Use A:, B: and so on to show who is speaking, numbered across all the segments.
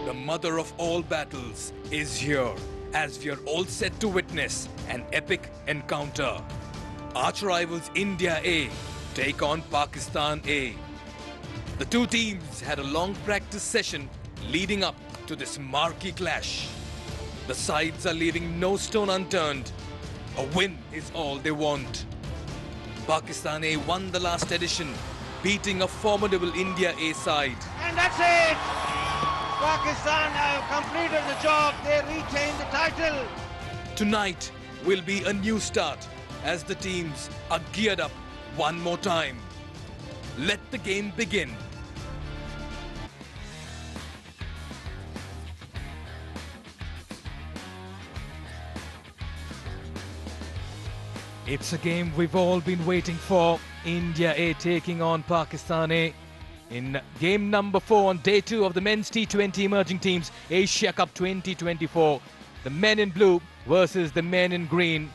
A: the mother of all battles, is here as we are all set to witness an epic encounter. Arch rivals India A take on Pakistan A. The two teams had a long practice session leading up to this marquee clash. The sides are leaving no stone unturned. A win is all they want. Pakistan A won the last edition, beating a formidable India A side.
B: And that's it! Pakistan have completed the job. They retain the title.
A: Tonight will be a new start as the teams are geared up one more time. Let the game begin. It's a game we've all been waiting for. India A taking on Pakistan A in game number 4 on day 2 of the men's T20 emerging teams Asia Cup 2024. The men in blue versus the men in green.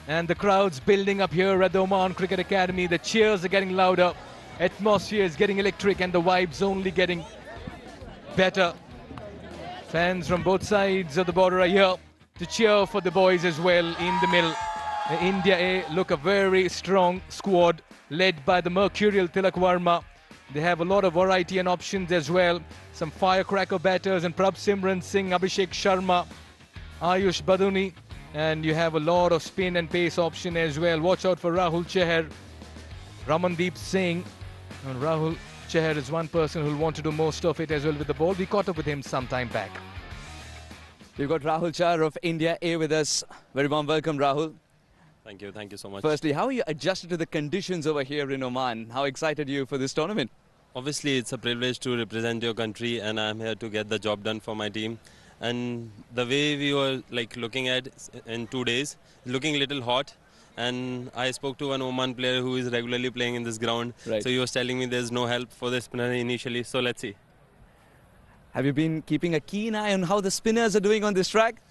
A: And the crowd's building up here at the Oman Cricket Academy. The cheers are getting louder. Atmosphere is getting electric and the vibes only getting better. Fans from both sides of the border are here to cheer for the boys as well in the middle. India A look a very strong squad led by the mercurial Tilak Varma. They have a lot of variety and options as well. Some firecracker batters and Prabh Simran Singh, Abhishek Sharma, Ayush Baduni, and you have a lot of spin and pace option as well. Watch out for Rahul Chahar, Ramandeep Singh. And Rahul Chahar is one person who will want to do most of it as well with the ball. We caught up with him some time back.
C: We've got Rahul Chahar of India A with us. Very warm welcome, Rahul.
D: Thank you so much.
C: Firstly, how are you adjusted to the conditions over here in Oman? How excited are you for this tournament?
D: Obviously, it's a privilege to represent your country, and I'm here to get the job done for my team. And the way we were looking at in 2 days, looking a little hot. And I spoke to one Oman player who is regularly playing in this ground.
C: Right.
D: So he was telling me there's no help for the spinner initially. So let's see.
C: Have you been keeping a keen eye on how the spinners are doing on this track?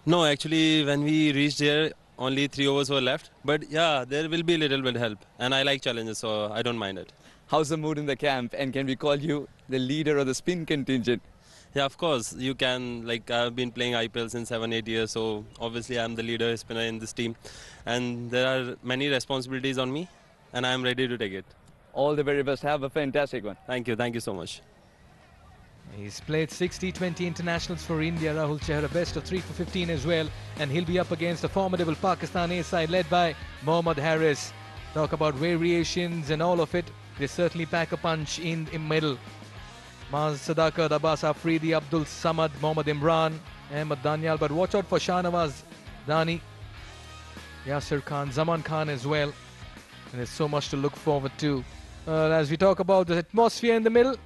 D: No, actually, when we reached here, only 3 overs were left. But yeah, there will be a little bit help. And I like challenges, so I don't mind it.
C: How's the mood in the camp? And can we call you the leader of the spin contingent?
D: Yeah, of course. You can. I've been playing IPL since 7-8 years. So obviously, I'm the leader spinner in this team. And there are many responsibilities on me. And I'm ready to take it.
C: All the very best. Have a fantastic one.
D: Thank you. Thank you so much.
A: He's played 60-20 internationals for India. Rahul Chahar, a best of 3 for 15 as well. And he'll be up against a formidable Pakistan A side led by Mohammad Harris. Talk about variations and all of it. They certainly pack a punch in the middle. Maz Sadakat, Abbas Afridi, Abdul Samad, Mohammad Imran, Ahmed Danial. But watch out for Shahnawaz Dani, Yasir Khan, Zaman Khan as well. And there's so much to look forward to. As we talk about the atmosphere in the middle,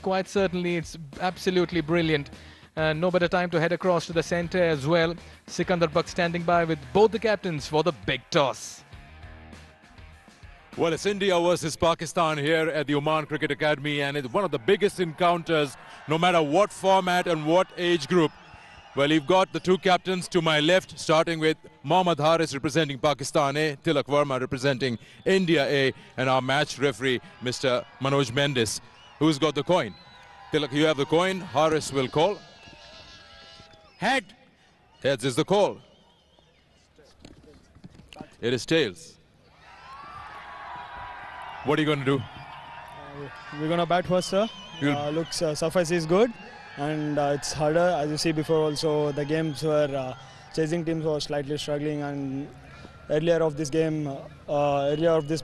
A: quite certainly it's absolutely brilliant. And no better time to head across to the centre as well. Sikandar Buck standing by with both the captains for the big toss.
E: Well, it's India versus Pakistan here at the Oman Cricket Academy, and it's one of the biggest encounters, no matter what format and what age group. Well, you've got the two captains to my left, starting with Mohammad Haris representing Pakistan A, Tilak Varma representing India A, and our match referee, Mr. Manoj Mendes, who's got the coin. Tilak, you have the coin. Haris will call. Head. Heads is the call. It is tails. What are you going to do?
F: We're going to bat first, sir. Surface is good, and it's harder. As you see before also, the games were chasing teams were slightly struggling, and earlier of this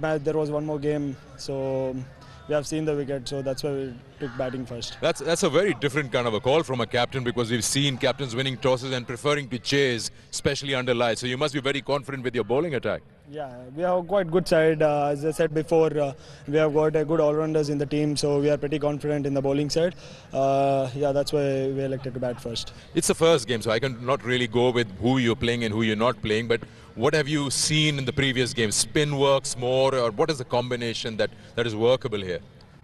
F: match, there was one more game. So we have seen the wicket, so that's why we took batting first.
E: That's a very different kind of a call from a captain, because we've seen captains winning tosses and preferring to chase, especially under light. So you must be very confident with your bowling attack.
F: Yeah, we have quite good side. As I said before, we have got good all-rounders in the team, so we are pretty confident in the bowling side. Yeah, that's why we elected to bat first.
E: It's the first game, so I can not really go with who you're playing and who you're not playing, but what have you seen in the previous games? Spin works more, or what is the combination that is workable here?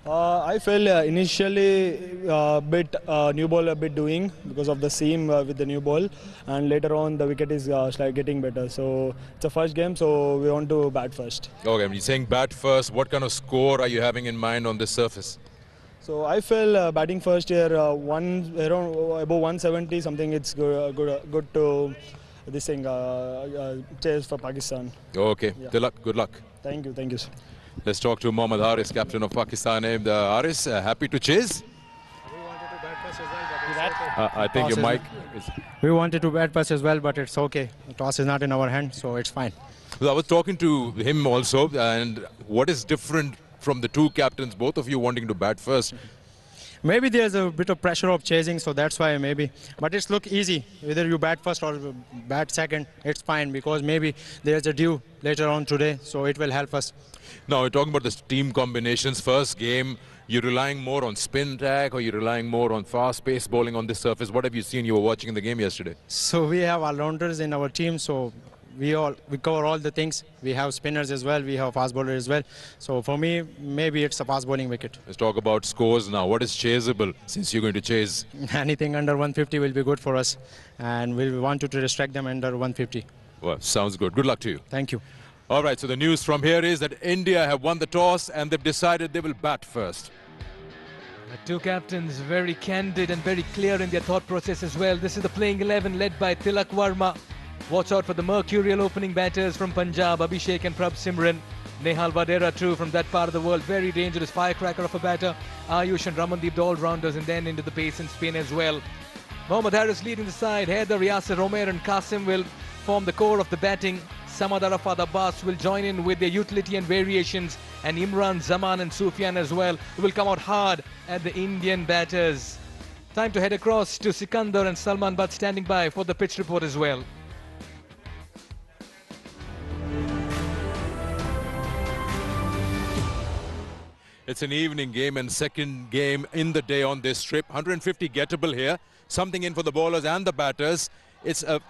F: I feel initially new ball a bit doing because of the seam with the new ball, and later on the wicket is getting better. So it's a first game, so we want to bat first.
E: Okay, you're saying bat first. What kind of score are you having in mind on this surface?
F: So I feel batting first here, around above 170 something. It's good to this thing chase for Pakistan.
E: Okay,
F: Yeah.
E: good luck.
F: Thank you, sir.
E: Let's talk to Mohammad Haris, captain of Pakistan. Haris, happy to chase? I think your mic is...
G: We wanted to bat first as well, but it's okay. The toss is not in our hand, so it's fine.
E: Well, I was talking to him also, and what is different from the two captains, both of you wanting to bat first?
G: Maybe there's a bit of pressure of chasing, so that's why maybe. But it's look easy. Whether you bat first or bat second, it's fine because maybe there's a due later on today, so it will help us.
E: Now, we're talking about the team combinations. First game, you're relying more on spin attack or you're relying more on fast-paced bowling on this surface. What have you seen? You were watching the game yesterday.
G: So we have all-rounders in our team, so we cover all the things. We have spinners as well, we have fast bowlers as well. So for me, maybe it's a fast bowling wicket.
E: Let's talk about scores now. What is chaseable since you're going to chase?
G: Anything under 150 will be good for us, and we want to restrict them under 150.
E: Well, sounds good. Good luck to you.
G: Thank you.
E: All right, so the news from here is that India have won the toss and they've decided they will bat first.
A: The two captains very candid and very clear in their thought process as well. This is the playing 11 led by Tilak Varma. Watch out for the mercurial opening batters from Punjab, Abhishek and Prabh Simran. Nehal Vadera too from that part of the world. Very dangerous firecracker of a batter. Ayush and Ramandeep, the all-rounders, and then into the pace and spin as well. Mohammad Haris leading the side. Haider, Yasser, Romer and Qasim will form the core of the batting. Samad Arafat Abbas will join in with their utility and variations, and Imran, Zaman and Sufyan as well, who will come out hard at the Indian batters. Time to head across to Sikandar and Salman Butt standing by for the pitch report as well.
E: It's an evening game and second game in the day on this trip. 150 gettable here, something in for the bowlers and the batters. It's a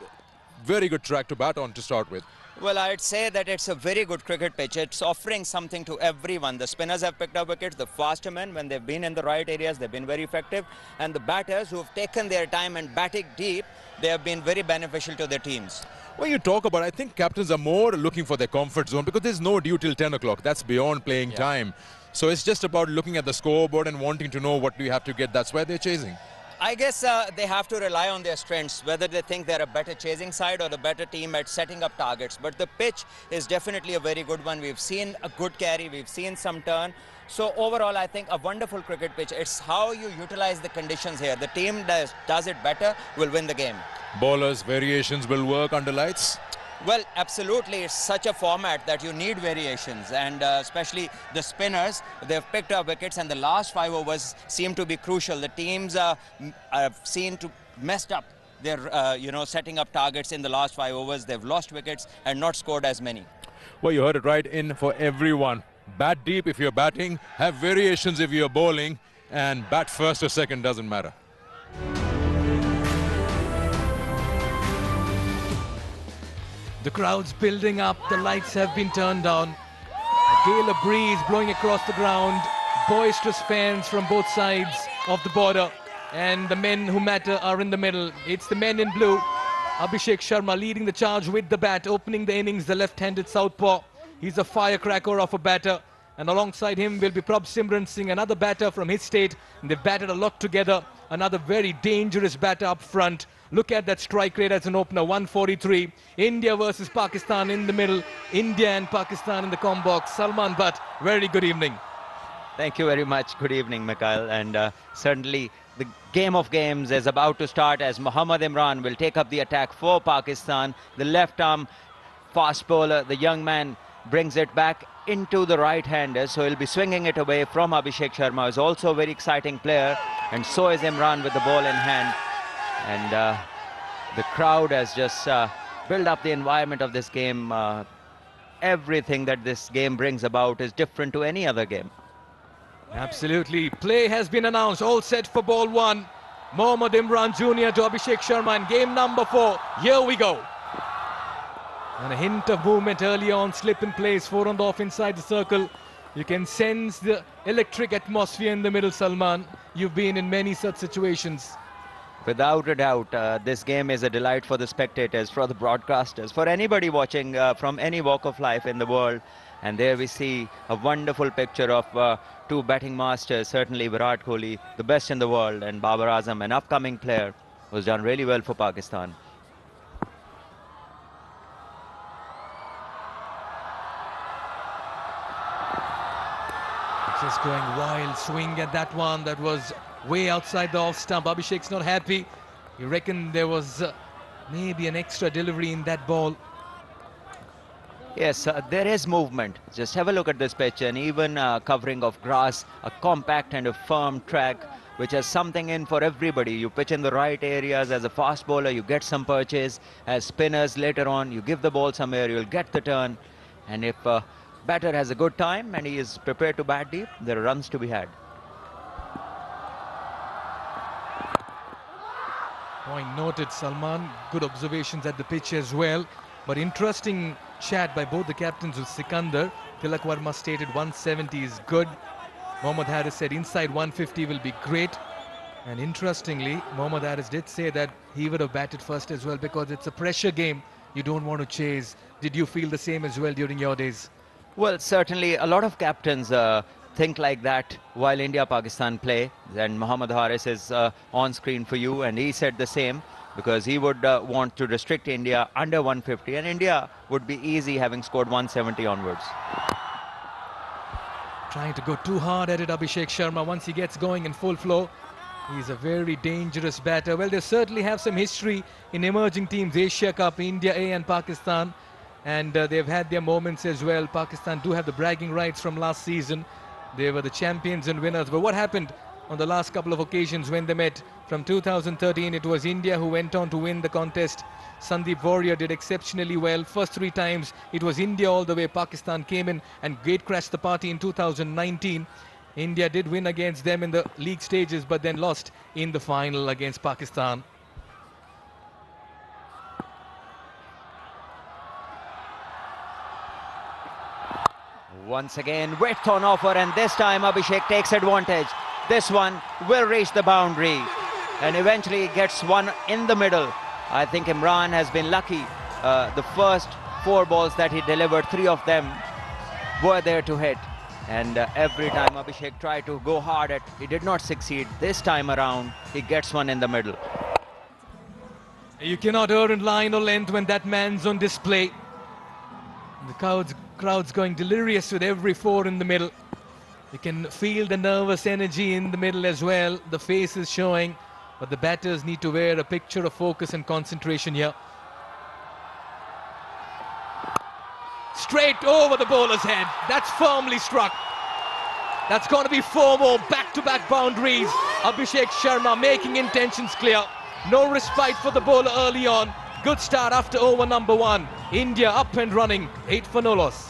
E: very good track to bat on to start with.
H: Well, I'd say that it's a very good cricket pitch. It's offering something to everyone. The spinners have picked up wickets. The faster men, when they've been in the right areas, they've been very effective. And the batters who have taken their time and batted deep, they have been very beneficial to their teams.
E: When you talk about, I think captains are more looking for their comfort zone because there's no due till 10 o'clock. That's beyond playing time. So it's just about looking at the scoreboard and wanting to know what do you have to get. That's why they're chasing.
H: I guess they have to rely on their strengths, whether they think they're a better chasing side or a better team at setting up targets. But the pitch is definitely a very good one. We've seen a good carry, we've seen some turn. So overall, I think a wonderful cricket pitch. It's how you utilize the conditions here. The team does it better will win the game.
E: Bowlers, variations will work under lights?
H: Well, absolutely. It's such a format that you need variations, and especially the spinners, they've picked up wickets, and the last 5 overs seem to be crucial. The teams are seen to messed up their, setting up targets in the last 5 overs. They've lost wickets and not scored as many.
E: Well, you heard it right, in for everyone. Bat deep if you're batting, have variations if you're bowling, and bat first or second, doesn't matter.
A: The crowd's building up, the lights have been turned down. A gale of breeze blowing across the ground, boisterous fans from both sides of the border, and the men who matter are in the middle. It's the men in blue. Abhishek Sharma leading the charge with the bat, opening the innings, the left-handed southpaw. He's a firecracker of a batter, and alongside him will be Prabh Simran Singh, another batter from his state, and they've batted a lot together. Another very dangerous batter up front. Look at that strike rate as an opener, 143. India versus Pakistan in the middle. India and Pakistan in the com box. Salman Butt, very good evening.
I: Thank you very much. Good evening, Mikhail. And certainly the game of games is about to start as Mohammad Imran will take up the attack for Pakistan. The left arm fast bowler, the young man, brings it back into the right-hander. So he'll be swinging it away from Abhishek Sharma, who's also a very exciting player. And so is Imran with the ball in hand. And the crowd has just built up the environment of this game. Everything that this game brings about is different to any other game.
A: Absolutely. Play has been announced. All set for ball 1. Mohammad Imran Jr. to Abhishek Sharma in game number 4. Here we go. And a hint of movement early on. Slip in place, 4 and off inside the circle. You can sense the electric atmosphere in the middle, Salman. You've been in many such situations.
I: Without a doubt, this game is a delight for the spectators, for the broadcasters, for anybody watching from any walk of life in the world. And there we see a wonderful picture of two batting masters, certainly Virat Kohli, the best in the world, and Babar Azam, an upcoming player who's done really well for Pakistan.
A: Just going wild, swing at that one that was way outside the off stump. Abhishek's not happy. You reckon there was maybe an extra delivery in that ball?
I: Yes, there is movement. Just have a look at this pitch, and even covering of grass, a compact and a firm track, which has something in for everybody. You pitch in the right areas. As a fast bowler, you get some purchase. As spinners, later on, you give the ball somewhere, you'll get the turn. And if batter has a good time and he is prepared to bat deep, there are runs to be had.
A: Point noted, Salman. Good observations at the pitch as well. But interesting chat by both the captains with Sikandar. Tilak Verma stated 170 is good. Mohammad Haris said inside 150 will be great. And interestingly, Mohammad Haris did say that he would have batted first as well because it's a pressure game. You don't want to chase. Did you feel the same as well during your days?
I: Well, certainly a lot of captains think like that while India-Pakistan play. And Mohammad Haris is on screen for you, and he said the same because he would want to restrict India under 150, and India would be easy having scored 170 onwards.
A: Trying to go too hard at it, Abhishek Sharma. Once he gets going in full flow, he's a very dangerous batter. Well, they certainly have some history in emerging teams, Asia Cup, India A and Pakistan. And they've had their moments as well. Pakistan do have the bragging rights from last season. They were the champions and winners. But what happened on the last couple of occasions when they met? From 2013, it was India who went on to win the contest. Sandeep Warrior did exceptionally well. First three times, it was India all the way. Pakistan came in and gate crashed the party in 2019. India did win against them in the league stages, but then lost in the final against Pakistan.
I: Once again, width on offer, and this time Abhishek takes advantage. This one will reach the boundary and eventually gets one in the middle. I think Imran has been lucky. The first 4 balls that he delivered, 3 of them were there to hit. And every time Abhishek tried to go hard at, he did not succeed. This time around, he gets one in the middle.
A: You cannot earn line or length when that man's on display. The crowd's going delirious with every 4 in the middle. You can feel the nervous energy in the middle as well. The face is showing, but the batters need to wear a picture of focus and concentration here. Straight over the bowler's head. That's firmly struck. That's going to be 4 more back-to-back boundaries. Abhishek Sharma making intentions clear. No respite for the bowler early on. Good start after over number 1. India up and running, 8 for no loss.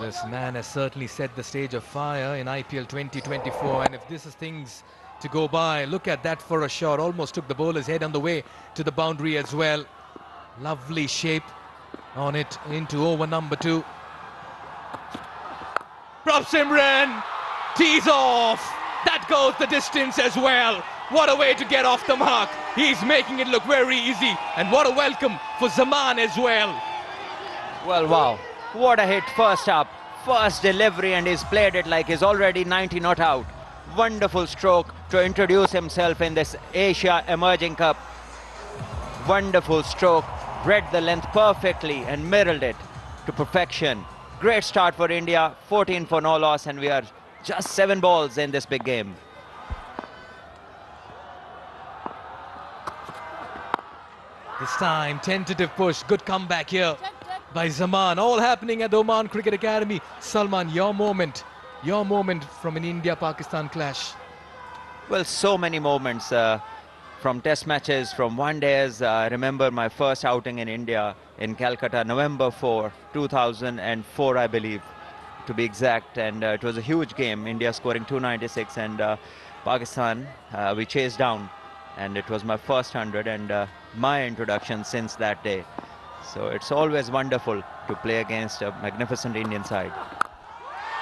A: This man has certainly set the stage of fire in IPL 2024, and if this is things to go by, look at that for a shot. Almost took the bowler's head on the way to the boundary as well. Lovely shape on it into over number 2. Prabh Simran tees off. That goes the distance as well. What a way to get off the mark. He's making it look very easy, and what a welcome for Zaman as well.
I: Well, wow. What a hit first up, first delivery, and he's played it like he's already 90 not out. Wonderful stroke to introduce himself in this Asia Emerging Cup. Wonderful stroke, read the length perfectly and mirrored it to perfection. Great start for India, 14 for no loss, and we are just 7 balls in this big game.
A: This time, tentative push, good comeback here by Zaman. All happening at the Oman Cricket Academy. Salman, your moment from an India-Pakistan clash.
I: Well, so many moments from test matches, from one days. I remember my first outing in India in Calcutta, November 4, 2004, I believe, to be exact. And it was a huge game. India scoring 296 and Pakistan we chased down. And it was my first 100 and my introduction since that day. So it's always wonderful to play against a magnificent Indian side.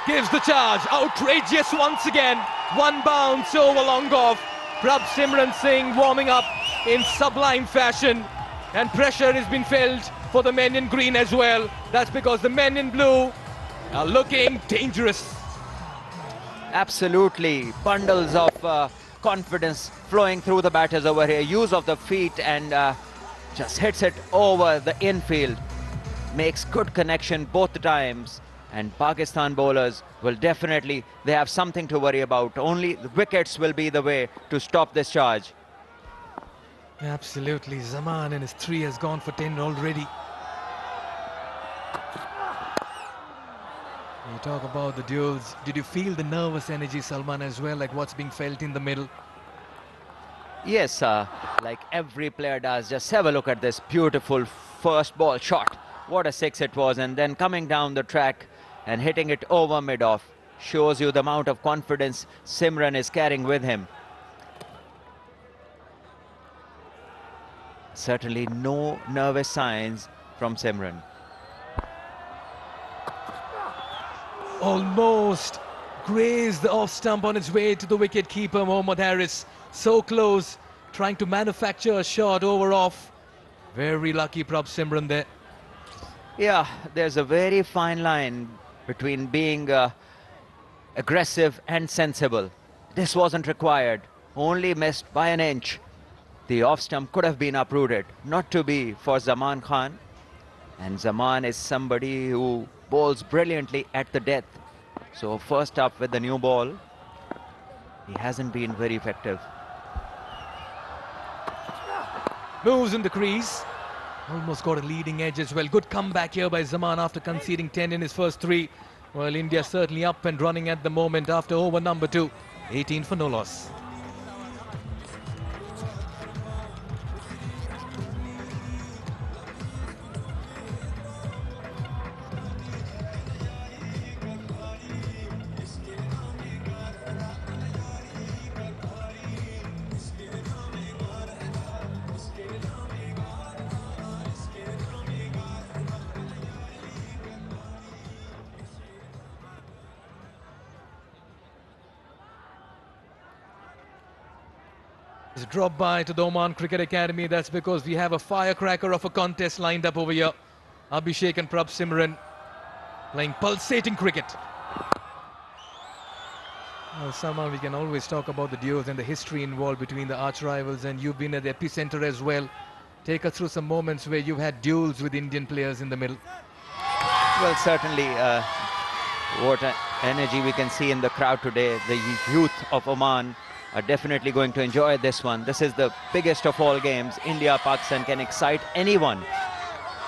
A: Gives the charge, outrageous once again. One bounce over long off. Prabh Simran Singh warming up in sublime fashion. And pressure has been felt for the men in green as well. That's because the men in blue are looking dangerous.
I: Absolutely. Bundles of confidence flowing through the batters over here. Use of the feet and just hits it over the infield. Makes good connection both times. And Pakistan bowlers will definitely, they have something to worry about. Only the wickets will be the way to stop this charge.
A: Absolutely. Zaman in his 3 has gone for 10 already. You talk about the duels. Did you feel the nervous energy, Salman, as well, like what's being felt in the middle?
I: Yes, like every player does. Just have a look at this beautiful first ball shot. What a 6 it was. And then coming down the track and hitting it over mid-off shows you the amount of confidence Simran is carrying with him. Certainly no nervous signs from Simran.
A: Almost grazed the off stump on its way to the wicket keeper Mohammad Harris. So close, trying to manufacture a shot over off. Very lucky Prabh Simran there.
I: Yeah, there's a very fine line between being aggressive and sensible. This wasn't required, only missed by an inch. The off stump could have been uprooted, not to be for Zaman Khan. And Zaman is somebody who bowls brilliantly at the death. So first up with the new ball, he hasn't been very effective.
A: Moves in the crease. Almost got a leading edge as well. Good comeback here by Zaman after conceding 10 in his first 3. Well, India certainly up and running at the moment after over number 2. 18 for no loss. It's a drop by to the Oman Cricket Academy. That's because we have a firecracker of a contest lined up over here. Abhishek and Prabh Simran playing pulsating cricket. Well, somehow we can always talk about the duels and the history involved between the arch rivals, and you've been at the epicenter as well. Take us through some moments where you've had duels with Indian players in the middle.
I: Well, certainly what energy we can see in the crowd today. The youth of Oman are definitely going to enjoy this one. This is the biggest of all games. India-Pakistan can excite anyone.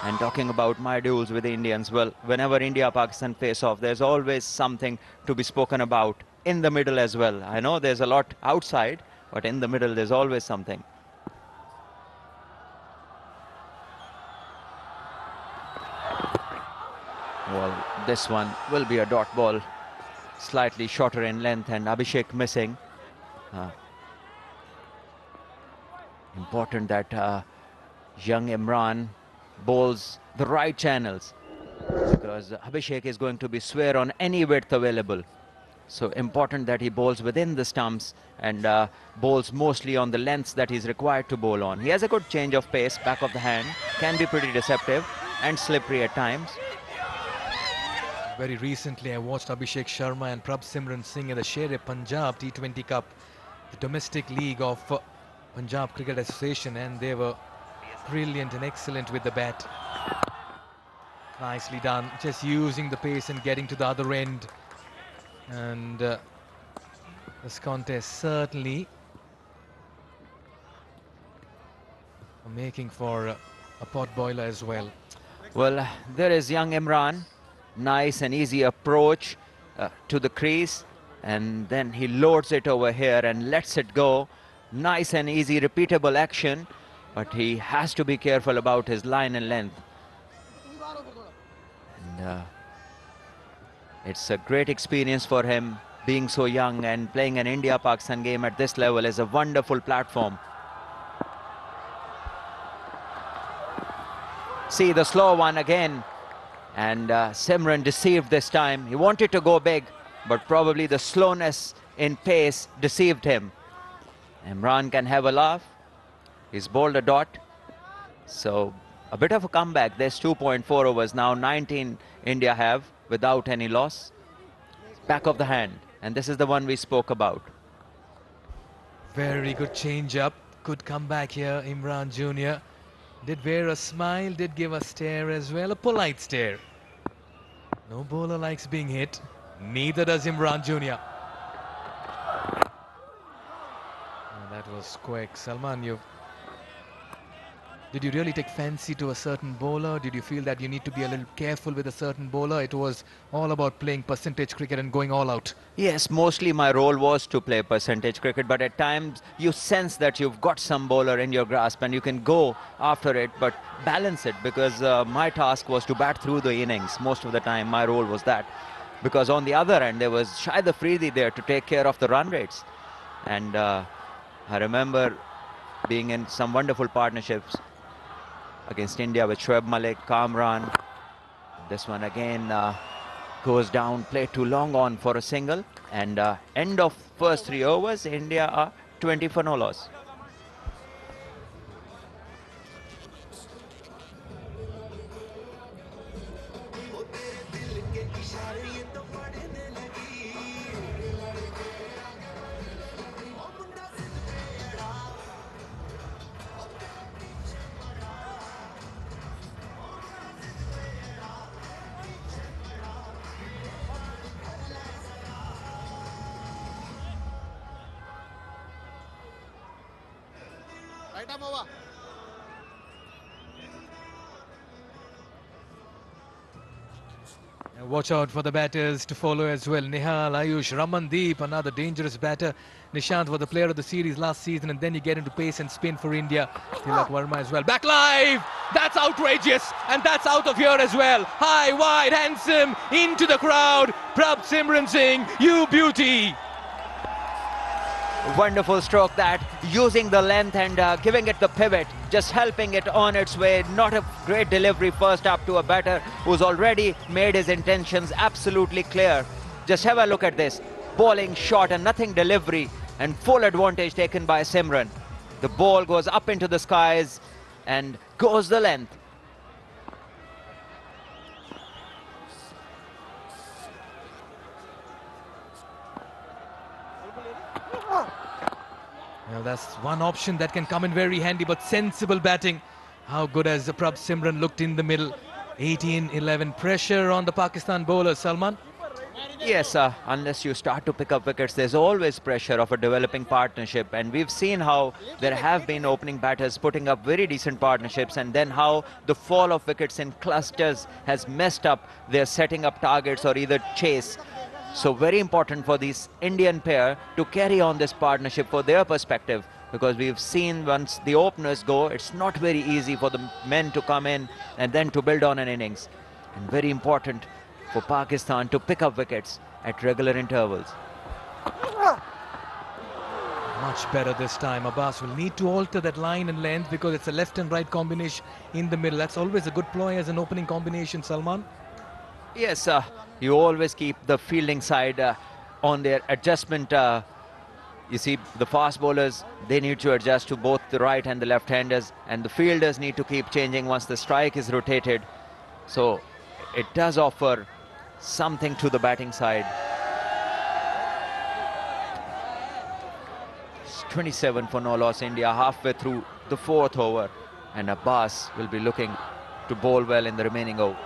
I: And talking about my duels with the Indians, well, whenever India-Pakistan face off, there's always something to be spoken about in the middle as well. I know there's a lot outside, but in the middle there's always something. Well, this one will be a dot ball, slightly shorter in length, and Abhishek missing. Important that young Imran bowls the right channels, because Abhishek is going to be square on any width available. So important that he bowls within the stumps and bowls mostly on the lengths that he's required to bowl on. He has a good change of pace, back of the hand, can be pretty deceptive and slippery at times.
A: Very recently I watched Abhishek Sharma and Prabh Simran Singh in the Sher-e-Punjab T20 Cup, the domestic league of Punjab Cricket Association, and they were brilliant and excellent with the bat. Nicely done, just using the pace and getting to the other end. And this contest certainly making for a pot boiler as well.
I: Well, there is young Imran. Nice and easy approach to the crease, and then he loads it over here and lets it go. Nice and easy repeatable action, but he has to be careful about his line and length. it's a great experience for him. Being so young and playing an India-Pakistan game at this level is a wonderful platform. See the slow one again, and Simran deceived this time. He wanted to go big, but probably the slowness in pace deceived him. Imran can have a laugh. He's bowled a dot. So a bit of a comeback. There's 2.4 overs now. 19 India have without any loss. Back of the hand. And this is the one we spoke about.
A: Very good change up. Good comeback here, Imran Jr. Did wear a smile, did give a stare as well. A polite stare. No bowler likes being hit. Neither does Imran Jr. That was quick. Salman, did you really take fancy to a certain bowler? Did you feel that you need to be a little careful with a certain bowler? It was all about playing percentage cricket and going all out.
I: Yes, mostly my role was to play percentage cricket, but at times you sense that you've got some bowler in your grasp and you can go after it, but balance it, because my task was to bat through the innings. Most of the time my role was that, because on the other end there was Shahid Afridi there to take care of the run rates. And I remember being in some wonderful partnerships against India with Shoaib Malik, Kamran. This one again goes down, played too long on for a single. And end of first 3 overs, India are 20 for no loss.
A: Watch out for the batters to follow as well. Nihal, Ayush, Ramandeep, another dangerous batter. Nishant was the player of the series last season, and then you get into pace and spin for India. Tilak Verma as well. Back live! That's outrageous, and that's out of here as well. High, wide, handsome, into the crowd. Prabh Simran Singh, you beauty!
I: Wonderful stroke that, using the length and giving it the pivot, just helping it on its way. Not a great delivery first up to a batter who's already made his intentions absolutely clear. Just have a look at this. Bowling short and nothing delivery, and full advantage taken by Simran. The ball goes up into the skies and goes the length.
A: Well, that's one option that can come in very handy, but sensible batting. How good has Prabh Simran looked in the middle. 18-11 pressure on the Pakistan bowlers, Salman.
I: Yes, unless you start to pick up wickets, there's always pressure of a developing partnership. And we've seen how there have been opening batters putting up very decent partnerships, and then how the fall of wickets in clusters has messed up their setting up targets or either chase. So very important for this Indian pair to carry on this partnership for their perspective, because we've seen once the openers go, it's not very easy for the men to come in and then to build on an innings. And very important for Pakistan to pick up wickets at regular intervals.
A: Much better this time. Abbas will need to alter that line and length, because it's a left and right combination in the middle. That's always a good ploy as an opening combination, Salman.
I: Yes, you always keep the fielding side on their adjustment. You see, the fast bowlers, they need to adjust to both the right and the left-handers, and the fielders need to keep changing once the strike is rotated. So it does offer something to the batting side. It's 27 for no loss, India halfway through the 4th over, and Abbas will be looking to bowl well in the remaining over.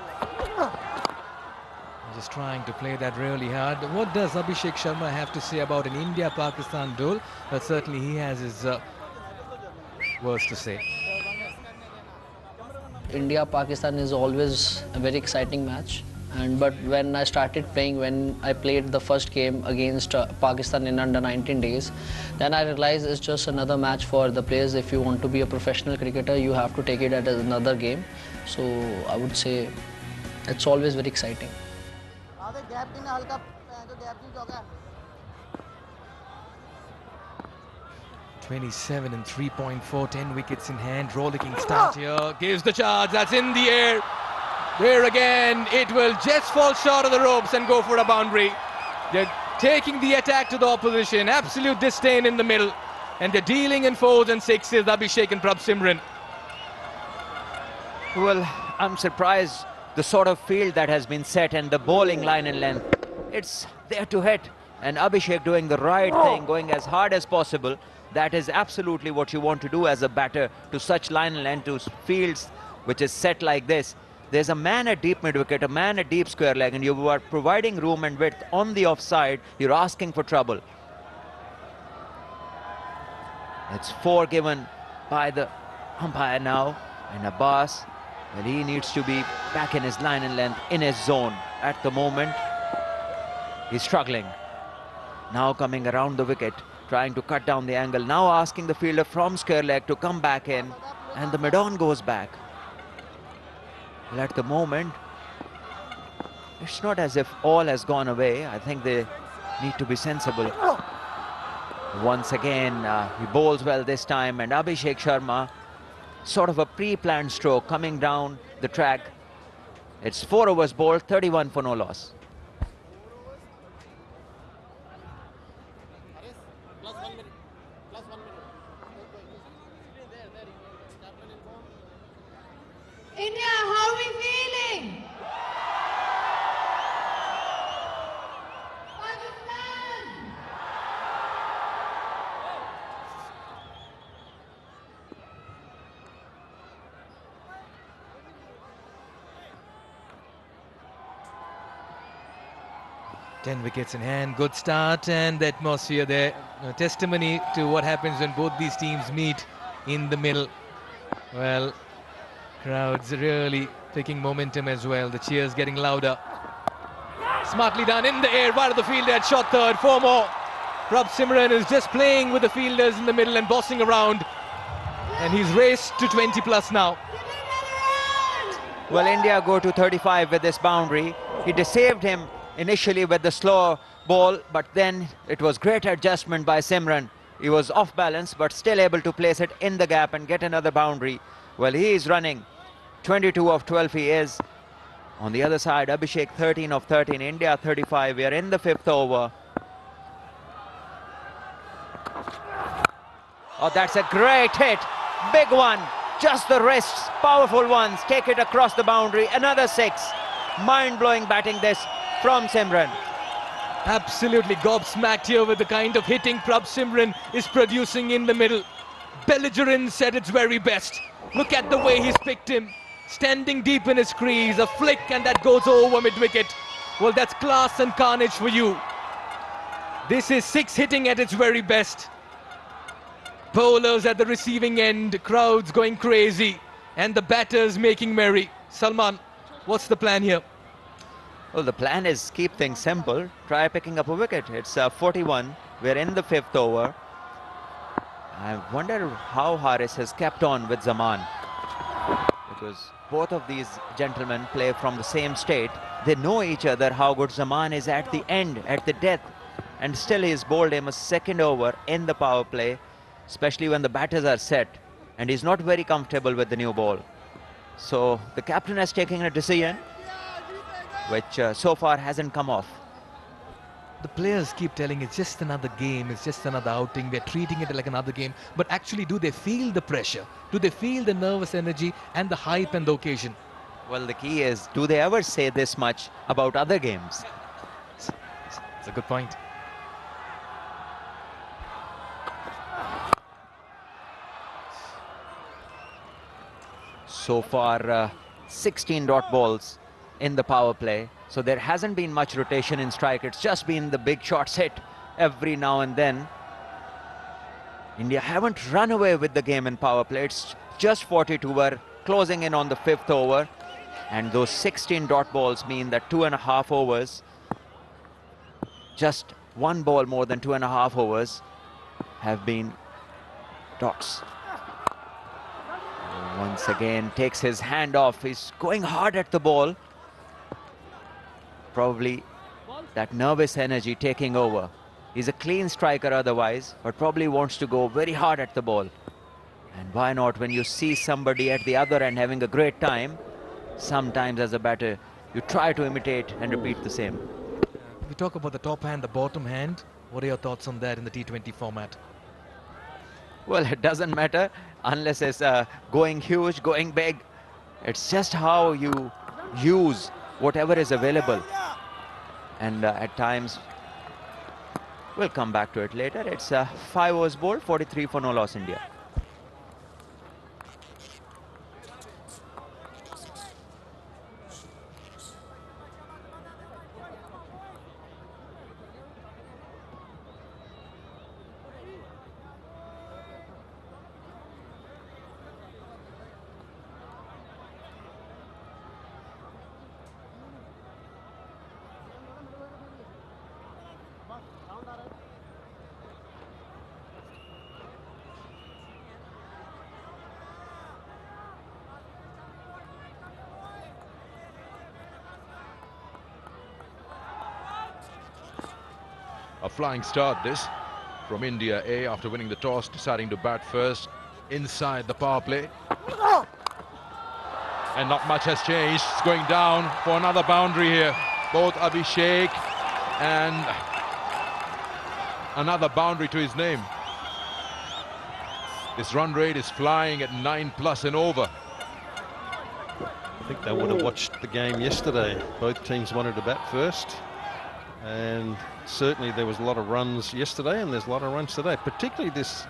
A: Just trying to play that really hard. What does Abhishek Sharma have to say about an India-Pakistan duel? But certainly he has his words to say.
J: India-Pakistan is always a very exciting match. But when I started playing, when I played the first game against Pakistan in under 19 days, then I realized it's just another match for the players. If you want to be a professional cricketer, you have to take it as another game. So I would say it's always very exciting.
A: 27 and 3.4, 10 wickets in hand. Rollicking start here, gives the charge, that's in the air. There again, it will just fall short of the ropes and go for a boundary. They're taking the attack to the opposition, absolute disdain in the middle. And they're dealing in 4s and 6s, Abhishek and Simran.
I: Well, I'm surprised the sort of field that has been set and the bowling line and length. It's there to hit. And Abhishek doing the right thing, going as hard as possible. That is absolutely what you want to do as a batter, to such line and length, to fields which is set like this. There's a man at deep mid-wicket, a man at deep square leg, and you are providing room and width on the offside. You're asking for trouble. It's 4 given by the umpire now. And Abbas, well, he needs to be back in his line and length, in his zone. At the moment, he's struggling. Now coming around the wicket, trying to cut down the angle. Now asking the fielder from square leg to come back in. And the mid-on goes back. Well, at the moment, it's not as if all has gone away. I think they need to be sensible. Once again, he bowls well this time, and Abhishek Sharma, sort of a pre-planned stroke coming down the track. It's 4 overs bowled, 31 for no loss.
K: India, how are we feeling? Pakistan!
A: Ten wickets in hand, good start, and the atmosphere there, a testimony to what happens when both these teams meet in the middle. Well, crowds really picking momentum as well, the cheers getting louder. Smartly done in the air, wide of the fielder at shot third, 4 more. Simran is just playing with the fielders in the middle and bossing around, and he's raced to 20 plus now.
I: Well, India go to 35 with this boundary. He deceived him initially with the slow ball, but then it was great adjustment by Simran. He was off balance, but still able to place it in the gap and get another boundary. Well, he is running 22 of 12 he is. On the other side, Abhishek 13 of 13, India 35. We are in the 5th over. Oh, that's a great hit. Big one. Just the wrists. Powerful ones. Take it across the boundary. Another 6. Mind-blowing batting this from Simran.
A: Absolutely gobsmacked here with the kind of hitting Simran is producing in the middle. Belligerence at its very best. Look at the way he's picked him. Standing deep in his crease, a flick, and that goes over mid-wicket. Well, that's class and carnage for you. This is 6 hitting at its very best. Bowlers at the receiving end, crowds going crazy, and the batters making merry. Salman, what's the plan here?
I: Well, the plan is keep things simple. Try picking up a wicket. It's 41. We're in the 5th over. I wonder how Haris has kept on with Zaman, because both of these gentlemen play from the same state. They know each other, how good Zaman is at the end, at the death, and still he's bowled him a 2nd over in the power play, especially when the batters are set, and he's not very comfortable with the new ball. So the captain has taken a decision which so far hasn't come off.
A: The players keep telling it's just another game, it's just another outing, we're treating it like another game. But actually, do they feel the pressure? Do they feel the nervous energy and the hype and the occasion?
I: Well, the key is, do they ever say this much about other games?
A: It's a good point.
I: So far, 16 dot balls in the power play. So there hasn't been much rotation in strike. It's just been the big shots hit every now and then. India haven't run away with the game in power play. It's just 42. We're closing in on the 5th over. And those 16 dot balls mean that 2.5 overs, just 1 ball more than 2.5 overs, have been dots. Once again takes his hand off. He's going hard at the ball. probably that nervous energy taking over. He's a clean striker otherwise, but probably wants to go very hard at the ball. And why not, when you see somebody at the other end having a great time, sometimes as a batter, you try to imitate and repeat the same.
A: We talk about the top hand, the bottom hand. What are your thoughts on that in the T20 format?
I: Well, it doesn't matter unless it's going huge, going big. It's just how you use whatever is available. And at times, we'll come back to it later. It's 5 overs bowled, 43 for no loss India.
E: A flying start this from India A after winning the toss, deciding to bat first inside the power play. And not much has changed. It's going down for another boundary here. Both Abhishek and another boundary to his name. His run rate is flying at 9+ and over.
L: I think they would have watched the game yesterday. Both teams wanted to bat first. And certainly there was a lot of runs yesterday, and there's a lot of runs today. Particularly this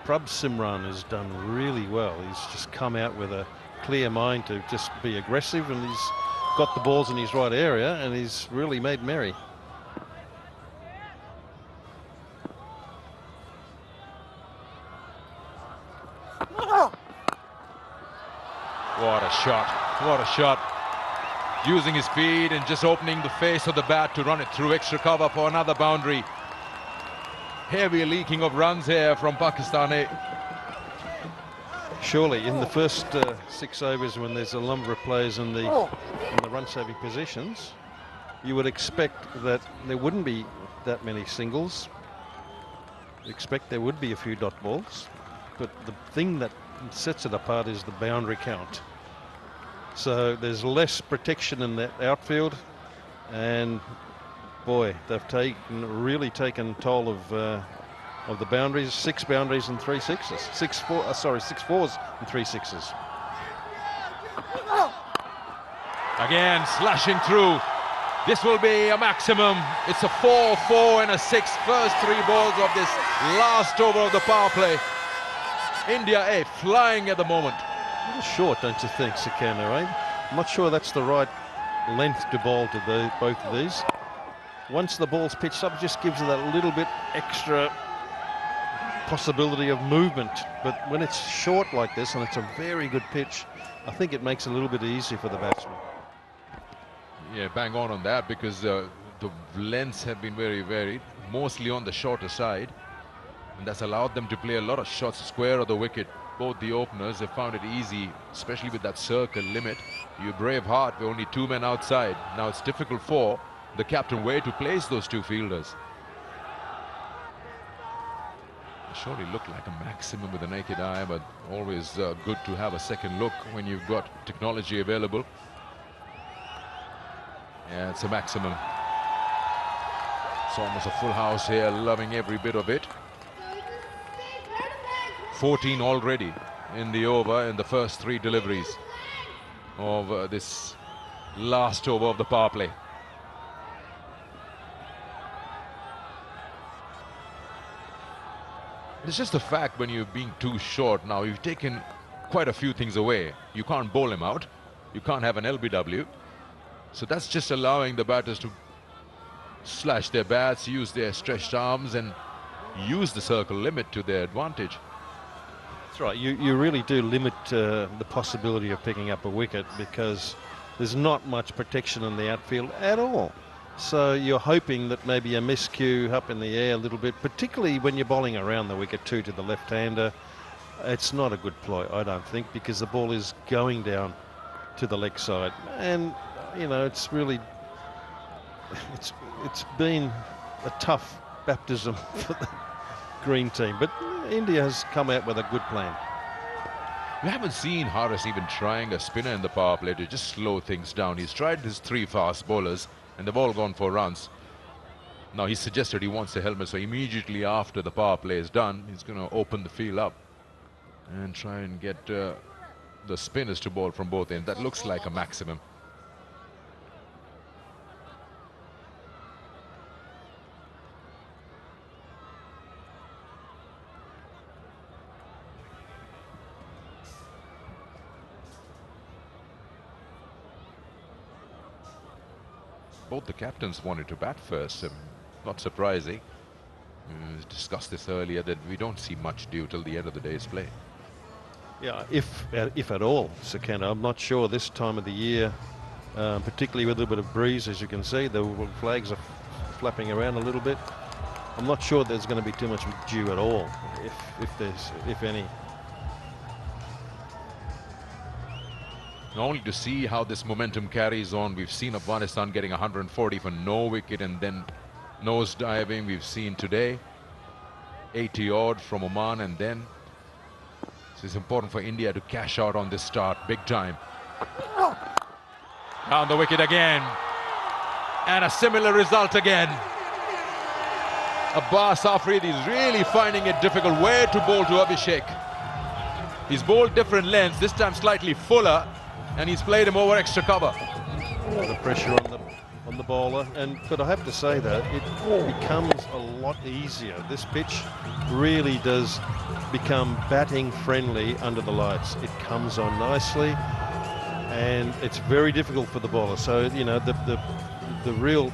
L: Prabh Simran has done really well. He's just come out with a clear mind to just be aggressive, and he's got the balls in his right area, and he's really made merry.
E: What a shot, what a shot. Using his speed and just opening the face of the bat to run it through extra cover for another boundary. Heavy leaking of runs here from Pakistan.
L: Surely in the first 6 overs, when there's a number of players in the run-saving positions, you would expect that there wouldn't be that many singles. You expect there would be a few dot balls, but the thing that sets it apart is the boundary count. So there's less protection in that outfield, and boy, they've really taken toll of the boundaries. 6 boundaries and 3 sixes. 6 fours and 3 sixes.
E: Again, slashing through. This will be a maximum. It's a 4, 4 and a 6. First 3 balls of this last over of the power play. India A flying at the moment.
L: A little short, don't you think, Sakana, right? I'm not sure that's the right length to bowl to both of these. Once the ball's pitched up, it just gives it that little bit extra possibility of movement. But when it's short like this, and it's a very good pitch, I think it makes it a little bit easier for the batsman.
E: Yeah, bang on that, because the lengths have been very varied, mostly on the shorter side. And that's allowed them to play a lot of shots square of the wicket. Both the openers have found it easy, especially with that circle limit. You brave heart with only 2 men outside. Now it's difficult for the captain where to place those 2 fielders. It surely looked like a maximum with the naked eye, but always good to have a second look when you've got technology available. Yeah, it's a maximum. It's almost a full house here, loving every bit of it. 14 already in the over in the first 3 deliveries of this last over of the power play. It's just the fact when you're being too short now, you've taken quite a few things away. You can't bowl him out. You can't have an LBW. So that's just allowing the batters to slash their bats, use their stretched arms and use the circle limit to their advantage.
L: That's right. You really do limit the possibility of picking up a wicket, because there's not much protection in the outfield at all. So you're hoping that maybe a miscue up in the air a little bit, particularly when you're bowling around the wicket too to the left-hander. It's not a good ploy, I don't think, because the ball is going down to the leg side. And, you know, it's really it's been a tough baptism for the green team, but India has come out with a good plan.
E: We haven't seen Harris even trying a spinner in the power play to just slow things down. He's tried his 3 fast bowlers and they've all gone for runs. Now he suggested he wants a helmet, so immediately after the power play is done, he's going to open the field up and try and get the spinners to bowl from both ends. That looks like a maximum. Both the captains wanted to bat first, not surprising. We discussed this earlier that we don't see much due till the end of the day's play.
L: Yeah, if at all, Sakana. I'm not sure this time of the year, particularly with a little bit of breeze, as you can see, the flags are flapping around a little bit. I'm not sure there's going to be too much dew at all, if any.
E: Only to see how this momentum carries on. We've seen Afghanistan getting 140 for no wicket and then nose diving. We've seen today 80 odd from Oman, and then this is important for India to cash out on this start big time. Down the wicket again, and a similar result again. Abbas Afridi is really finding it difficult where to bowl to Abhishek. He's bowled different lengths, this time slightly fuller, and he's played him over extra cover.
L: The pressure on the bowler, but I have to say that it becomes a lot easier. This pitch really does become batting friendly under the lights. It comes on nicely, and it's very difficult for the bowler. So you know the real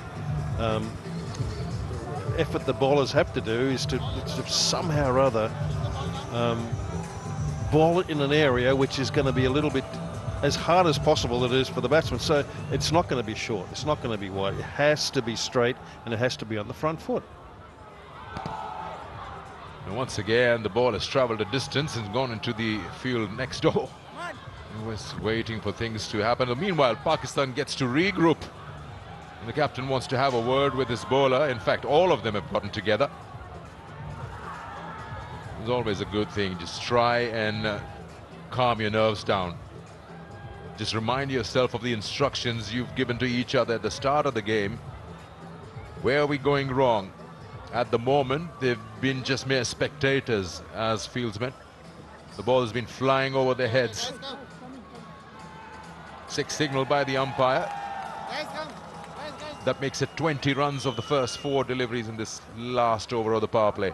L: effort the bowlers have to do is to somehow or other bowl it in an area which is going to be a little bit as hard as possible it is for the batsman. So it's not going to be short, it's not going to be wide, it has to be straight, and it has to be on the front foot.
E: And once again the ball has travelled a distance and gone into the field next door. He was waiting for things to happen. Meanwhile, Pakistan gets to regroup, and the captain wants to have a word with his bowler. In fact, all of them have gotten together. It's always a good thing. Just try and calm your nerves down. Just remind yourself of the instructions you've given to each other at the start of the game. Where are we going wrong? At the moment, they've been just mere spectators as fieldsmen. The ball has been flying over their heads. 6 signaled by the umpire. That makes it 20 runs of the first 4 deliveries in this last over of the power play.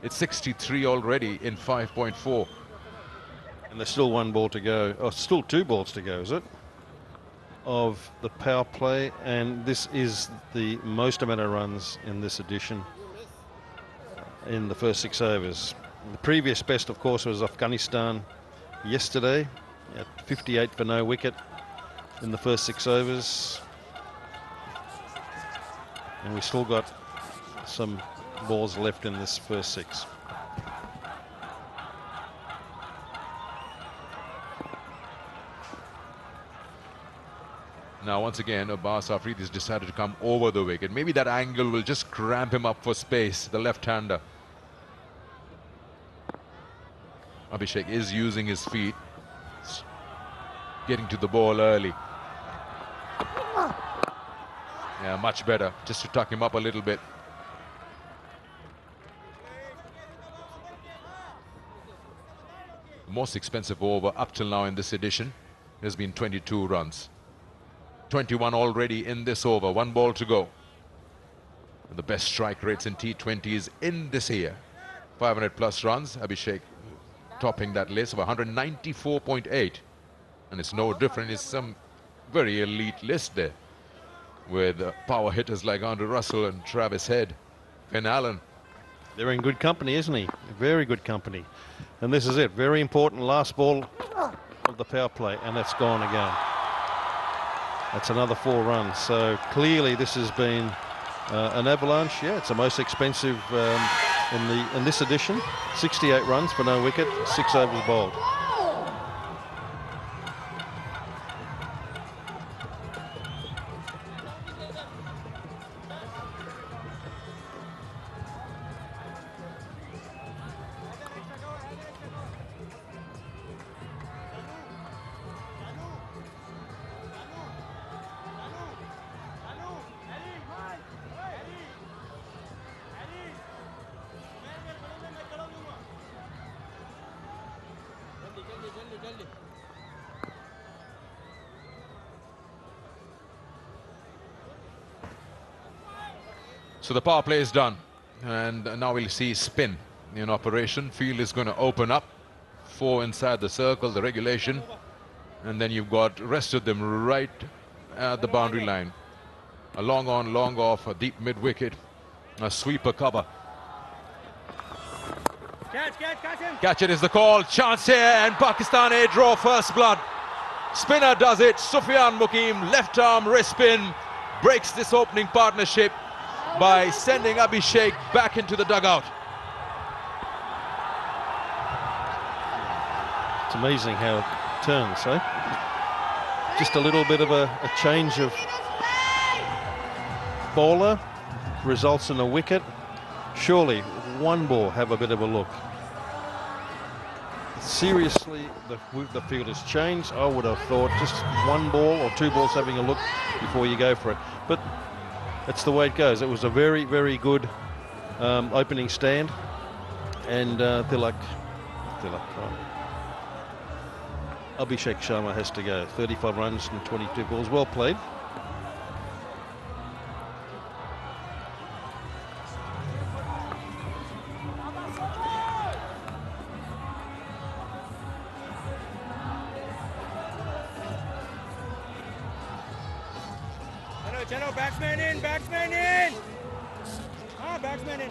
E: It's 63 already in 5.4.
L: And there's still 1 ball to go, or still 2 balls to go, is it? Of the power play, and this is the most amount of runs in this edition in the first 6 overs. The previous best, of course, was Afghanistan yesterday at 58 for no wicket in the first 6 overs. And we still got some balls left in this first 6.
E: Now once again, Abbas Afridi has decided to come over the wicket. Maybe that angle will just cramp him up for space, the left-hander. Abhishek is using his feet, getting to the ball early. Yeah, much better, just to tuck him up a little bit. The most expensive over up till now in this edition has been 22 runs. 21 already in this over, 1 ball to go. And the best strike rates in T20s in this year. 500 plus runs, Abhishek topping that list of 194.8. And it's no different, it's some very elite list there, with power hitters like Andrew Russell and Travis Head, Finn Allen.
L: They're in good company, isn't he? Very good company. And this is it, very important last ball of the power play, and that's gone again. That's another 4 runs. So clearly this has been an avalanche. Yeah, it's the most expensive in this edition. 68 runs for no wicket, 6 overs bowled.
E: So the power play is done, and now we'll see spin in operation. Field is going to open up, 4 inside the circle, the regulation, and then you've got rest of them right at the boundary line. A long on, long off, a deep mid wicket, a sweeper cover. Catch it is the call. Chance here, and Pakistan draw first blood. Spinner does it. Sufyan Mukim, left arm wrist spin, breaks this opening partnership by sending Abhishek back into the dugout.
L: It's amazing how it turns, eh? Just a little bit of a change of bowler results in a wicket. Surely one ball, have a bit of a look. Seriously, the field has changed. I would have thought just one ball or 2 balls having a look before you go for it. But that's the way it goes. It was a very, very good opening stand. And Abhishek Sharma has to go. 35 runs and 22 balls. Well played.
B: Chalo, batsman in, batsman in. Ah, batsman in.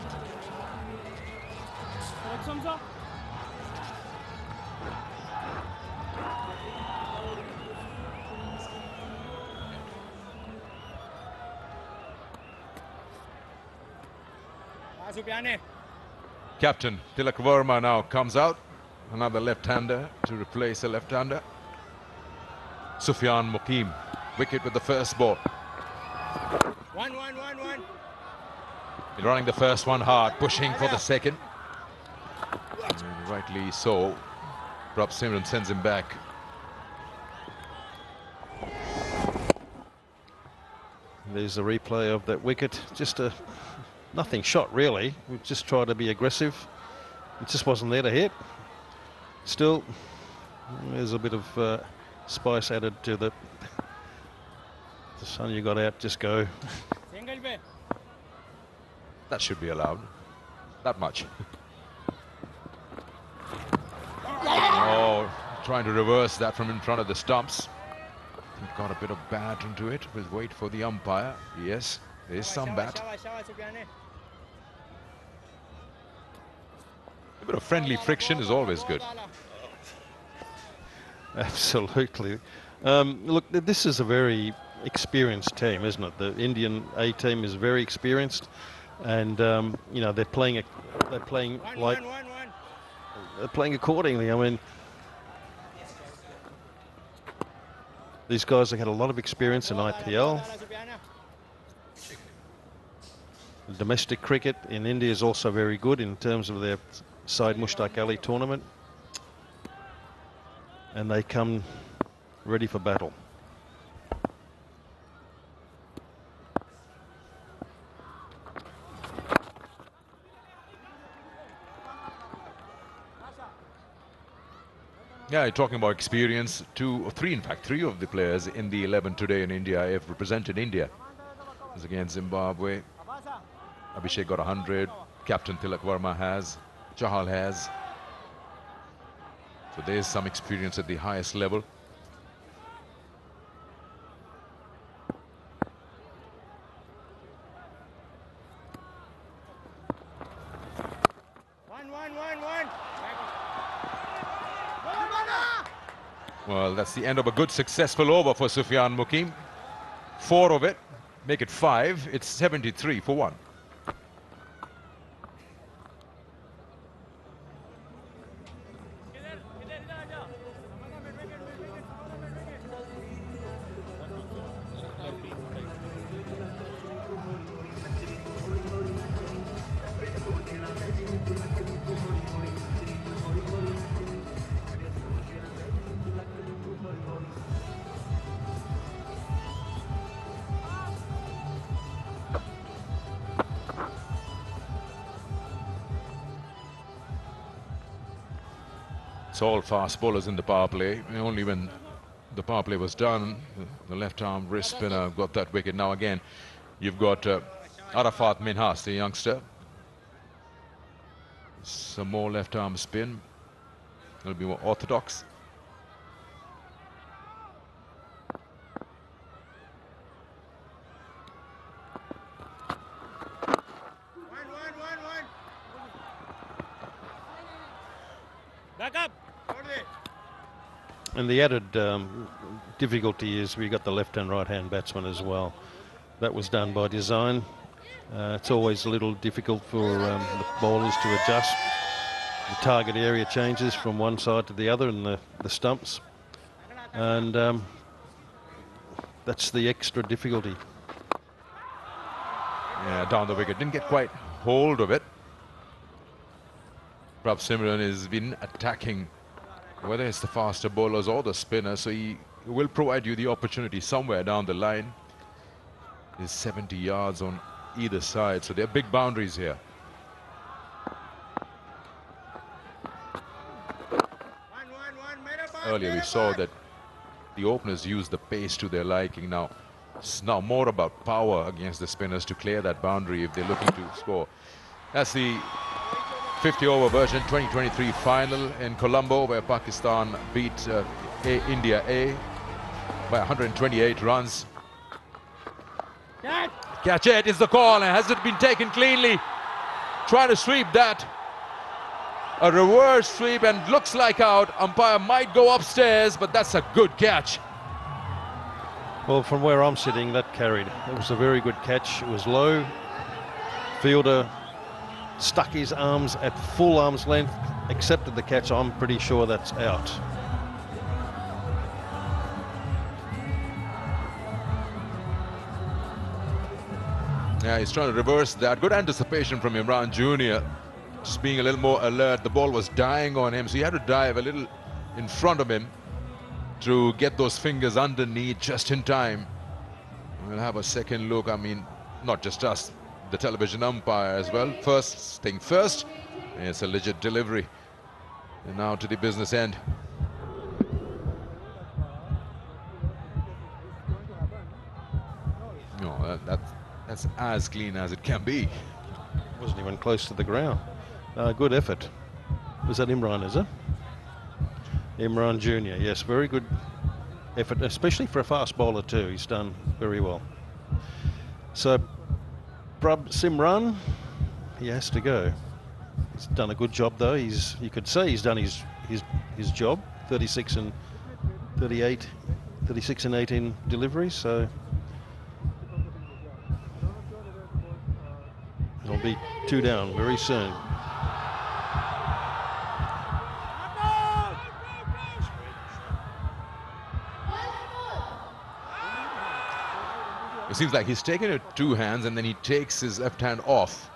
E: Captain Tilak Verma now comes out. Another left-hander to replace a left-hander. Sufyan Mukim, wicket with the first ball.
B: One.
E: Running the first one hard, pushing for the second. And rightly so. Prabh Simran sends him back.
L: There's a replay of that wicket. Just a nothing shot really. We just tried to be aggressive. It just wasn't there to hit. Still, there's a bit of spice added to the sun you got out. Just go.
E: That should be allowed. That much. Oh, trying to reverse that from in front of the stumps. Got a bit of bat into it. We'll wait for the umpire. Yes, there's some bat. A bit of friendly friction is always good.
L: Absolutely. Look, this is a very experienced team, isn't it? The Indian A team is very experienced, and you know, they're playing accordingly. I mean, these guys have had a lot of experience in IPL. Domestic cricket in India is also very good in terms of their Syed Mushtaq Ali tournament, and they come ready for battle.
E: Yeah, you're talking about experience. Three of the players in the 11 today in India have represented India. As against Zimbabwe, Abhishek got 100, Captain Tilak Verma has, Chahal has. So there's some experience at the highest level. Well, that's the end of a good, successful over for Sufyan Mukim. 4 of it, make it 5. It's 73 for 1. It's all fast bowlers in the power play. Only when the power play was done, the left-arm wrist spinner got that wicket. Now again, you've got Arafat Minhas, the youngster. Some more left-arm spin. It'll be more orthodox.
B: Back up.
L: And the added difficulty is we got the left and right hand batsman as well. That was done by design. It's always a little difficult for the bowlers to adjust. The target area changes from one side to the other in the stumps. And that's the extra difficulty.
E: Yeah, down the wicket. Didn't get quite hold of it. Prabh Simran has been attacking, whether it's the faster bowlers or the spinners, so he will provide you the opportunity somewhere down the line. There's 70 yards on either side, so there are big boundaries here. Earlier we saw that the openers used the pace to their liking. Now it's now more about power against the spinners to clear that boundary if they're looking to score. That's the 50-over version 2023 final in Colombo, where Pakistan beat India A by 128 runs. Catch it is the call, and has it been taken cleanly? Trying to sweep that. A reverse sweep, and looks like out. Umpire might go upstairs, but that's a good catch.
L: Well, from where I'm sitting, that carried. It was a very good catch. It was low. Fielder stuck his arms at full arm's length, accepted the catch. I'm pretty sure that's out.
E: Yeah, he's trying to reverse that. Good anticipation from Imran Jr. Just being a little more alert. The ball was dying on him, so he had to dive a little in front of him to get those fingers underneath just in time. We'll have a second look. I mean, not just us, the television umpire as well. First thing first, it's a legit delivery. And now to the business end. No, that's as clean as it can be.
L: Wasn't even close to the ground. Good effort. Was that Imran, is it? Imran Jr., yes, very good effort, especially for a fast bowler too. He's done very well. So, Prabh Simran, he has to go. He's done a good job though. You could say he's done his job. 36 and 38, 36 and 18 deliveries. So there'll be 2 down very soon.
E: It seems like he's taken it 2 hands and then he takes his left hand off.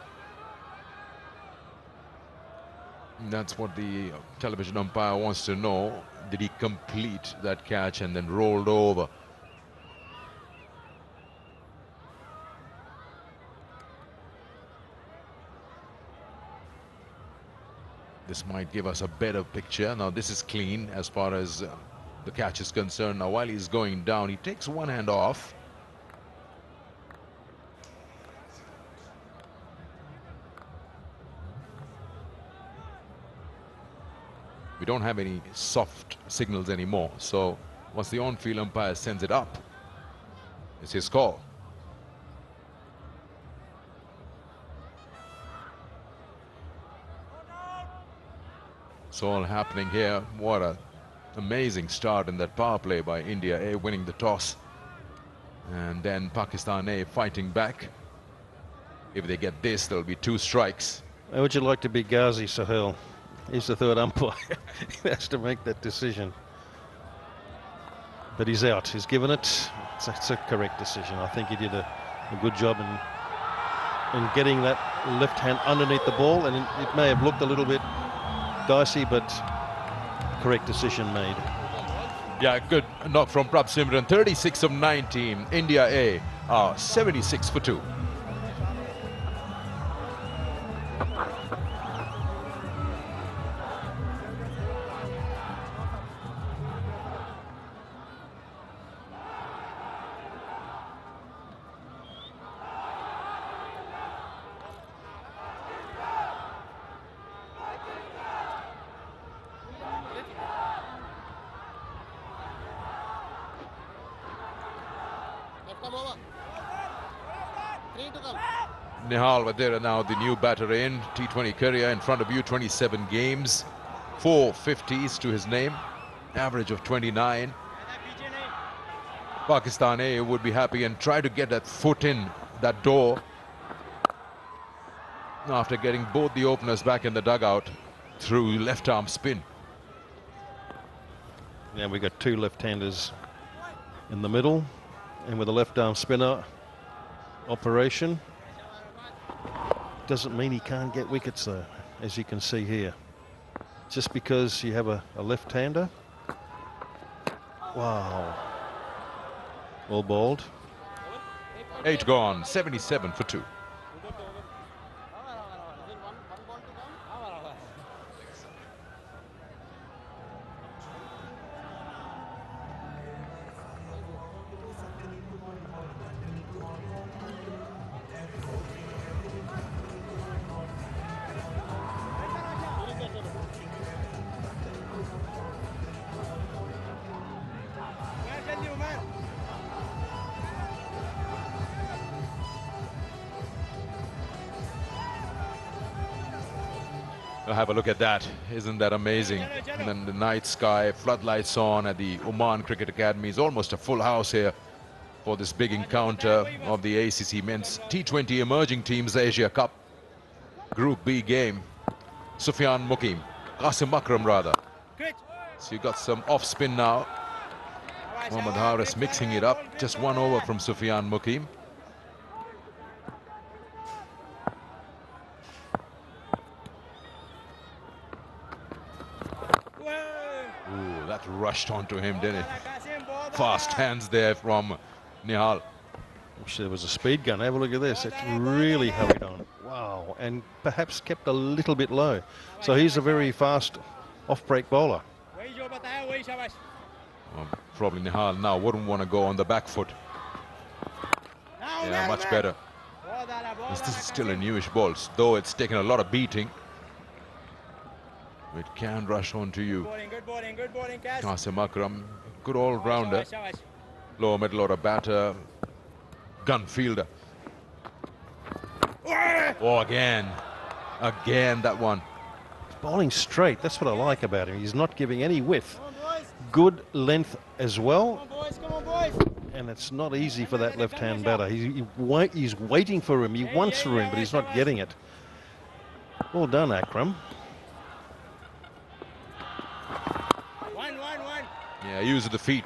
E: And that's what the television umpire wants to know. Did he complete that catch and then rolled over? This might give us a better picture. Now this is clean as far as the catch is concerned. Now while he's going down, he takes one hand off. We don't have any soft signals anymore, so once the on-field umpire sends it up, it's his call. It's all happening here. What an amazing start in that power play by India A, winning the toss, and then Pakistan A fighting back. If they get this, there'll be 2 strikes.
L: How would you like to be Ghazi Sohail? He's the third umpire. He has to make that decision. But he's out. He's given it. It's a correct decision. I think he did a good job in getting that left hand underneath the ball, and it may have looked a little bit dicey, but correct decision made.
E: Yeah, good knock from Prabh Simran. 36 of 19. India A are 76 for 2. Nihal Vadera now the new batter in T20 career in front of you, 27 games, 4 50s to his name, average of 29. Pakistan A would be happy and try to get that foot in that door after getting both the openers back in the dugout through left arm spin.
L: Now we've got two left-handers in the middle, and with a left arm spinner operation, doesn't mean he can't get wickets though, as you can see here. Just because you have a left-hander. Wow. All bowled.
E: 8 gone, 77 for 2. Have a look at that. Isn't that amazing? And then the night sky, floodlights on at the Oman Cricket Academy. Is almost a full house here for this big encounter of the ACC Men's T20 Emerging Teams Asia Cup Group B game. Sufyan Mukim, Qasim Akram rather. So you got some off spin now. Mohammad Haris mixing it up. Just 1 over from Sufyan Mukim. That rushed onto him, didn't it? Fast hands there from Nihal.
L: Wish there was a speed gun. Have a look at this. It's really hurried on. Wow. And perhaps kept a little bit low. So he's a very fast off-break bowler.
E: Probably Nihal now wouldn't want to go on the back foot. Yeah, much better. This is still a newish ball, though it's taken a lot of beating. It can rush onto you.
B: Good bowling, Cass.
E: Qasim Akram, good all-rounder. Lower middle order batter, gun fielder. Oh, again that one.
L: He's bowling straight. That's what I like about him. He's not giving any width. Good length as well.
B: Come on, boys.
L: And it's not easy for that left-hand batter. He's waiting for him. He wants for him, but he's not getting it. Well done, Akram.
E: Yeah, use the feet.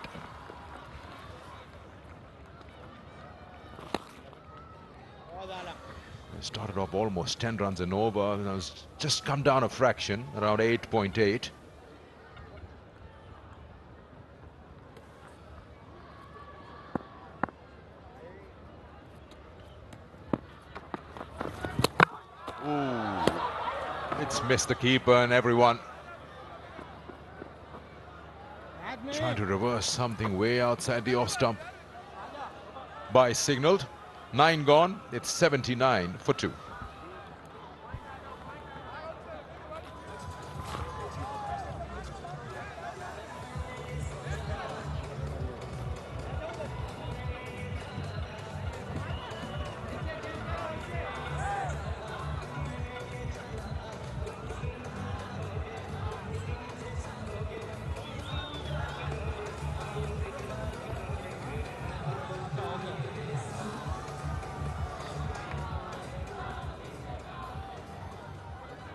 E: Started off almost 10 runs and over. And it's just come down a fraction, around 8.8. Ooh, it's missed the keeper and everyone. Trying to reverse something way outside the off stump. By signaled. 9 gone. It's 79 for 2.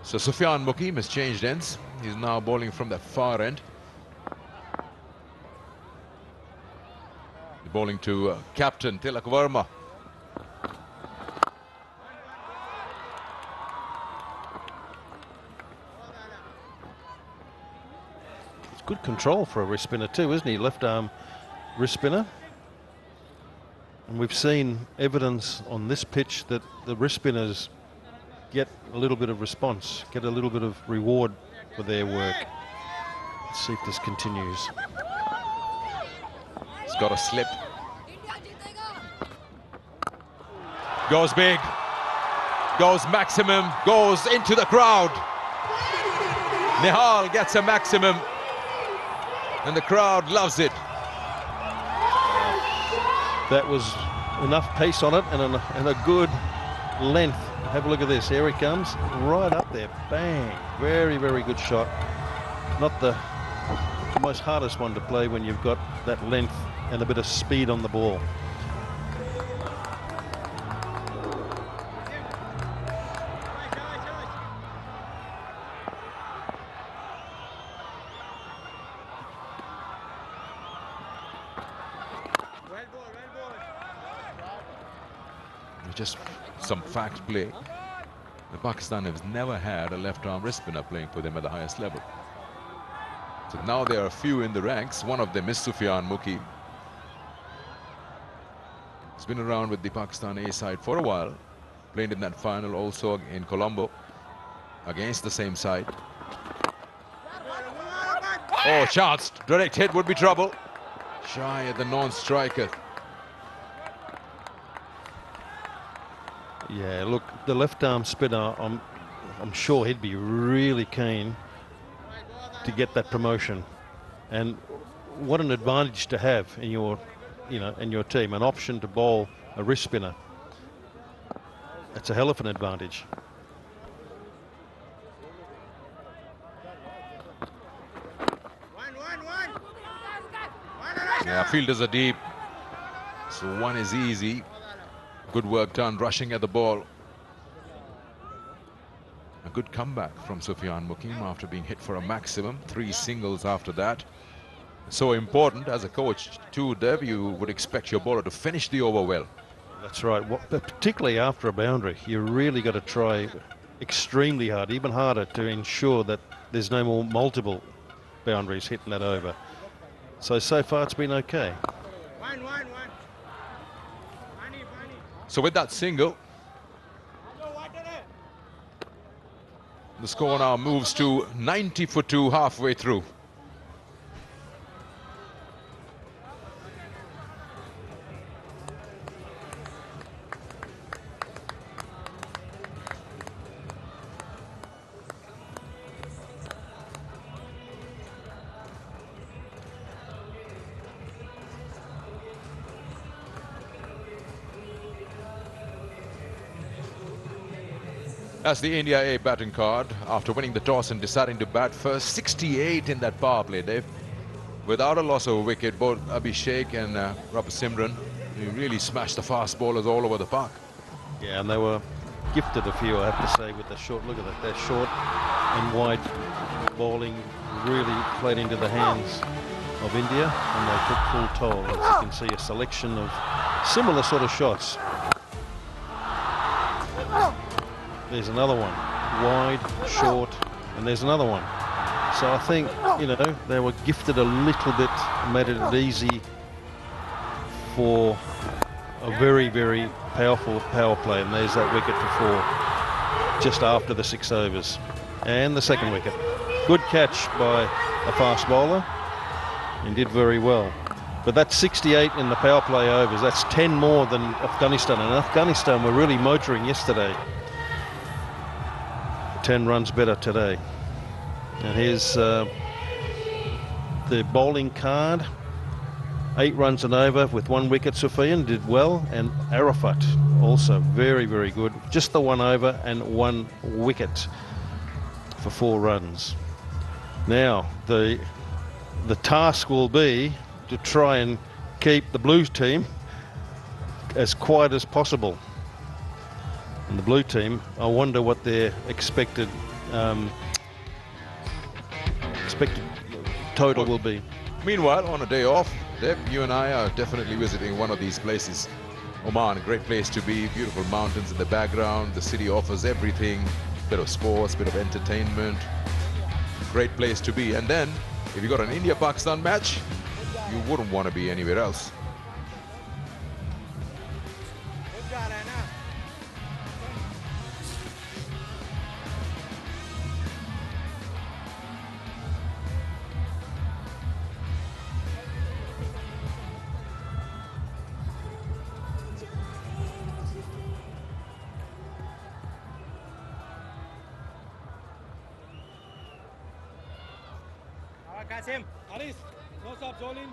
E: So Sufyan Mukim has changed ends. He's now bowling from the far end. Bowling to captain Tilak Verma.
L: It's good control for a wrist spinner too, isn't he? Left arm wrist spinner. And we've seen evidence on this pitch that the wrist spinners get a little bit of response, get a little bit of reward for their work. Let's see if this continues.
E: He's got a slip. Goes big. Goes maximum. Goes into the crowd. Nihal gets a maximum. And the crowd loves it.
L: That was enough pace on it and a good length. Have a look at this. Here he comes, right up there. Bang. Very, very good shot. Not the most hardest one to play when you've got that length and a bit of speed on the ball.
E: Just some fact play. Pakistan has never had a left-arm wrist spinner playing for them at the highest level. So now there are a few in the ranks. One of them is Sufyan Muki. He's been around with the Pakistan A side for a while. Played in that final also in Colombo against the same side. Oh, chance. Direct hit would be trouble. Shy at the non-striker.
L: Yeah, look, the left-arm spinner, I'm sure he'd be really keen to get that promotion. And what an advantage to have in your, in your team, an option to bowl a wrist spinner. That's a hell of an advantage.
E: Yeah, fielders are deep, so one is easy. Good work done, rushing at the ball. A good comeback from Sufyan Mukim after being hit for a maximum. 3 singles after that. So important as a coach too, Dev, you would expect your bowler to finish the over well.
L: That's right, particularly after a boundary. You really got to try extremely hard, even harder, to ensure that there's no more multiple boundaries hitting that over. So far it's been okay.
E: So with that single, the score now moves to 90 for 2 halfway through. That's the India A batting card after winning the toss and deciding to bat first. 68 in that power play, Dave. Without a loss of a wicket, both Abhishek and Simran, they really smashed the fast bowlers all over the park.
L: Yeah, and they were gifted a few, I have to say, with the short. Look at that, their short and wide bowling really played into the hands of India, and they took full toll. As you can see, a selection of similar sort of shots. There's another one, wide, short, and there's another one. So I think, they were gifted a little bit, made it easy for a very, very powerful power play. And there's that wicket for 4, just after the 6 overs. And the second wicket. Good catch by a fast bowler, and did very well. But that's 68 in the power play overs. That's 10 more than Afghanistan. And Afghanistan were really motoring yesterday. 10 runs better today. And here's the bowling card. 8 runs and over with 1 wicket. Sufyan did well, and Arafat also very, very good. Just the 1 over and 1 wicket for 4 runs. Now the task will be to try and keep the Blues team as quiet as possible. And the blue team, I wonder what their expected total will be.
E: Meanwhile, on a day off, Deb, you and I are definitely visiting one of these places. Oman, a great place to be, beautiful mountains in the background, the city offers everything, bit of sports, bit of entertainment, great place to be. And then, if you got an India-Pakistan match, you wouldn't want to be anywhere else.
B: Kasim, Aris, no stop, Jolin.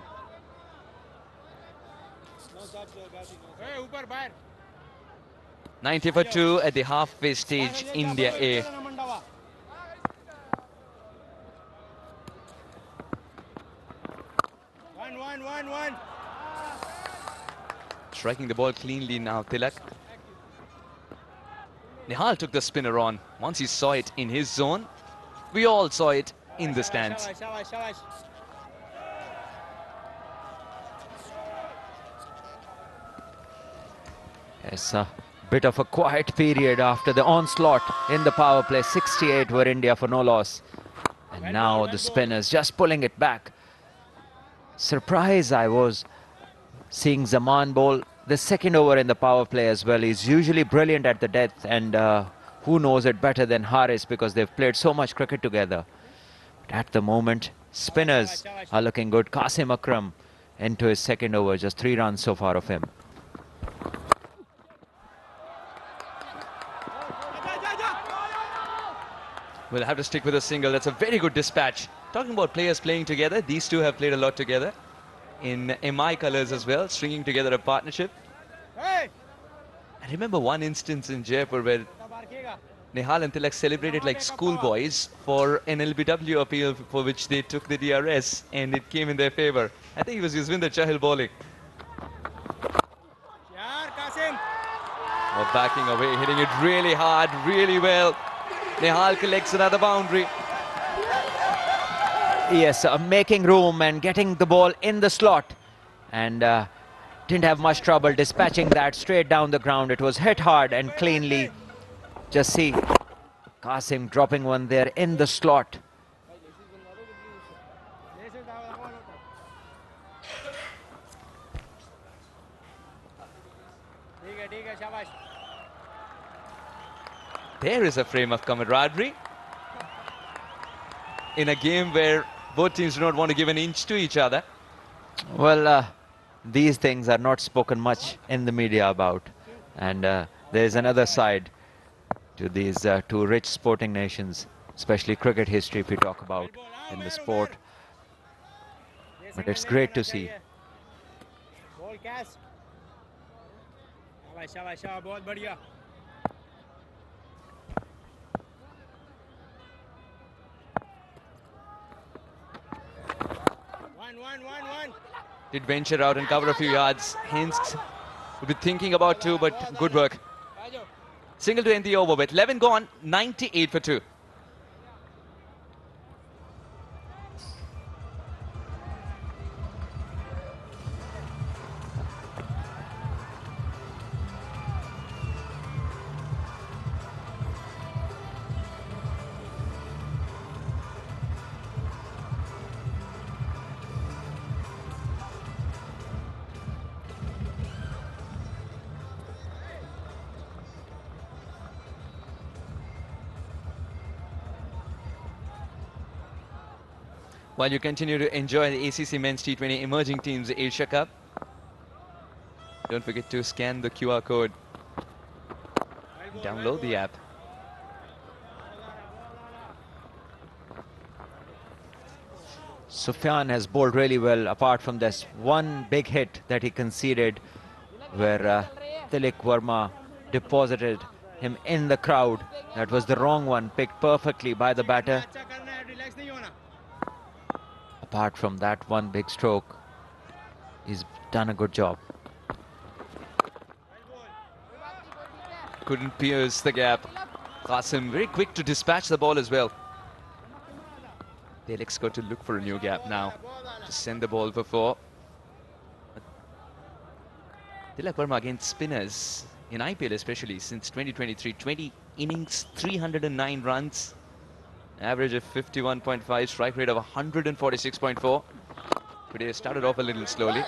C: 90 for 2 at the halfway stage, India A.
B: One.
C: Striking the ball cleanly now, Tilak. Nihal took the spinner on. Once he saw it in his zone, we all saw it in the stands.
I: Yes, a bit of a quiet period after the onslaught in the power play. 68 were India for no loss. And now the spinners just pulling it back. Surprised I was seeing Zaman bowl the second over in the power play as well. He's usually brilliant at the death, and who knows it better than Haris, because they've played so much cricket together. But at the moment, spinners are looking good. Qasim Akram into his second over, just 3 runs so far of him.
C: We'll have to stick with a single. That's a very good dispatch. Talking about players playing together, these two have played a lot together in MI colours as well, stringing together a partnership. I remember one instance in Jaipur where Nihal and Tilak celebrated like schoolboys for an LBW appeal for which they took the DRS, and it came in their favour. I think it was Yuzvinder Chahal bowling. Oh, backing away, hitting it really hard, really well. Nihal collects another boundary.
I: Yes, making room and getting the ball in the slot, and didn't have much trouble dispatching that straight down the ground. It was hit hard and cleanly. Just see Qasim dropping one there in the slot.
C: There is a frame of camaraderie in a game where both teams do not want to give an inch to each other.
I: Well, these things are not spoken much in the media about, and there's another side to these two rich sporting nations, especially cricket history if we talk about in the sport. But it's great to see.
C: Did venture out and cover a few yards. Hence, would be thinking about 2, but good work. Single to end the over with 11 gone, 98 for 2. While you continue to enjoy the ACC Men's T20 Emerging Teams Asia Cup, don't forget to scan the QR code. Download the app.
I: Sufyan has bowled really well, apart from this one big hit that he conceded, where Tilak Verma deposited him in the crowd. That was the wrong one, picked perfectly by the batter. Apart from that one big stroke, he's done a good job.
C: Couldn't pierce the gap. Qasim very quick to dispatch the ball as well. Tilak's got to look for a new gap now to send the ball for 4. Tilak Verma against spinners in IPL especially since 2023. 20 innings, 309 runs. Average of 51.5, strike rate of 146.4. Today started off a little slowly.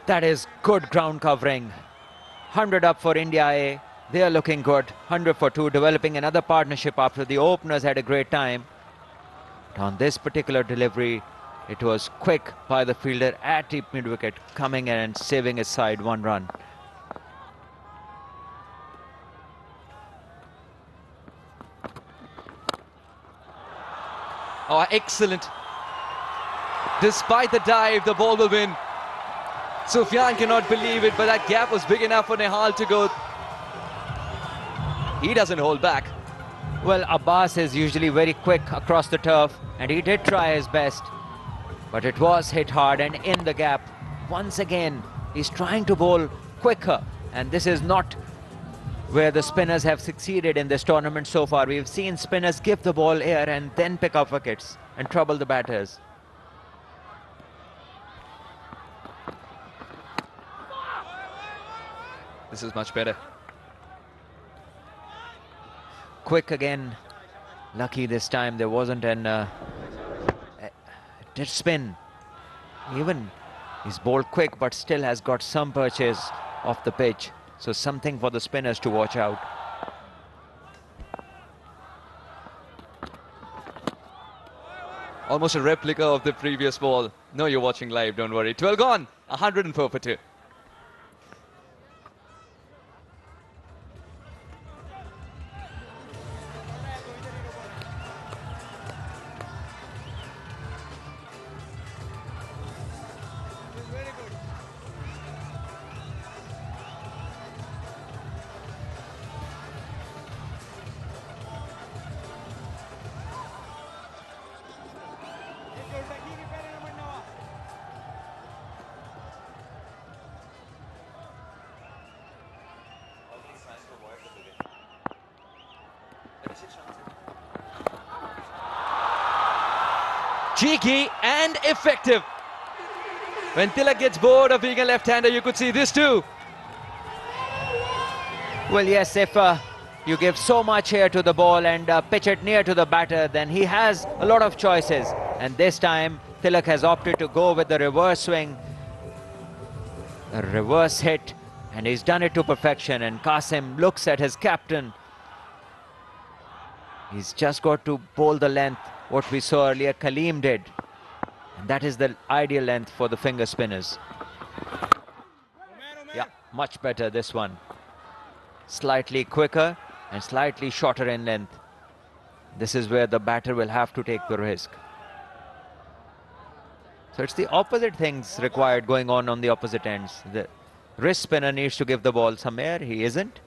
I: That is good ground covering. 100 up for India A. They are looking good. 100 for 2, developing another partnership after the openers had a great time. But on this particular delivery, it was quick by the fielder at deep mid-wicket, coming in and saving his side 1 run.
C: Oh, excellent. Despite the dive, the ball will win. Sufyan cannot believe it, but that gap was big enough for Nehal to go. He doesn't hold back.
I: Well, Abbas is usually very quick across the turf, and he did try his best. But it was hit hard and in the gap. Once again, he's trying to bowl quicker, and this is not where the spinners have succeeded in this tournament so far. We've seen spinners give the ball air and then pick up wickets and trouble the batters.
C: This is much better.
I: Quick again. Lucky this time there wasn't an... it did spin. Even he's bowled quick, but still has got some purchase off the pitch. So something for the spinners to watch out.
C: Almost a replica of the previous ball. No, you're watching live, don't worry. 12 gone, 104 for 2. Cheeky and effective. When Tilak gets bored of being a left-hander, you could see this too.
I: Well, yes, if you give so much here to the ball and pitch it near to the batter, then he has a lot of choices. And this time, Tilak has opted to go with the reverse swing, a reverse hit, and he's done it to perfection. And Qasim looks at his captain. He's just got to bowl the length, what we saw earlier Kaleem did. And that is the ideal length for the finger spinners. Yeah, much better this one. Slightly quicker and slightly shorter in length. This is where the batter will have to take the risk. So it's the opposite things required going on the opposite ends. The wrist spinner needs to give the ball some air, he isn't.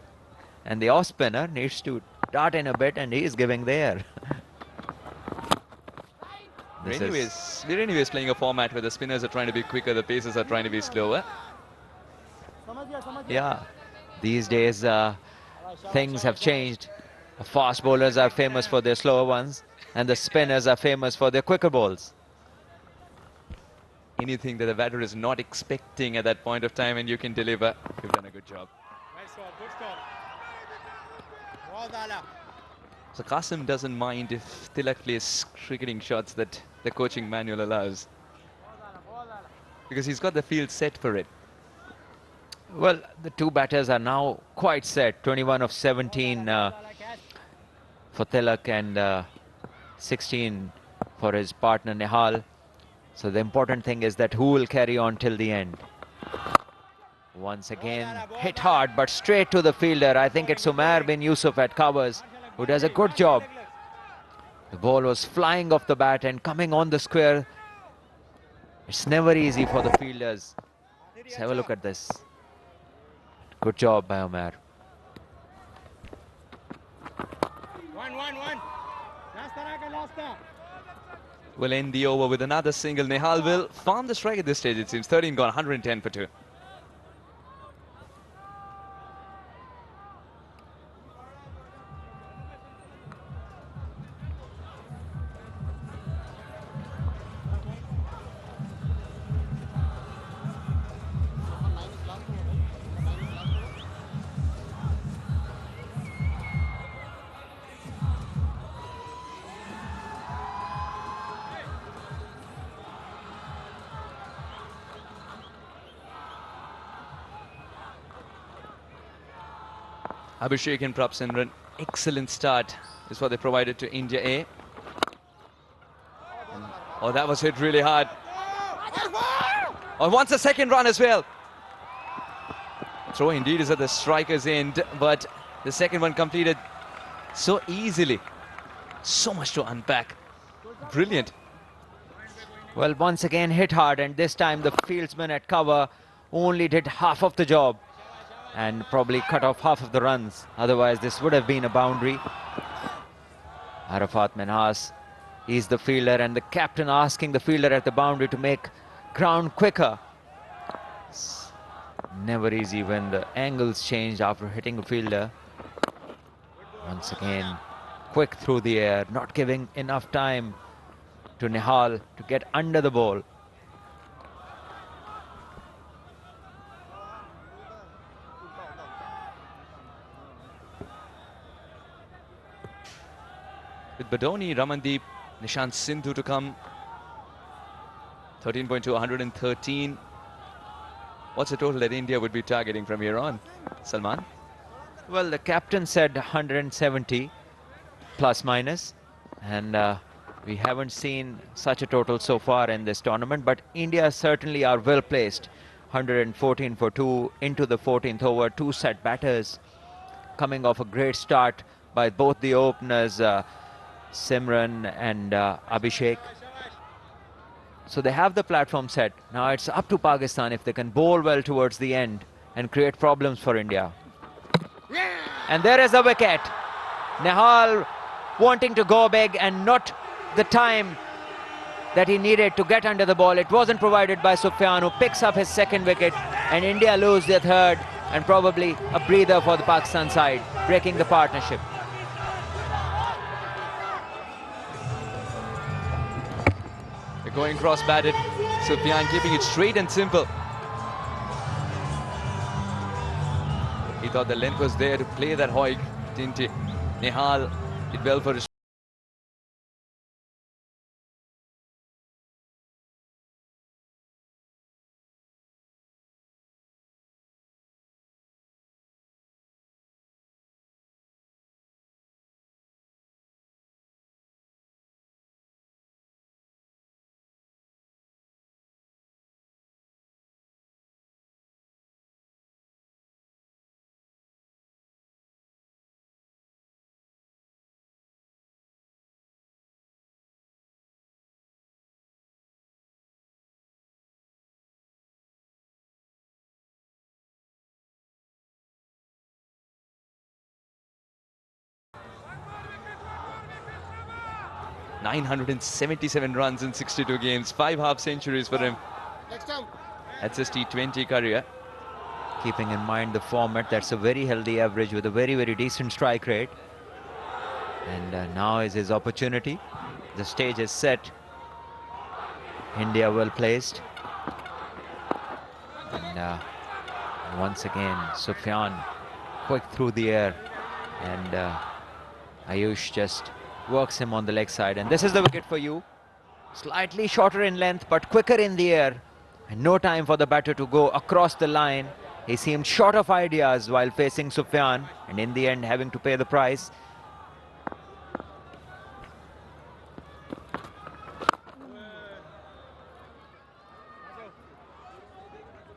I: And the off spinner needs to dart in a bit, and he is giving the air.
C: We're anyways playing a format where the spinners are trying to be quicker, the pacers are trying to be slower.
I: Yeah, these days things have changed. The fast bowlers are famous for their slower ones, and the spinners are famous for their quicker balls.
C: Anything that the batter is not expecting at that point of time, and you can deliver, you've done a good job.
B: Nice stop, good stop. Well done.
C: So Qasim doesn't mind if Tilak plays cricketing shots that the coaching manual allows, because he's got the field set for it.
I: Well, the two batters are now quite set. 21 of 17 for Tilak and 16 for his partner Nehal. So the important thing is that who will carry on till the end. Once again, hit hard but straight to the fielder. I think it's Umair bin Yusuf at covers who does a good job. The ball was flying off the bat and coming on the square. It's never easy for the fielders. Let's have a look at this. Good job by Umair.
B: 1-1-1.
C: Will end the over with another single. Nehal will farm the strike at this stage, it seems. 13 gone, 110 for 2. Abhishek and Prabhsendran, excellent start is what they provided to India A. Oh, that was hit really hard. Oh, wants a second run as well. Throw indeed is at the striker's end, but the second one completed so easily. So much to unpack. Brilliant.
I: Well, once again hit hard, and this time the fieldsman at cover only did half of the job and probably cut off half of the runs. Otherwise, this would have been a boundary. Arafat Minhas, he's the fielder, and the captain asking the fielder at the boundary to make ground quicker. It's never easy when the angles change after hitting a fielder. Once again, quick through the air, not giving enough time to Nihal to get under the ball.
C: With Badoni, Ramandeep, Nishant Sindhu to come. 13.2, 113. What's the total that India would be targeting from here on, Salman?
I: Well, the captain said 170 plus minus, and we haven't seen such a total so far in this tournament, but India certainly are well placed. 114 for 2 into the 14th over, 2 set batters, coming off a great start by both the openers, Simran and Abhishek. So they have the platform set. Now it's up to Pakistan if they can bowl well towards the end and create problems for India. And there is a wicket. Nehal wanting to go big and not the time that he needed to get under the ball. It wasn't provided by Sufyan, who picks up his second wicket, and India lose their third, and probably a breather for the Pakistan side, breaking the partnership.
C: They're going cross-batted. Sufyan keeping it straight and simple. He thought the length was there to play that hoik, didn't he? Nihal did well for his... ...977 runs in 62 games, 5 half centuries for him. That's his T20 career.
I: Keeping in mind the format, that's a very healthy average with a very, very decent strike rate. And now is his opportunity. The stage is set. India well placed. And once again, Sufyan quick through the air. And Ayush just works him on the leg side, and this is the wicket for you. Slightly shorter in length but quicker in the air, and no time for the batter to go across the line. He seemed short of ideas while facing Sufyan, and in the end having to pay the price.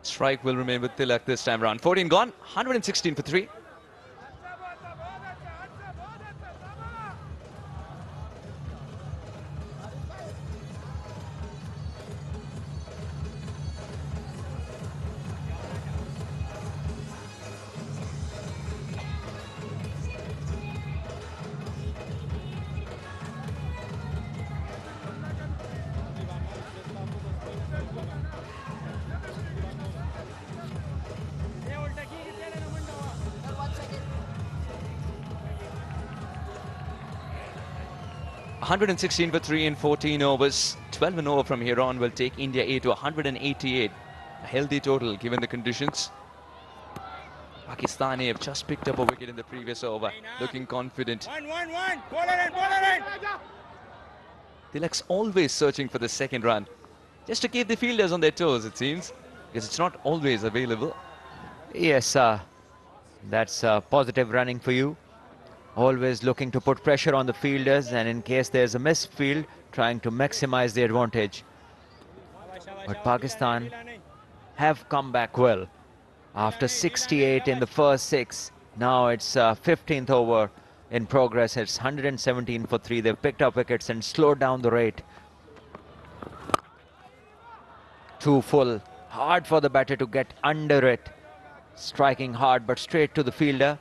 C: Strike will remain with Tilak this time round. 14 gone, 116 for 3. ...116 for 3 in 14 overs. 12 an over from here on will take India A to 188. A healthy total given the conditions. Pakistan A have just picked up a wicket in the previous over, looking confident. Tilak's always searching for the second run, just to keep the fielders on their toes, it seems, because it's not always available.
I: Yes, that's positive running for you. Always looking to put pressure on the fielders, and in case there's a missed field, trying to maximize the advantage. But Pakistan have come back well. After 68 in the first 6, now it's 15th over in progress. It's 117 for 3. They've picked up wickets and slowed down the rate. Too full. Hard for the batter to get under it. Striking hard but straight to the fielder.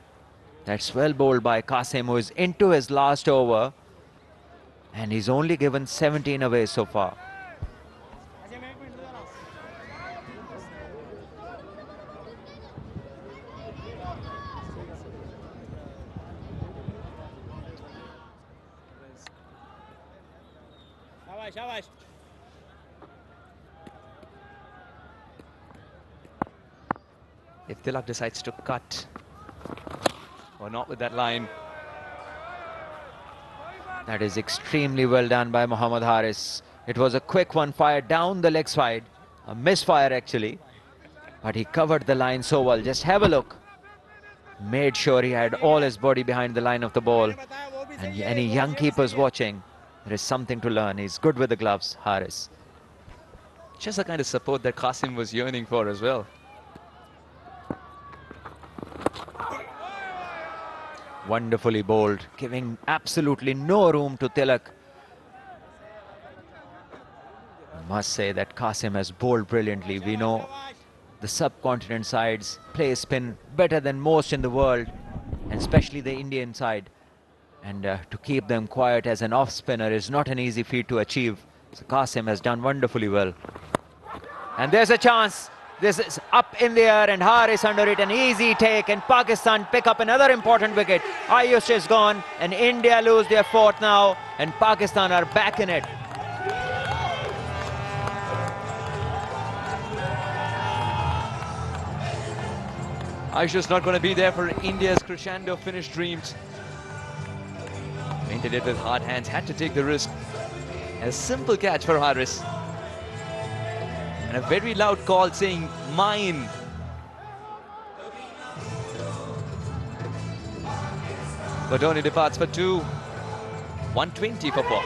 I: That's well bowled by Qasim, who is into his last over. And he's only given 17 away so far.
C: If Tilak decides to cut, or not with that line.
I: That is extremely well done by Mohammad Haris. It was a quick one fired down the leg side. A misfire actually. But he covered the line so well. Just have a look. Made sure he had all his body behind the line of the ball. And any young keepers watching, there is something to learn. He's good with the gloves, Haris.
C: Just the kind of support that Qasim was yearning for as well.
I: Wonderfully bowled, giving absolutely no room to Tilak. I must say that Qasim has bowled brilliantly. We know the subcontinent sides play spin better than most in the world, and especially the Indian side. And to keep them quiet as an off-spinner is not an easy feat to achieve. So Qasim has done wonderfully well. And there's a chance. This is up in the air and Haris under it, an easy take, and Pakistan pick up another important wicket. Ayush is gone and India lose their fourth now, and Pakistan are back in it.
C: Ayush is not going to be there for India's crescendo finish dreams. Painted it with hard hands, had to take the risk. A simple catch for Haris. And a very loud call saying, mine. Badoni departs for 2. 120 for 4.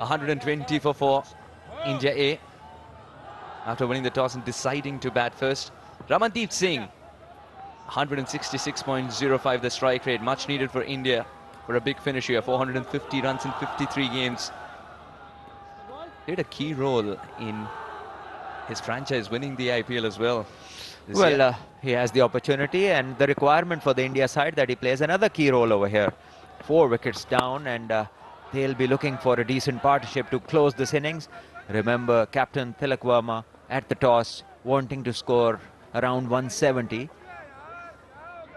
C: $120 for 4. India A. After winning the toss and deciding to bat first. Ramandeep Singh. 166.05 the strike rate. Much needed for India for a big finish here. 450 runs in 53 games. Played a key role in his franchise winning the IPL as well.
I: Well, he has the opportunity and the requirement for the India side that he plays another key role over here. 4 wickets down, and they'll be looking for a decent partnership to close this innings. Remember, Captain Tilak Verma at the toss, wanting to score around 170.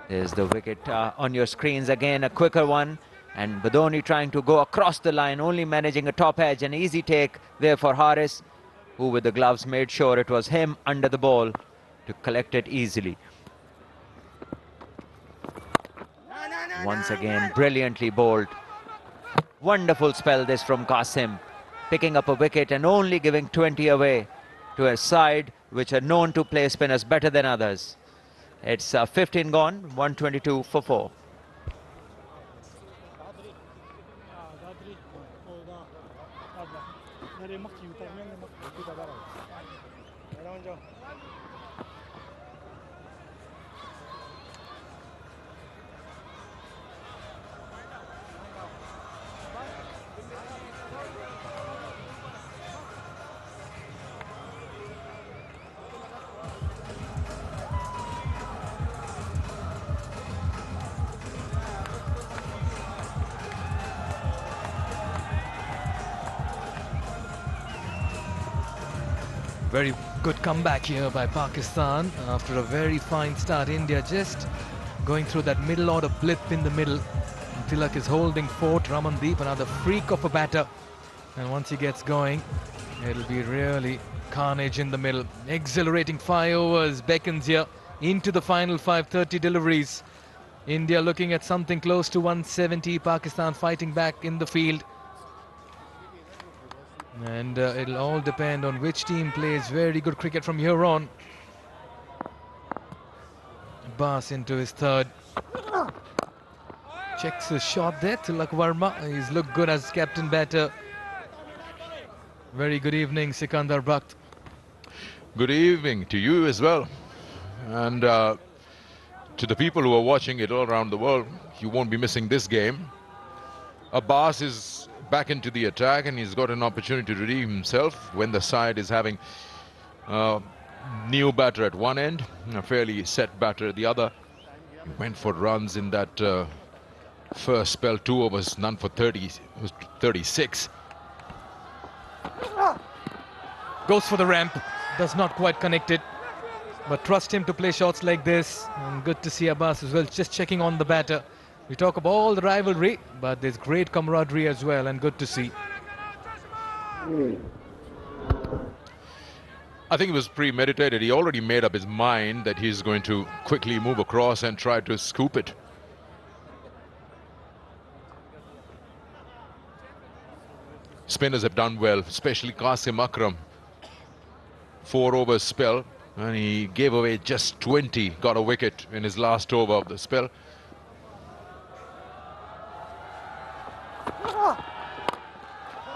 I: There's the wicket on your screens again, a quicker one. And Badoni trying to go across the line, only managing a top edge. An easy take there for Haris, who with the gloves made sure it was him under the ball to collect it easily. Once again, brilliantly bowled. Wonderful spell this from Qasim, picking up a wicket and only giving 20 away to a side which are known to play spinners better than others. It's 15 gone, 122 for 4.
A: Very good comeback here by Pakistan after a very fine start. India just going through that middle order blip in the middle. Tilak is holding fort. Ramandeep, another freak of a batter, and once he gets going, it'll be really carnage in the middle. Exhilarating 5 overs beckons here into the final 5:30 deliveries. India looking at something close to 170. Pakistan fighting back in the field. And it'll all depend on which team plays very good cricket from here on. Abbas into his third. Checks his shot there. Tilak Verma. He's looked good as captain batter. Very good evening, Sikandar Bakht.
E: Good evening to you as well. And to the people who are watching it all around the world, you won't be missing this game. Abbas is back into the attack and he's got an opportunity to redeem himself when the side is having a new batter at one end, a fairly set batter at the other. He went for runs in that first spell, 2 overs, none for 36.
A: Goes for the ramp, does not quite connect it. But trust him to play shots like this. And good to see Abbas as well, just checking on the batter. We talk about all the rivalry, but there's great camaraderie as well, and good to see.
E: I think it was premeditated. He already made up his mind that he's going to quickly move across and try to scoop it. Spinners have done well, especially Qasim Akram. 4 overs spell, and he gave away just 20, got a wicket in his last over of the spell.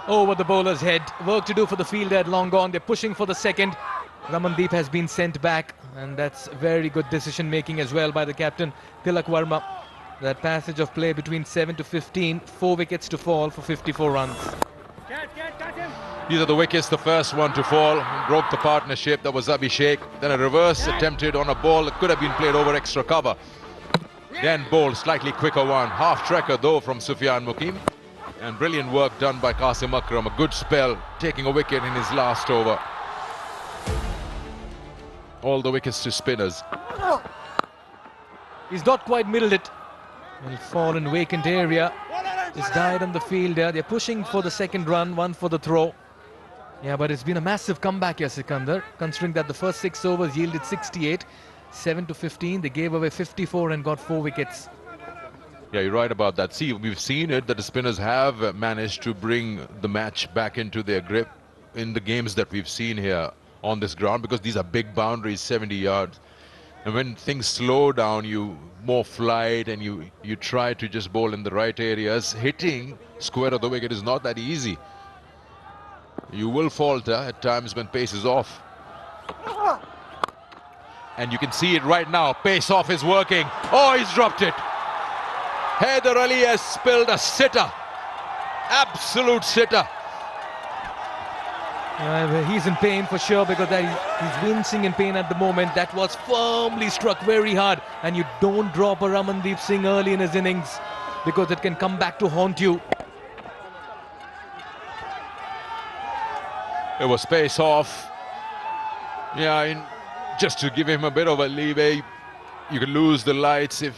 A: Over the bowler's head. Work to do for the fielder at long gone. They're pushing for the second. Ramandeep has been sent back, and that's very good decision making as well by the captain, Tilak Verma. That passage of play between 7 to 15, 4 wickets to fall for 54 runs.
E: These are the wickets. The first one to fall broke the partnership. That was Abhishek. Then a reverse attempted on a ball that could have been played over extra cover. Then bowled slightly quicker one. Half tracker though from Sufyan Mukim. And brilliant work done by Qasim Akram. A good spell, taking a wicket in his last over. All the wickets to spinners.
A: He's not quite middled it. He'll fall in vacant area. Just died on the fielder. They're pushing for the second run, one for the throw. Yeah, but it's been a massive comeback here, Sikandar, considering that the first 6 overs yielded 68. 7 to 15, they gave away 54 and got 4 wickets.
E: Yeah, you're right about that. See, we've seen it that the spinners have managed to bring the match back into their grip in the games that we've seen here on this ground, because these are big boundaries, 70 yards. And when things slow down, you more flight and you try to just bowl in the right areas. Hitting square of the wicket is not that easy. You will falter at times when pace is off. And you can see it right now. Pace off is working. Oh, he's dropped it. Haider Ali has spilled a sitter. Absolute sitter.
A: He's in pain for sure, because he's wincing in pain at the moment. That was firmly struck very hard, and you don't drop a Ramandeep Singh early in his innings, because it can come back to haunt you.
E: It was pace off. Yeah, just to give him a bit of a leeway. You can lose the lights if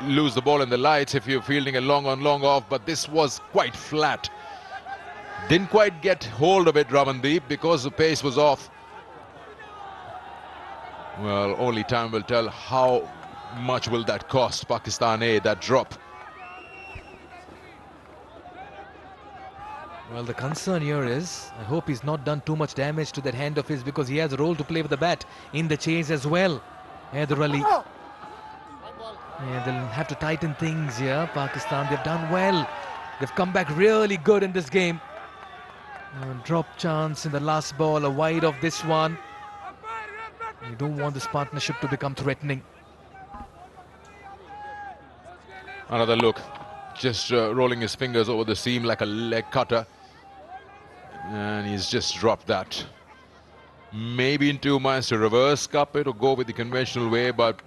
E: lose the ball in the lights if you're fielding a long on, long off, but this was quite flat. Didn't quite get hold of it, Ramandeep, because the pace was off. Well, only time will tell how much will that cost Pakistan A, that drop.
A: Well, the concern here is, I hope he's not done too much damage to that hand of his, because he has a role to play with the bat in the chase as well. Haider Ali. Yeah, they'll have to tighten things here. Pakistan, they've done well. They've come back really good in this game. Drop chance in the last ball, a wide of this one. You don't want this partnership to become threatening.
E: Another look, just rolling his fingers over the seam like a leg cutter. And he's just dropped that. Maybe in 2 minds to reverse cup it or go with the conventional way, but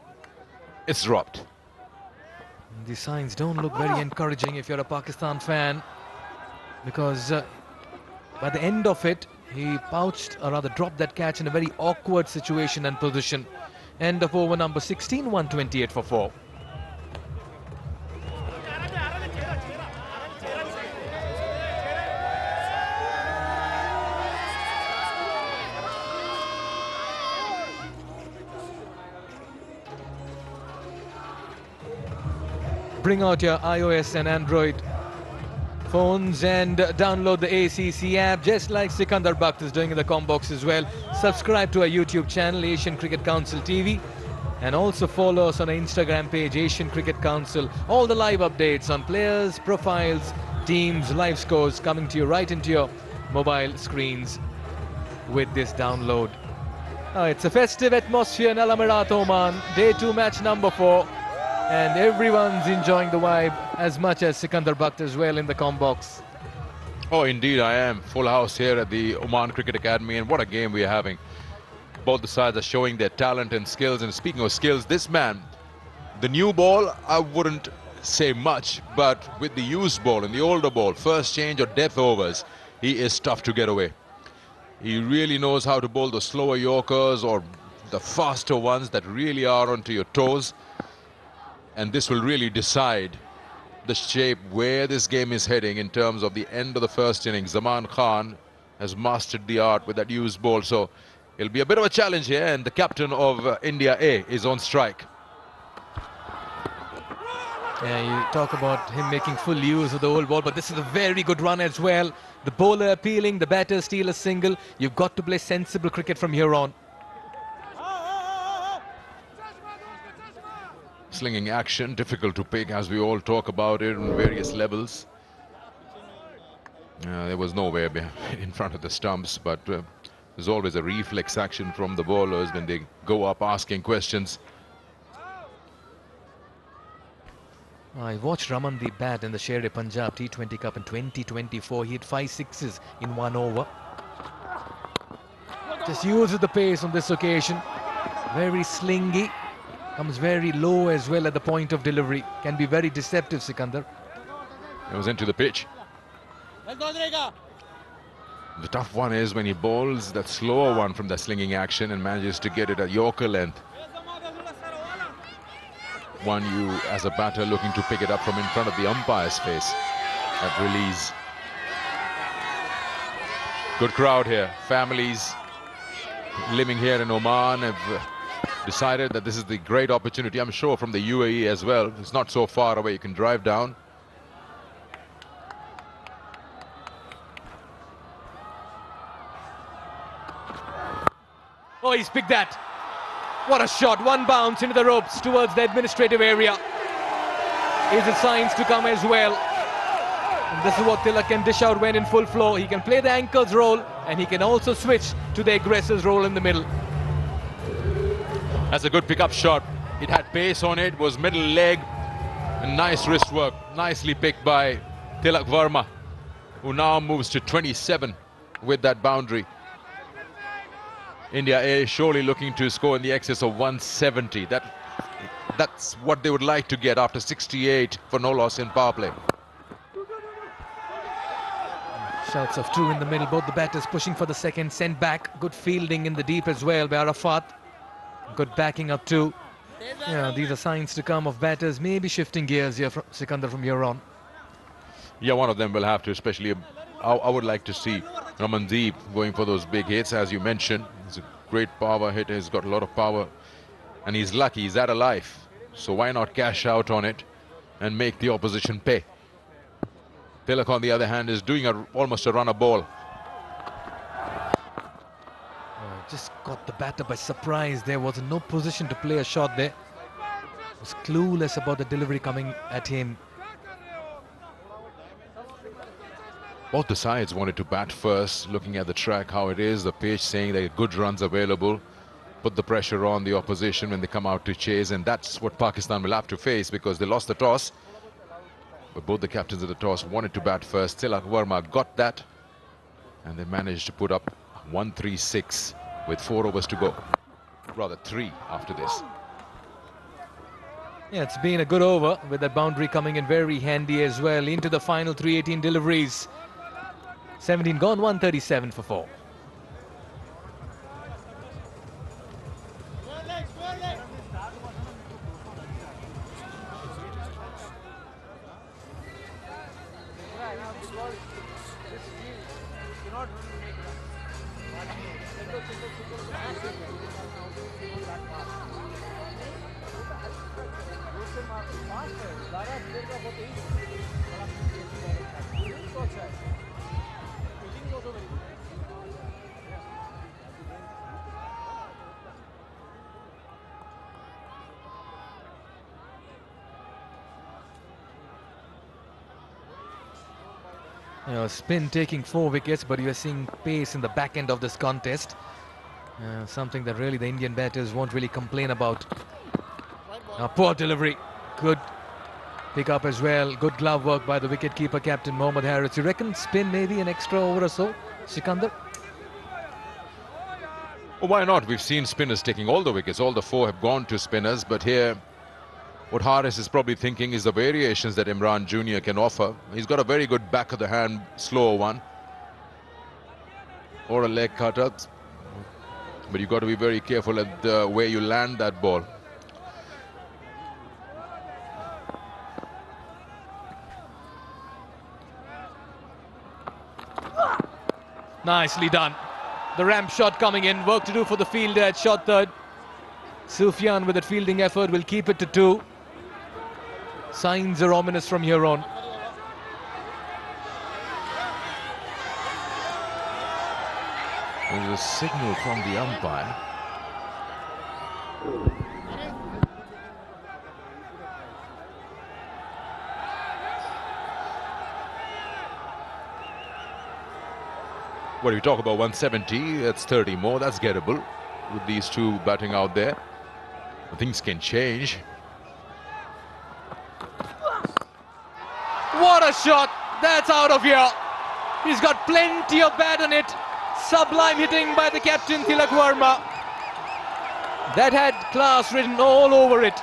E: it's dropped.
A: The signs don't look very encouraging if you're a Pakistan fan, because by the end of it, he pouched, or rather dropped that catch in a very awkward situation and position. End of over number 16, 128 for 4. bring out your iOS and Android phones and download the ACC app, just like Sikandar Bakht is doing in the Combox as well. Subscribe to our YouTube channel, Asian Cricket Council TV, and also follow us on our Instagram page, Asian Cricket Council. All the live updates on players, profiles, teams, live scores coming to you right into your mobile screens with this download. It's a festive atmosphere in Al Amirat, Oman. Day 2, match number 4. And everyone's enjoying the vibe as much as Sikandar Bakht as well in the Combox.
E: Oh, indeed I am. Full house here at the Oman Cricket Academy, and what a game we are having. Both the sides are showing their talent and skills. And speaking of skills, this man, the new ball, I wouldn't say much, but with the used ball and the older ball, first change or death overs, he is tough to get away. He really knows how to bowl the slower Yorkers or the faster ones that really are onto your toes. And this will really decide the shape where this game is heading in terms of the end of the first innings. Zaman Khan has mastered the art with that used ball, so it'll be a bit of a challenge here, and the captain of India A is on strike.
A: Yeah, you talk about him making full use of the old ball, but this is a very good run as well. The bowler appealing, the batter steal a single. You've got to play sensible cricket from here on.
E: Slinging action, difficult to pick as we all talk about it on various levels. There was nowhere in front of the stumps, but there's always a reflex action from the bowlers when they go up asking questions.
A: I watched Ramandeep bat in the Sher-e Punjab T20 Cup in 2024. He hit 5 sixes in 1 over. Just uses the pace on this occasion. Very slingy. Comes very low as well at the point of delivery. Can be very deceptive, Sikandar.
E: It was into the pitch. The tough one is when he bowls that slower one from the slinging action and manages to get it at Yorker length. One you, as a batter, looking to pick it up from in front of the umpire's face at release. Good crowd here. Families living here in Oman have decided that this is the great opportunity, I'm sure, from the UAE as well. It's not so far away, you can drive down.
A: Oh, he's picked that. What a shot. One bounce into the ropes towards the administrative area. Is it signs to come as well? And this is what Tilak can dish out when in full flow. He can play the ankles role and he can also switch to the aggressors role in the middle.
E: That's a good pickup shot. It had pace on it, was middle leg, and nice wrist work. Nicely picked by Tilak Verma, who now moves to 27 with that boundary. India A surely looking to score in the excess of 170. That's what they would like to get after 68 for no loss in power play.
A: Shouts of 2 in the middle. Both the batters pushing for the second. Sent back. Good fielding in the deep as well by Arafat. Good backing up too. Yeah, these are signs to come of batters maybe shifting gears here from Sikandar from here on.
E: Yeah, one of them will have to, especially I would like to see Ramandeep going for those big hits, as you mentioned. He's a great power hitter, he's got a lot of power, and he's lucky, he's out of life. So why not cash out on it and make the opposition pay? Tilak, on the other hand, is doing almost a run a ball.
A: Just got the batter by surprise. There was no position to play a shot there. Was clueless about the delivery coming at him.
E: Both the sides wanted to bat first, looking at the track, how it is, the pitch, saying there are good runs available. Put the pressure on the opposition when they come out to chase, and that's what Pakistan will have to face because they lost the toss. But both the captains of the toss wanted to bat first. Tilak Verma got that, and they managed to put up 136 with 4 overs to go. Rather 3 after this.
A: Yeah, it's been a good over with that boundary coming in very handy as well. Into the final 318 deliveries. 17 gone, 137 for 4. Spin taking 4 wickets, but you are seeing pace in the back end of this contest. Something that really the Indian batters won't really complain about. Poor delivery. Good pick up as well. Good glove work by the wicket-keeper captain Mohammad Harris. You reckon spin maybe an extra over or so, Sikandar?
E: Well, why not? We've seen spinners taking all the wickets. All the 4 have gone to spinners, but here what Harris is probably thinking is the variations that Imran Jr. can offer. He's got a very good back of the hand slower one, or a leg cutter, but you've got to be very careful at the way you land that ball.
A: Nicely done. The ramp shot coming in. Work to do for the fielder at shot third. Sufyan with that fielding effort will keep it to 2. Signs are ominous from here on.
E: There's a signal from the umpire. Well, you talk about 170, that's 30 more, that's gettable with these 2 batting out there. Things can change.
A: What a shot! That's out of here. He's got plenty of bat on it. Sublime hitting by the captain Tilak Verma. That had class written all over it.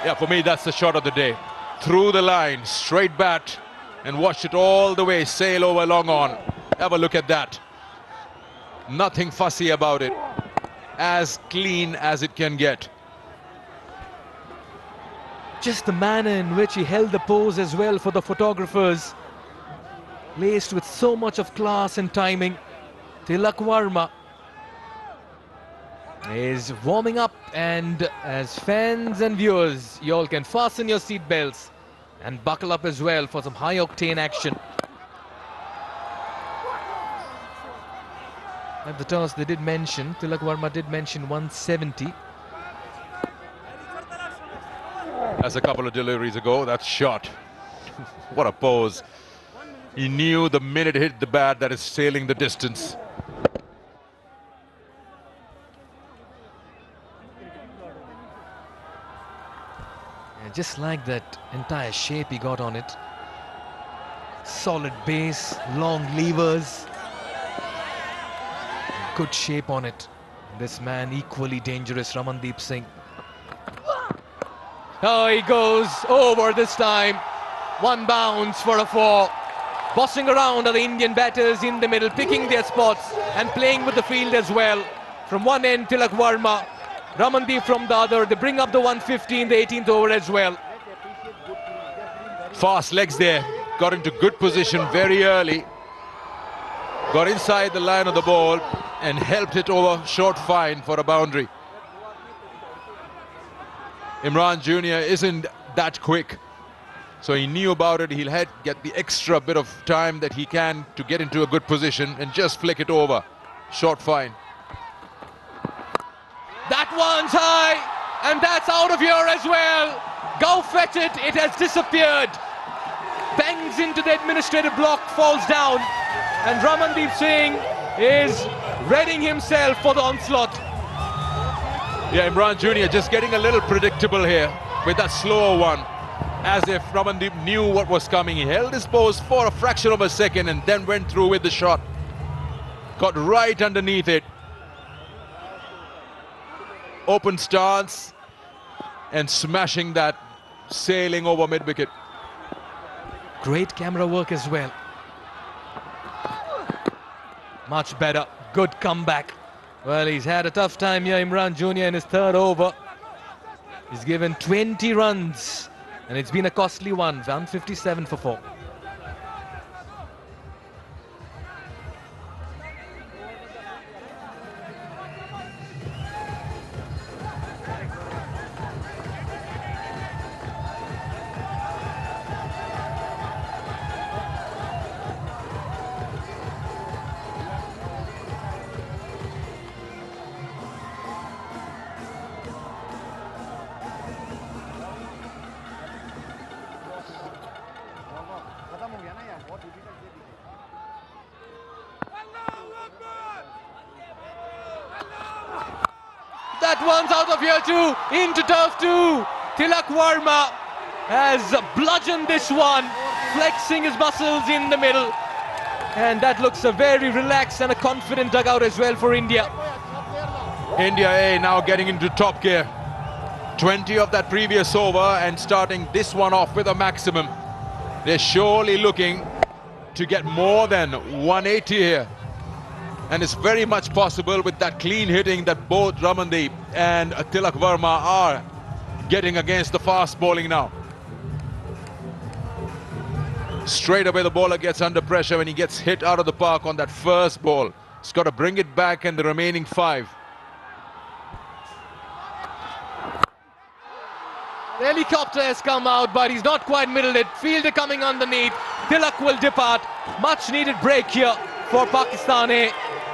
E: Yeah, for me, that's the shot of the day. Through the line, straight bat, and watch it all the way, sail over long on. Have a look at that. Nothing fussy about it. As clean as it can get.
A: Just the manner in which he held the pose as well for the photographers. Laced with so much of class and timing. Tilak Verma is warming up, and as fans and viewers, you all can fasten your seat belts and buckle up as well for some high-octane action. At the toss, they did mention, Tilak Verma did mention 170.
E: That's a couple of deliveries ago, that's shot. What a pose. He knew the minute it hit the bat that it's sailing the distance.
A: Yeah, just like that entire shape he got on it. Solid base, long levers. Good shape on it. This man equally dangerous, Ramandeep Singh. Oh, he goes over this time. 1 bounce for a 4. Bossing around are the Indian batters in the middle, picking their spots and playing with the field as well. From one end, Tilak Verma, Ramandeep from the other. They bring up the 150 in the 18th over as well.
E: Fast legs there. Got into good position very early. Got inside the line of the ball and helped it over short fine for a boundary. Imran Jr. isn't that quick, so he knew about it. He'll get the extra bit of time that he can to get into a good position and just flick it over. Short fine.
A: That one's high, and that's out of here as well. Go fetch it, it has disappeared. Bangs into the administrative block, falls down, and Ramandeep Singh is readying himself for the onslaught.
E: Yeah, Imran Jr. just getting a little predictable here with that slower one. As if Ramandeep knew what was coming. He held his pose for a fraction of a second and then went through with the shot. Got right underneath it. Open stance and smashing that, sailing over mid-wicket.
A: Great camera work as well. Much better. Good comeback. Well, he's had a tough time here, Imran Jr. in his 3rd over. He's given 20 runs, and it's been a costly one. 157 for 4. Short ones out of here too. Into turf too. Tilak Verma has bludgeoned this one, flexing his muscles in the middle. And that looks a very relaxed and a confident dugout as well for India.
E: India A now getting into top gear. 20 of that previous over and starting this one off with a maximum. They're surely looking to get more than 180 here. And it's very much possible with that clean hitting that both Ramandeep and Tilak Verma are getting against the fast bowling now. Straight away the bowler gets under pressure when he gets hit out of the park on that first ball. He's got to bring it back in the remaining 5.
A: The helicopter has come out, but he's not quite middled it. Fielder coming underneath. Tilak will depart. Much needed break here for Pakistan A.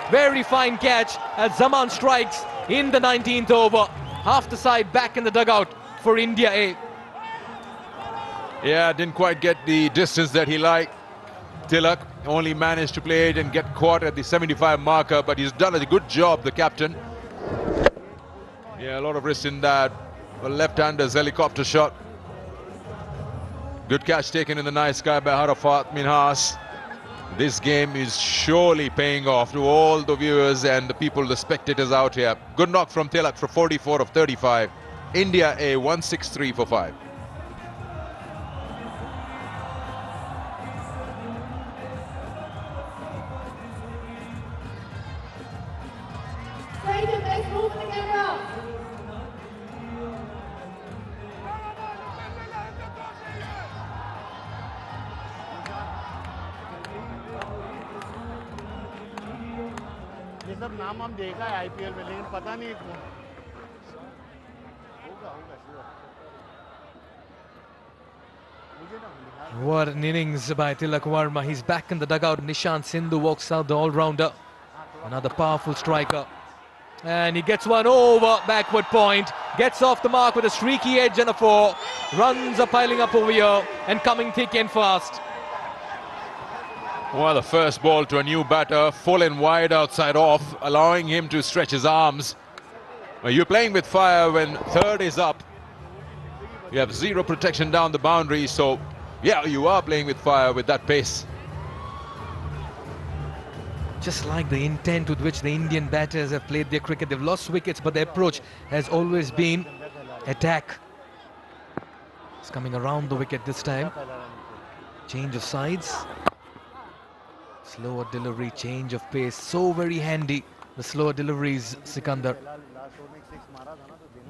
A: Very fine catch as Zaman strikes in the 19th over. Half the side back in the dugout for India A.
E: Yeah, didn't quite get the distance that he liked. Tilak only managed to play it and get caught at the 75 marker, but he's done a good job, the captain. Yeah, a lot of risk in that. A left-hander's helicopter shot. Good catch taken in the night sky by Arafat Minhas. This game is surely paying off to all the viewers and the people, the spectators out here. Good knock from Tilak for 44 of 35. India A 163 for 5.
K: Stadium, let's move the camera.
B: ये सब नाम हम देखा है IPL में, लेकिन पता नहीं होगा
A: What an innings by Tilak Verma. He's back in the dugout. Nishant Sindhu walks out, the all-rounder. Another powerful striker. And he gets one over, backward point. Gets off the mark with a streaky edge and a 4. Runs are piling up over here and coming thick and fast.
E: Well, the first ball to a new batter, full and wide outside off, allowing him to stretch his arms. Well, you're playing with fire when third is up. You have zero protection down the boundary, so yeah, you are playing with fire with that pace.
A: Just like the intent with which the Indian batters have played their cricket. They've lost wickets, but their approach has always been attack. It's coming around the wicket this time. Change of sides. Slower delivery, change of pace. So very handy, the slower deliveries, Sikandar.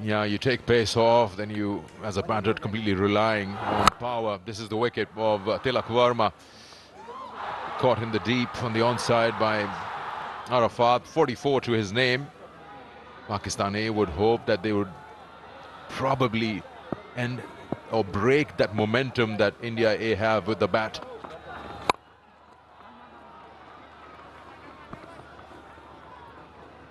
E: Yeah, you take pace off, then you, as a batter, completely relying on power. This is the wicket of Tilak Verma. Caught in the deep on the onside by Arafat, 44 to his name. Pakistan A would hope that they would probably end or break that momentum that India A have with the bat.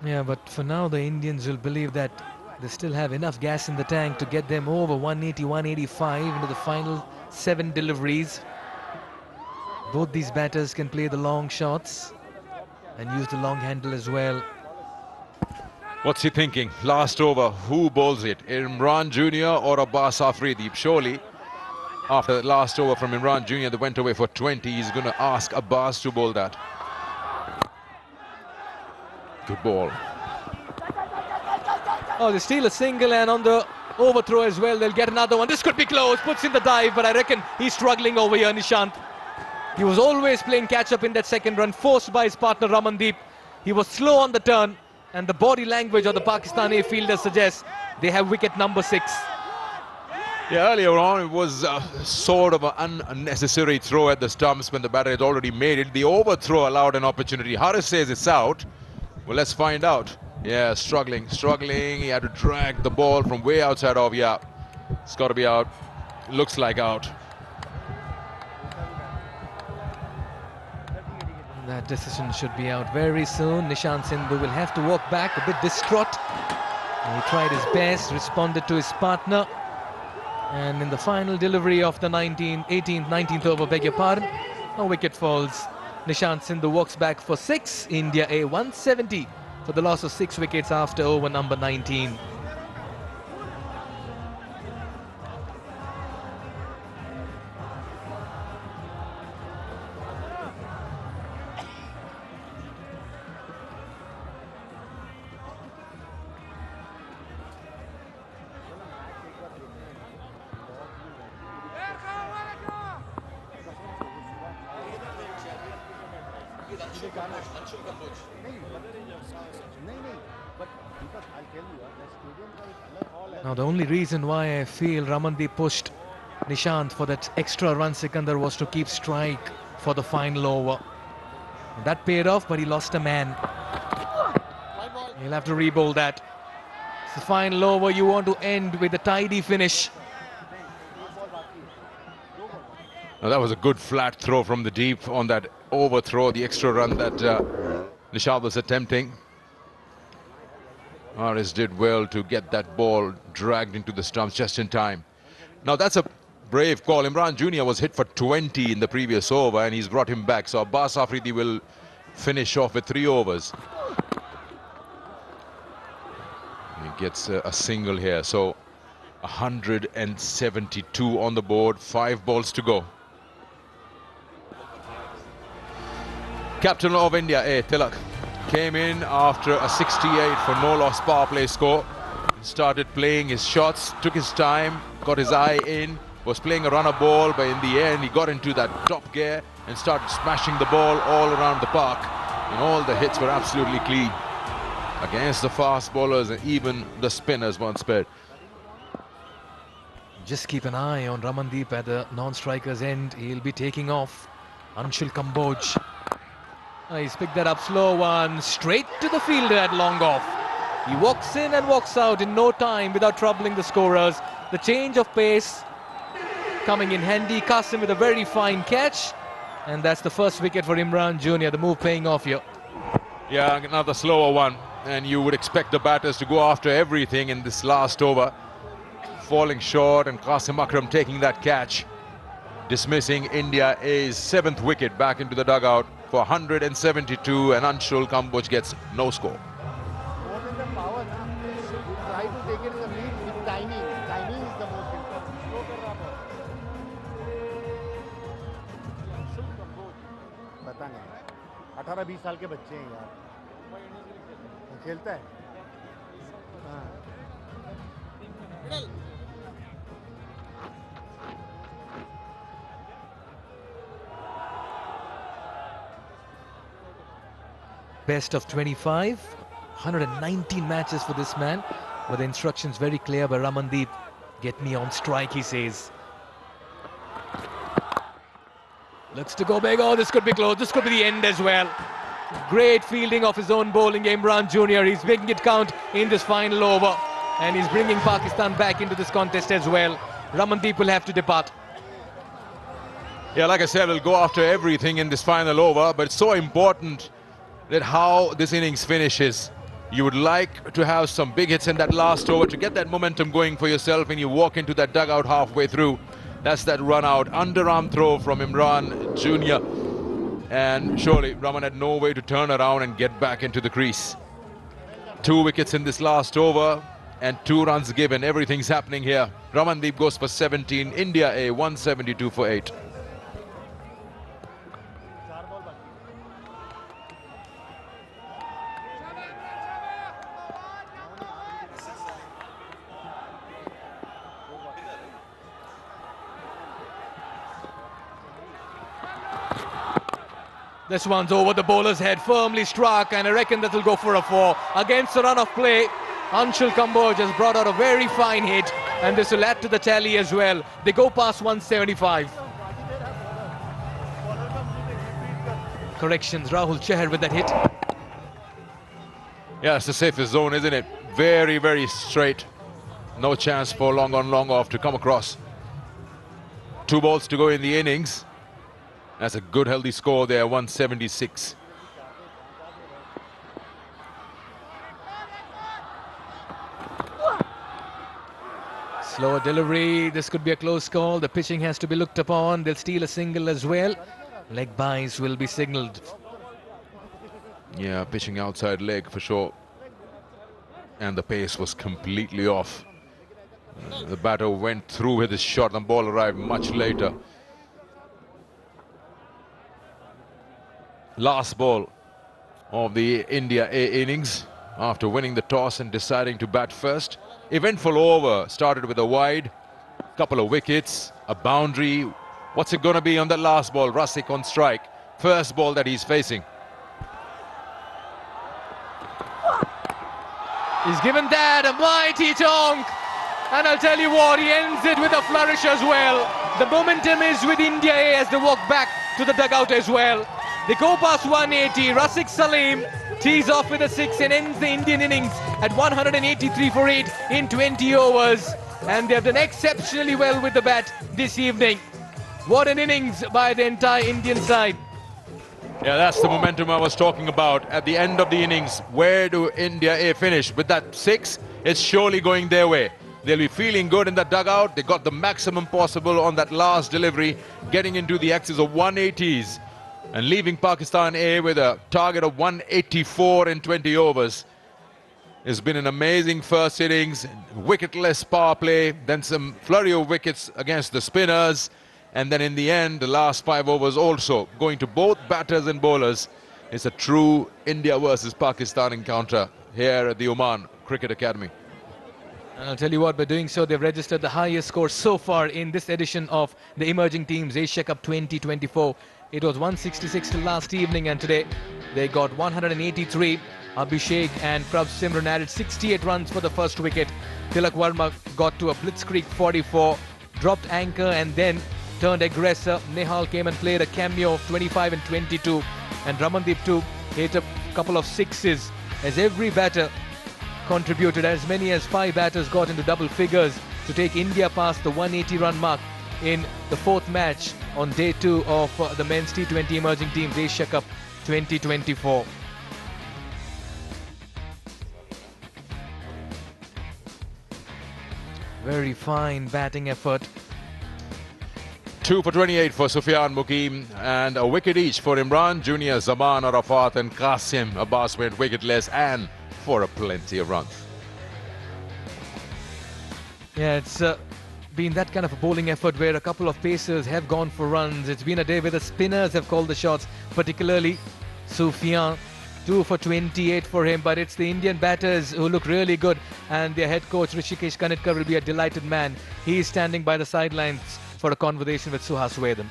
A: Yeah, but for now the Indians will believe that they still have enough gas in the tank to get them over 180, 185 into the final 7 deliveries. Both these batters can play the long shots and use the long handle as well.
E: What's he thinking? Last over, who bowls it? Imran Jr. or Abbas Afridi? Surely, after that last over from Imran Jr. that went away for 20, he's going to ask Abbas to bowl that. Good ball.
A: Oh, they steal a single, and on the overthrow as well, they'll get another one. This could be close, puts in the dive, but I reckon he's struggling over here, Nishant. He was always playing catch-up in that second run, forced by his partner Ramandeep. He was slow on the turn, and the body language of the Pakistani fielder suggests they have wicket number 6.
E: Yeah, earlier on it was sort of an unnecessary throw at the stumps when the batter had already made it. The overthrow allowed an opportunity. Haris says it's out. Well, let's find out. Yeah, struggling. He had to drag the ball from way outside of, yeah. It's got to be out. Looks like out.
A: That decision should be out very soon. Nishant Sindhu will have to walk back, a bit distraught. He tried his best, responded to his partner. And in the final delivery of the 19th over, beg your pardon, a wicket falls. Nishant Sindhu walks back for 6. India A 170 for the loss of 6 wickets after over number 19. Now the only reason why I feel Ramandeep pushed Nishant for that extra run Sikandar was to keep strike for the final over. That paid off, but he lost a man. He'll have to re-bowl that. It's the final over. You want to end with a tidy finish.
E: Now that was a good flat throw from the deep on that overthrow, the extra run that Nishant was attempting. RS did well to get that ball dragged into the stumps just in time. Now that's a brave call. Imran Jr. was hit for 20 in the previous over and he's brought him back. So Abbas Afridi will finish off with 3 overs. He gets a single here. So 172 on the board, 5 balls to go. Captain of India, A. Tilak, came in after a 68 for no loss power play score. Started playing his shots, took his time, got his eye in, was playing a runner ball, but in the end he got into that top gear and started smashing the ball all around the park. And all the hits were absolutely clean against the fast bowlers and even the spinners once spared.
A: Just keep an eye on Ramandeep at the non-striker's end. He'll be taking off. Anshul Kamboj. He's picked that up, slow one, straight to the fielder at long off. He walks in and walks out in no time without troubling the scorers. The change of pace coming in handy. Qasim with a very fine catch. And that's the first wicket for Imran Jr. The move paying off here.
E: Yeah, another slower one. And you would expect the batters to go after everything in this last over. Falling short and Qasim Akram taking that catch. Dismissing India A's 7th wicket back into the dugout for 172, and Anshul Kamboj gets no score.
M: More than the power, you try to take it in the lead with timing. Timing is the most important. Slow kar raha ball. Anshul Kamboj. पता नहीं 18-20 साल के बच्चे हैं यार वो खेलता है हाँ
A: Best of 25, 119 matches for this man. But the instructions very clear by Ramandeep. Get me on strike, he says. Looks to go big. Oh, this could be close. This could be the end as well. Great fielding of his own bowling, Imran Jr. He's making it count in this final over. And he's bringing Pakistan back into this contest as well. Ramandeep will have to depart.
E: Yeah, like I said, we'll go after everything in this final over, but it's so important that how this innings finishes. You would like to have some big hits in that last over to get that momentum going for yourself, and you walk into that dugout halfway through. That's that run out, underarm throw from Imran Jr. And surely Raman had no way to turn around and get back into the crease. 2 wickets in this last over and 2 runs given. Everything's happening here. Ramandeep goes for 17, India A 172 for 8.
A: This one's over the bowler's head, firmly struck, and I reckon that will go for a 4. Against the run of play, Anshul Kamboj has brought out a very fine hit, and this will add to the tally as well. They go past 175. Corrections, Rahul Chahar with that hit.
E: Yeah, it's the safest zone, isn't it? Very, very straight. No chance for long on, long off to come across. 2 balls to go in the innings. That's a good healthy score there, 176.
A: Slower delivery, this could be a close call. The pitching has to be looked upon. They'll steal a single as well. Leg byes will be signalled.
E: Yeah, pitching outside leg for sure. And the pace was completely off. The batter went through with his shot and the ball arrived much later. Last ball of the India A innings after winning the toss and deciding to bat first. Eventful over, started with a wide, couple of wickets, a boundary. What's it going to be on that last ball? Rasik on strike. First ball that he's facing.
A: He's given that a mighty tonk. And I'll tell you what, he ends it with a flourish as well. The momentum is with India A as they walk back to the dugout as well. They go past 180. Rafiq Salim tees off with a 6 and ends the Indian innings at 183 for 8 in 20 overs. And they have done exceptionally well with the bat this evening. What an innings by the entire Indian side.
E: Yeah, that's the momentum I was talking about. At the end of the innings, where do India A finish? With that 6, it's surely going their way. They'll be feeling good in the dugout. They got the maximum possible on that last delivery, getting into the axis of 180s and leaving Pakistan A with a target of 184 in 20 overs. It's been an amazing first innings, wicketless power play, then some flurry of wickets against the spinners, and then in the end, the last 5 overs also going to both batters and bowlers. It's a true India versus Pakistan encounter here at the Oman Cricket Academy.
A: And I'll tell you what, by doing so, they've registered the highest score so far in this edition of the Emerging Teams Asia Cup 2024. It was 166 till last evening, and today they got 183. Abhishek and Prav Simran added 68 runs for the first wicket. Tilak Verma got to a blitzkrieg 44, dropped anchor and then turned aggressor. Nehal came and played a cameo of 25 and 22. And Ramandeep too hit a couple of sixes as every batter contributed. As many as 5 batters got into double figures to take India past the 180 run mark in the 4th match on day 2 of the Men's T20 Emerging Teams Asia Cup 2024. Very fine batting effort.
E: 2 for 28 for Sufyan Muqeem and a wicket each for Imran, Junior, Zaman Arafat and Qasim Abbas went wicketless and for a plenty of runs.
A: Yeah, it's been that kind of a bowling effort where a couple of pacers have gone for runs. It's been a day where the spinners have called the shots, particularly Sufyan. 2 for 28 for him, but it's the Indian batters who look really good, and their head coach Rishikesh Kanitkar will be a delighted man. He is standing by the sidelines for a conversation with Suhas Vedam.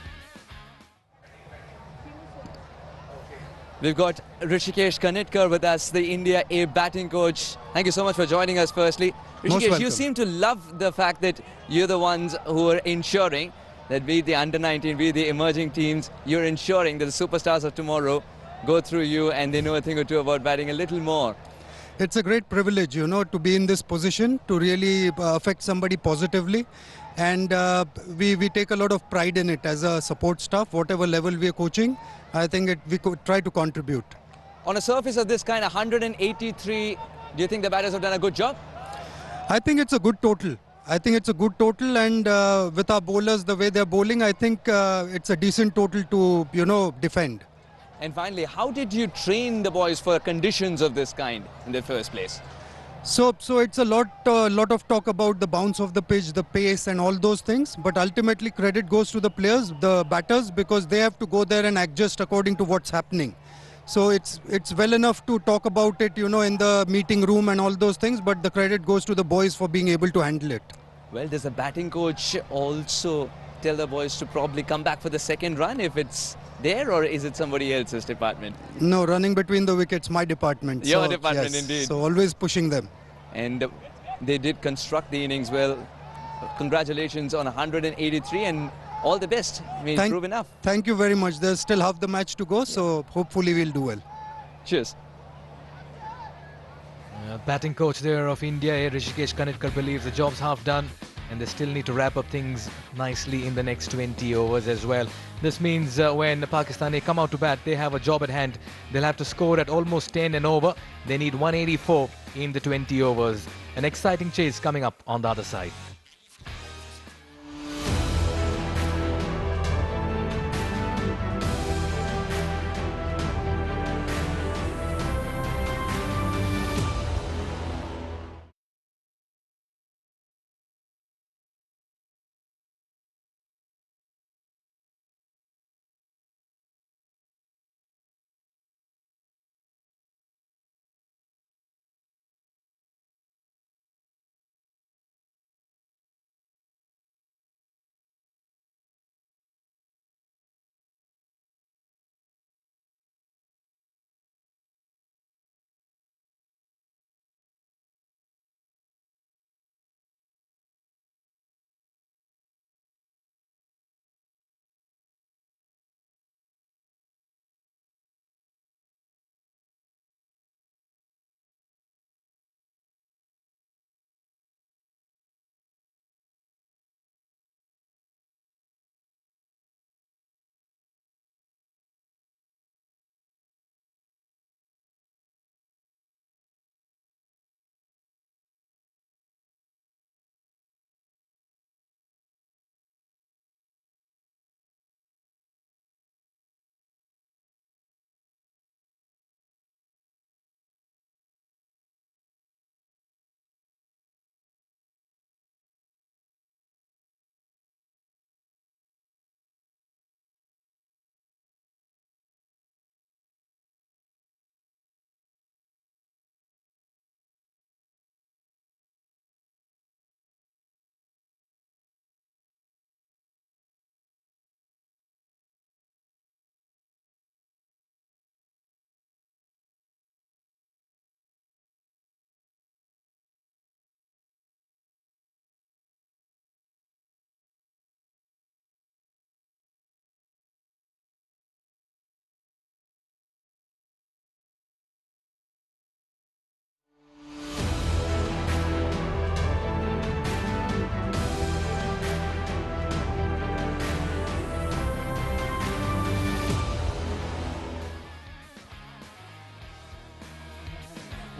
C: We've got Rishikesh Kanitkar with us, the India A batting coach. Thank you so much for joining us firstly. Rishikesh, you seem to love the fact that you're the ones who are ensuring that be it the under-19, be it the emerging teams, you're ensuring that the superstars of tomorrow go through you and they know a thing or two about batting a little more.
N: It's a great privilege, you know, to be in this position, to really affect somebody positively. And we take a lot of pride in it as a support staff, whatever level we are coaching. I think we could try to contribute.
C: On a surface of this kind, 183, do you think the batters have done a good job?
N: I think it's a good total. I think it's a good total, and with our bowlers, the way they're bowling, I think it's a decent total to, you know, defend.
C: And finally, how did you train the boys for conditions of this kind in the first place?
N: So it's a lot of talk about the bounce of the pitch, the pace and all those things. But ultimately credit goes to the players, the batters, because they have to go there and adjust according to what's happening. So it's well enough to talk about it, you know, in the meeting room and all those things. But the credit goes to the boys for being able to handle it.
C: Well, does the batting coach also tell the boys to probably come back for the second run if it's there, or is it somebody else's department?
N: No, running between the wickets, my department.
C: Your department, yes, indeed.
N: So always pushing them.
C: And they did construct the innings well. Congratulations on 183 and all the best. May it prove enough.
N: Thank you very much. There's still half the match to go, so hopefully we'll do well.
C: Cheers.
A: Batting coach there of India, Rishikesh Kanitkar, believes the job's half done and they still need to wrap up things nicely in the next 20 overs as well. This means when Pakistan come out to bat, they have a job at hand. They'll have to score at almost 10 and over. They need 184 in the 20 overs. An exciting chase coming up on the other side.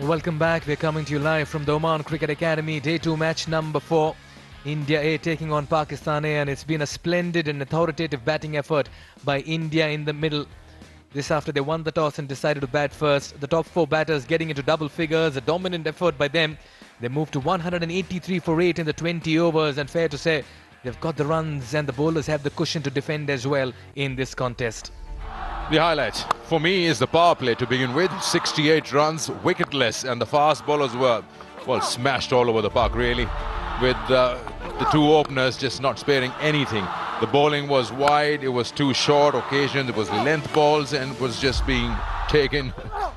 A: Welcome back. We're coming to you live from the Oman Cricket Academy. Day 2 match number 4. India A taking on Pakistan A, and it's been a splendid and authoritative batting effort by India in the middle. This after they won the toss and decided to bat first. The top 4 batters getting into double figures, a dominant effort by them. They moved to 183 for 8 in the 20 overs, and fair to say they've got the runs and the bowlers have the cushion to defend as well in this contest.
E: The highlight for me is the power play to begin with. 68 runs, wicketless, and the fast bowlers were, well, smashed all over the park really, with the 2 openers just not sparing anything. The bowling was wide, it was too short occasions, it was length balls, and it was just being taken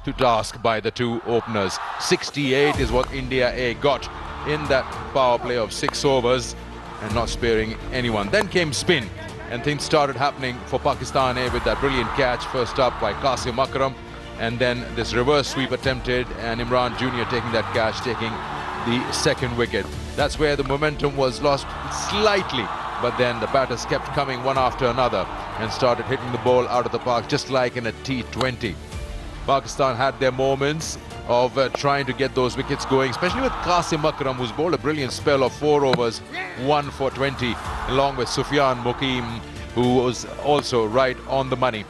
E: to task by the 2 openers. 68 is what India A got in that power play of 6 overs, and not sparing anyone. Then came spin, and things started happening for Pakistan A with that brilliant catch first up by Qasim Akram, and then this reverse sweep attempted, and Imran Jr. taking that catch, taking the 2nd wicket. That's where the momentum was lost slightly, but then the batters kept coming one after another and started hitting the ball out of the park just like in a T20. Pakistan had their moments of trying to get those wickets going, especially with Qasim Akram, who's bowled a brilliant spell of 4 overs, 1 for 20, along with Sufyan Muqeem, who was also right on the money.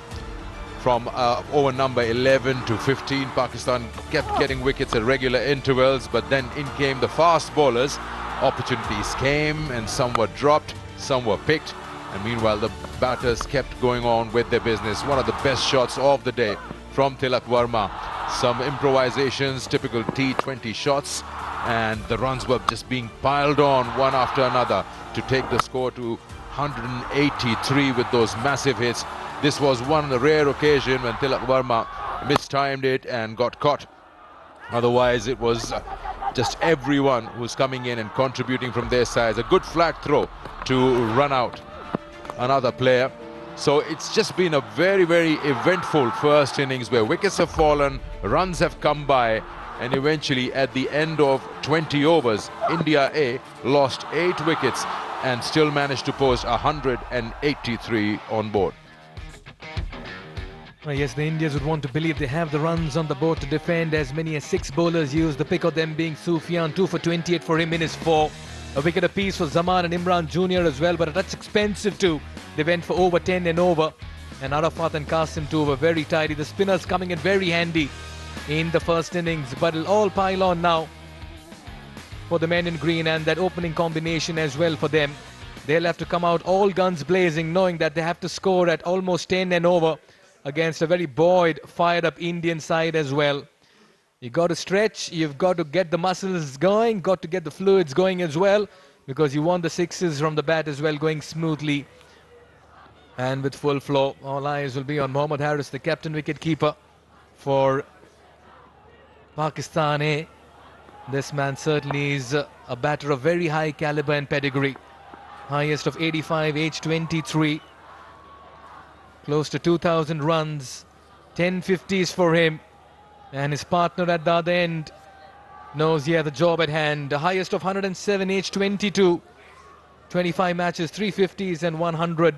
E: From over number 11 to 15, Pakistan kept getting wickets at regular intervals, but then in came the fast bowlers. Opportunities came, and some were dropped, some were picked, and meanwhile the batters kept going on with their business. One of the best shots of the day from Tilak Verma. Some improvisations, typical T20 shots, and the runs were just being piled on one after another to take the score to 183 with those massive hits. This was one rare occasion when Tilak Verma mistimed it and got caught. Otherwise it was just everyone who's coming in and contributing from their sides. A good flat throw to run out another player. So it's just been a very, very eventful first innings where wickets have fallen, runs have come by, and eventually at the end of 20 overs, India A lost 8 wickets and still managed to post 183 on board.
A: Well, yes, the Indians would want to believe they have the runs on the board to defend. As many as 6 bowlers used, the pick of them being Sufyan, 2 for 28 for him in his 4. A wicket apiece for Zaman and Imran Jr. as well, but that's expensive too. They went for over 10 and over. And Arafat and Qasim too were very tidy. The spinners coming in very handy in the first innings, but it'll all pile on now for the men in green, and that opening combination as well for them. They'll have to come out all guns blazing, knowing that they have to score at almost 10 and over against a very buoyed, fired up Indian side as well. You got to stretch, you've got to get the muscles going, got to get the fluids going as well, because you want the 6s from the bat as well going smoothly and with full flow. All eyes will be on Mohammad Harris, the captain wicket keeper for Pakistan A. This man certainly is a batter of very high caliber and pedigree. Highest of 85, age 23. Close to 2,000 runs, 10 50s for him. And his partner at the other end knows he has the job at hand. The highest of 107, age 22. 25 matches, 350s and 100.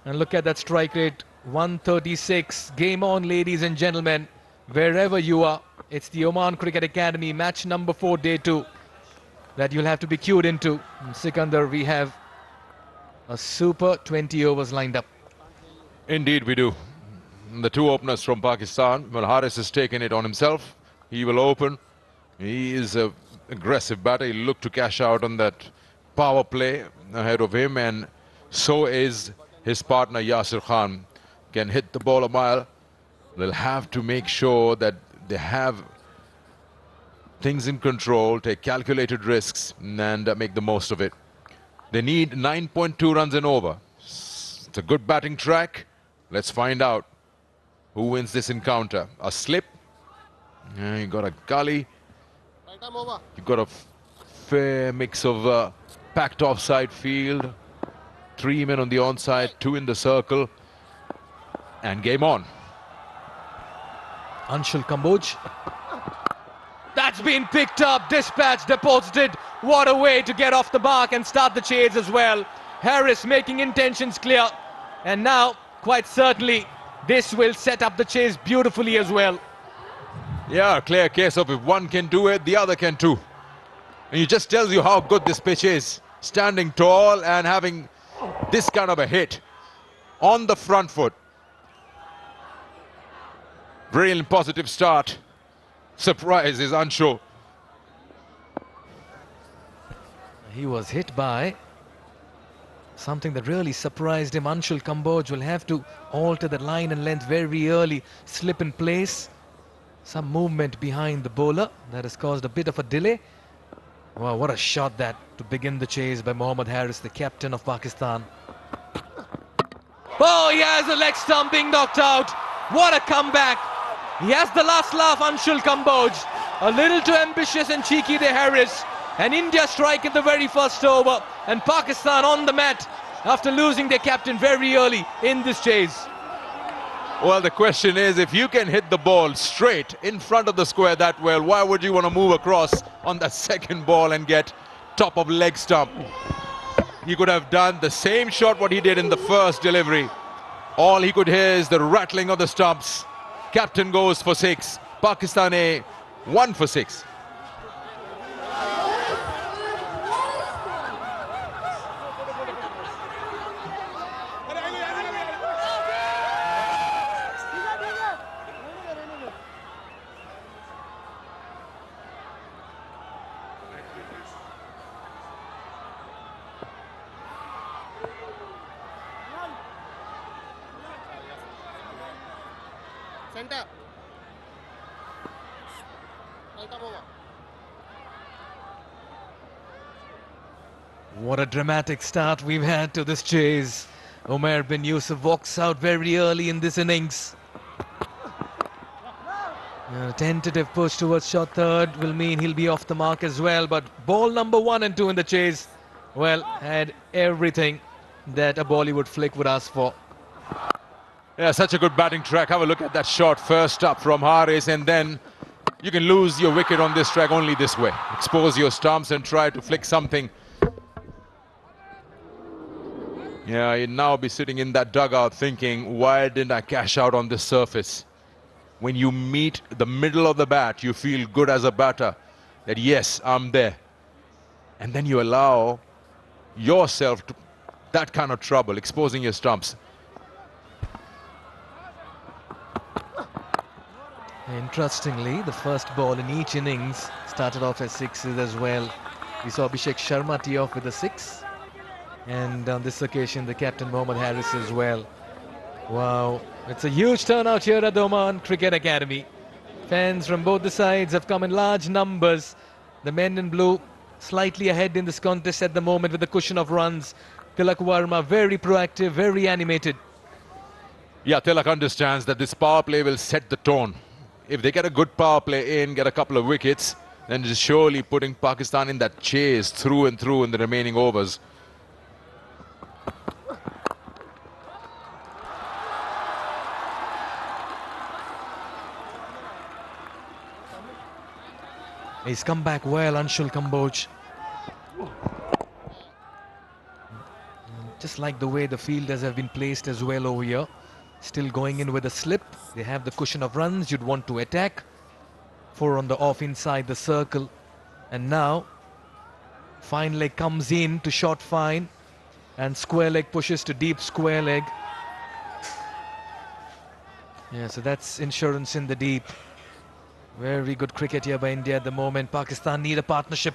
A: And look at that strike rate, 136. Game on, ladies and gentlemen. Wherever you are, it's the Oman Cricket Academy, match number 4, day 2, that you'll have to be cued into. In Sikandar, we have a super 20 overs lined up.
E: Indeed we do. The 2 openers from Pakistan. Well, Harris has taken it on himself. He will open. He is an aggressive batter. He'll look to cash out on that power play ahead of him, and so is his partner Yasir Khan. Can hit the ball a mile. They'll have to make sure that they have things in control, take calculated risks, and make the most of it. They need 9.2 runs and over. It's a good batting track. Let's find out who wins this encounter. A slip. You got a gully. You've got a fair mix of packed offside field. 3 men on the onside, 2 in the circle. And game on.
A: Anshul Kamboj. That's been picked up, dispatched, deposited. What a way to get off the mark and start the chase as well. Harris making intentions clear. And now, quite certainly, this will set up the chase beautifully as well.
E: Yeah, clear case of if one can do it, the other can too. And it just tells you how good this pitch is. Standing tall and having this kind of a hit on the front foot. Brilliant positive start. Surprise is unsure.
A: He was hit by something that really surprised him. Anshul Kamboj will have to alter the line and length very early. Slip in place. Some movement behind the bowler that has caused a bit of a delay. Wow, what a shot that to begin the chase by Mohammad Haris, the captain of Pakistan. Oh, he has a leg stump being knocked out. What a comeback. He has the last laugh, Anshul Kamboj. A little too ambitious and cheeky there, Haris. And India strike in the very first over. And Pakistan on the mat after losing their captain very early in this chase.
E: Well, the question is, if you can hit the ball straight in front of the square that well, why would you want to move across on that second ball and get top of leg stump? He could have done the same shot what he did in the first delivery. All he could hear is the rattling of the stumps. Captain goes for 6. Pakistan A 1 for 6.
M: Center.
A: What a dramatic start we've had to this chase. Umair bin Yusuf walks out very early in this innings. A tentative push towards shot third will mean he'll be off the mark as well. But ball number 1 and 2 in the chase, well, had everything that a Bollywood flick would ask for.
E: Yeah, such a good batting track. Have a look at that shot first up from Haris, and then you can lose your wicket on this track only this way. Expose your stumps and try to flick something. Yeah, you'd now be sitting in that dugout thinking, why didn't I cash out on this surface? When you meet the middle of the bat, you feel good as a batter that yes, I'm there. And then you allow yourself to that kind of trouble, exposing your stumps.
A: Interestingly, the first ball in each innings started off as 6s as well. We saw Abhishek Sharma tee off with a 6. And on this occasion, the captain Mohammad Haris as well. Wow, it's a huge turnout here at the Oman Cricket Academy. Fans from both the sides have come in large numbers. The men in blue slightly ahead in this contest at the moment with a cushion of runs. Tilak Varma very proactive, very animated.
E: Yeah, Tilak understands that this power play will set the tone. If they get a good power play in, get a couple of wickets, then it is surely putting Pakistan in that chase through and through in the remaining overs.
A: He's come back well, Anshul Kamboj. Just like the way the fielders have been placed as well over here. Still going in with a slip. They have the cushion of runs. You'd want to attack. 4 on the off inside the circle. And now, fine leg comes in to short fine. And square leg pushes to deep square leg. Yeah, so that's insurance in the deep. Very good cricket here by India at the moment. Pakistan need a partnership.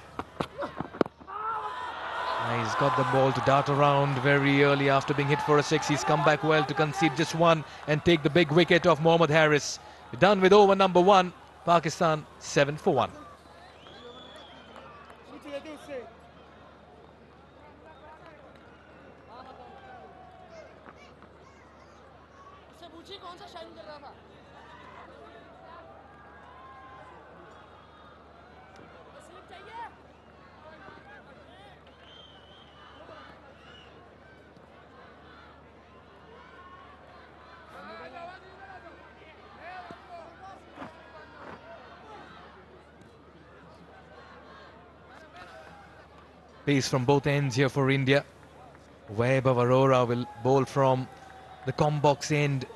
A: He's got the ball to dart around very early after being hit for a 6. He's come back well to concede just 1 and take the big wicket of Mohammad Haris. Done with over number 1. Pakistan 7 for 1. Pace from both ends here for India. Vaibhav Arora will bowl from the combox end.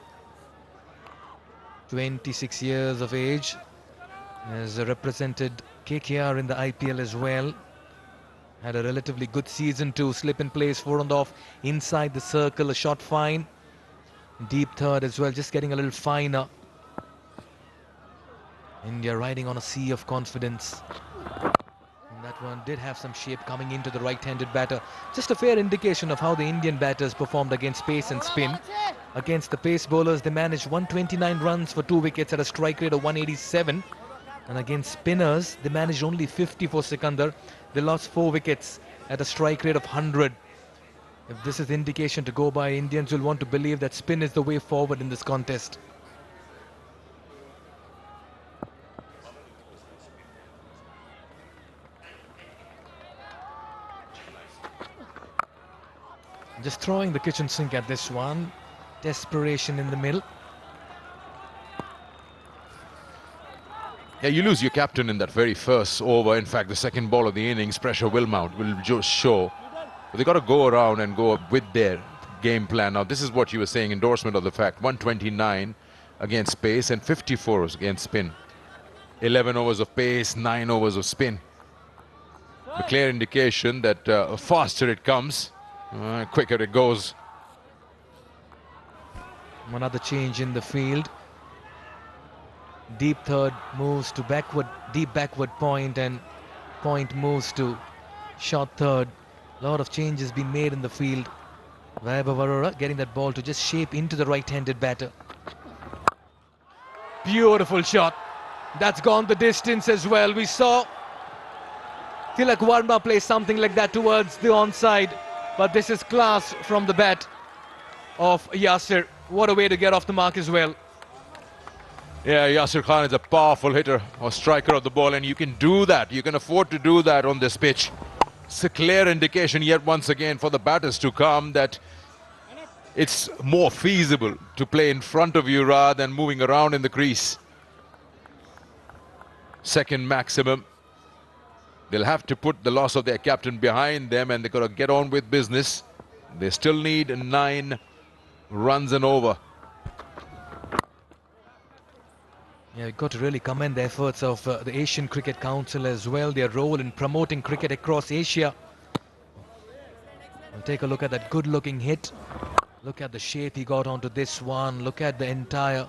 A: 26 years of age. Has represented KKR in the IPL as well. Had a relatively good season too. Slip in place, 4 on the off, inside the circle, a shot fine. Deep third as well, just getting a little finer. India riding on a sea of confidence. And that one did have some shape coming into the right-handed batter. Just a fair indication of how the Indian batters performed against pace and spin. Against the pace bowlers, they managed 129 runs for 2 wickets at a strike rate of 187. And against spinners, they managed only 50 for Sikandar. They lost 4 wickets at a strike rate of 100. If this is the indication to go by, Indians will want to believe that spin is the way forward in this contest. Just throwing the kitchen sink at this one. Desperation in the middle.
E: Yeah, you lose your captain in that very first over. In fact, the second ball of the innings, pressure will mount, will just show. But they got to go around and go with their game plan. Now, this is what you were saying, endorsement of the fact. 129 against pace and 54 against spin. 11 overs of pace, 9 overs of spin. A clear indication that faster it comes, quicker it goes.
A: Another change in the field. Deep third moves to backward, deep backward point, and point moves to short third. A lot of changes been made in the field. Vaibhav Arora getting that ball to just shape into the right-handed batter. Beautiful shot. That's gone the distance as well. We saw Tilak Varma play something like that towards the onside, but this is class from the bat of Yasir. What a way to get off the mark as well.
E: Yeah, Yasir Khan is a powerful hitter or striker of the ball, and you can do that. You can afford to do that on this pitch. It's a clear indication yet once again for the batters to come that it's more feasible to play in front of you rather than moving around in the crease. Second maximum. They'll have to put the loss of their captain behind them, and they've got to get on with business. They still need 9 runs and over.
A: Yeah, you've got to really commend the efforts of the Asian Cricket Council as well, their role in promoting cricket across Asia. We'll take a look at that good-looking hit. Look at the shape he got onto this one. Look at the entire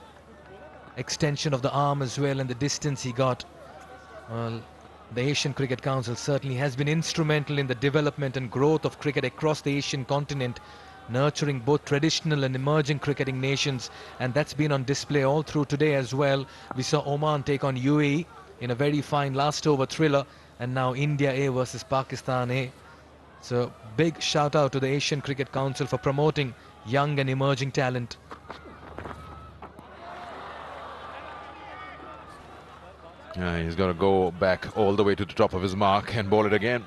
A: extension of the arm as well and the distance he got. Well, the Asian Cricket Council certainly has been instrumental in the development and growth of cricket across the Asian continent, nurturing both traditional and emerging cricketing nations, and that's been on display all through today as well. We saw Oman take on UAE in a very fine last over thriller, and now India A versus Pakistan A. So big shout out to the Asian Cricket Council for promoting young and emerging talent.
E: Yeah, he's got to go back all the way to the top of his mark and bowl it again.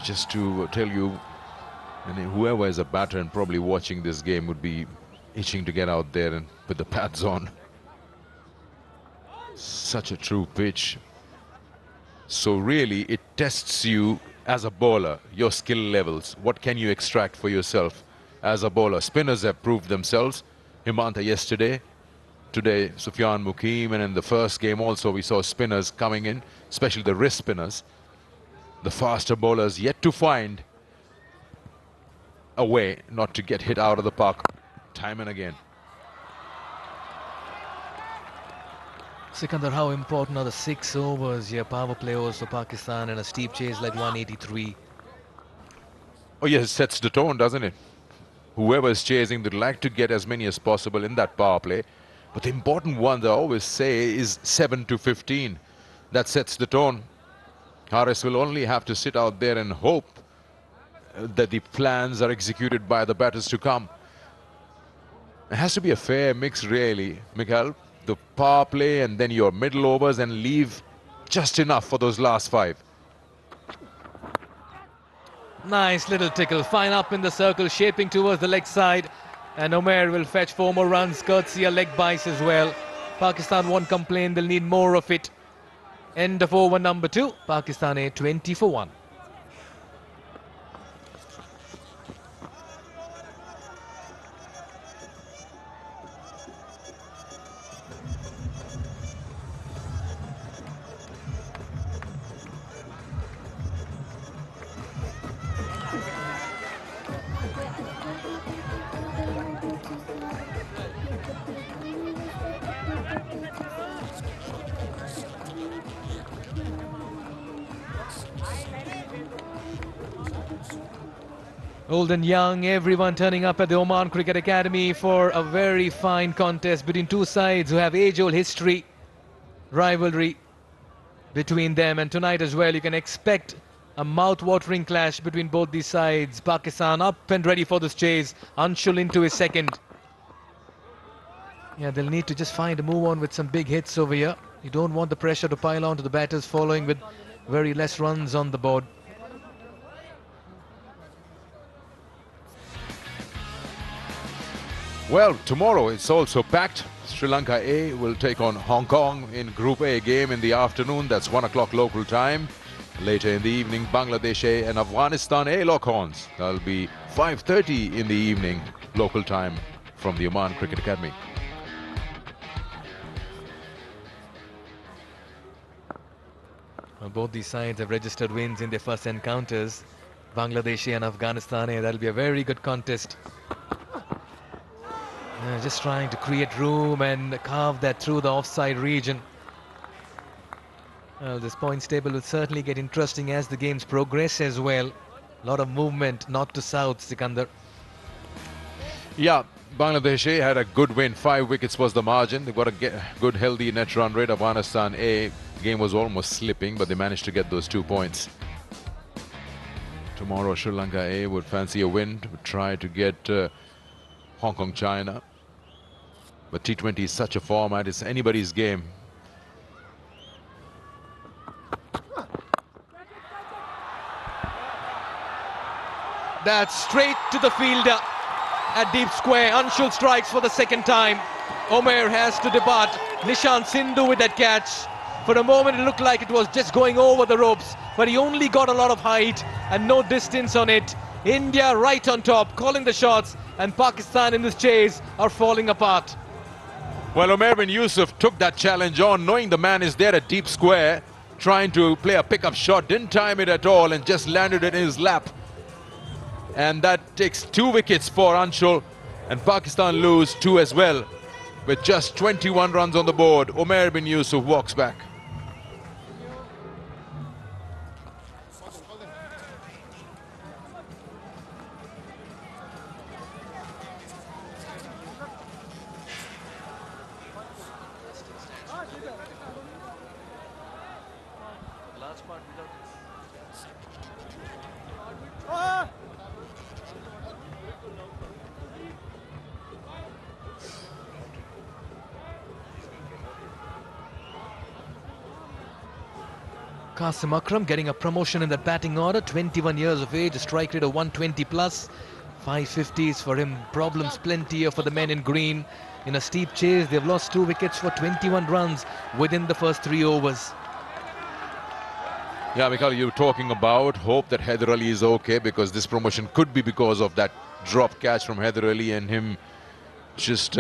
E: Just to tell you, and whoever is a batter and probably watching this game would be itching to get out there and put the pads on. Such a true pitch. So really it tests you as a bowler, your skill levels. What can you extract for yourself as a bowler? Spinners have proved themselves. Himanta yesterday, today Sufyan Mukim, and in the first game also we saw spinners coming in, especially the wrist spinners. The faster bowlers yet to find a way not to get hit out of the park time and again.
A: Sikandar, how important are the 6 overs here, power play overs for Pakistan, and a steep chase like 183?
E: Oh yes, it sets the tone, doesn't it? Whoever is chasing, they'd like to get as many as possible in that power play. But the important one, I always say, is 7 to 15. That sets the tone. Haris will only have to sit out there and hope that the plans are executed by the batters to come. It has to be a fair mix, really, Mikhail. The power play and then your middle overs, and leave just enough for those last 5.
A: Nice little tickle, fine up in the circle, shaping towards the leg side, and Umair will fetch 4 more runs, courtesy a leg bice as well. Pakistan won't complain, they'll need more of it. End of over number 2, Pakistan A 20 for 1. Old and young, everyone turning up at the Oman Cricket Academy for a very fine contest between two sides who have age-old history, rivalry between them. And tonight as well, you can expect a mouth-watering clash between both these sides. Pakistan up and ready for this chase. Anshul into his second. Yeah, they'll need to just find a move on with some big hits over here. You don't want the pressure to pile on to the batters following with very less runs on the board.
E: Well, tomorrow it's also packed. Sri Lanka A will take on Hong Kong in Group A game in the afternoon. That's 1 o'clock local time. Later in the evening, Bangladesh A and Afghanistan A lock horns. That'll be 5:30 in the evening local time from the Oman Cricket Academy.
A: Well, both these sides have registered wins in their first encounters. Bangladesh A and Afghanistan A. That'll be a very good contest. Just trying to create room and carve that through the offside region. Well, this points table will certainly get interesting as the games progress as well. A lot of movement north to south, Sikandar.
E: Yeah, Bangladesh A had a good win. 5 wickets was the margin. They've got a good, healthy net run rate. Afghanistan A game was almost slipping, but they managed to get those 2 points. Tomorrow, Sri Lanka A would fancy a win, would try to get Hong Kong, China. But T20 is such a format, it's anybody's game.
A: That's straight to the fielder at deep square. Anshul strikes for the second time. Omer has to depart. Nishant Sindhu with that catch. For a moment it looked like it was just going over the ropes, but he only got a lot of height and no distance on it. India right on top, calling the shots, and Pakistan in this chase are falling apart.
E: Well, Omer bin Yusuf took that challenge on, knowing the man is there at deep square, trying to play a pickup shot, didn't time it at all and just landed it in his lap. And that takes 2 wickets for Anshul, and Pakistan lose 2 as well. With just 21 runs on the board, Omer bin Yusuf walks back.
A: Qasim Akram getting a promotion in that batting order, 21 years of age, a strike rate of 120 plus, 550s for him, problems plenty here for the men in green. In a steep chase, they've lost 2 wickets for 21 runs within the first 3 overs.
E: Yeah, Mikhail, you were talking about hope that Haider Ali is okay, because this promotion could be because of that drop catch from Haider Ali and him just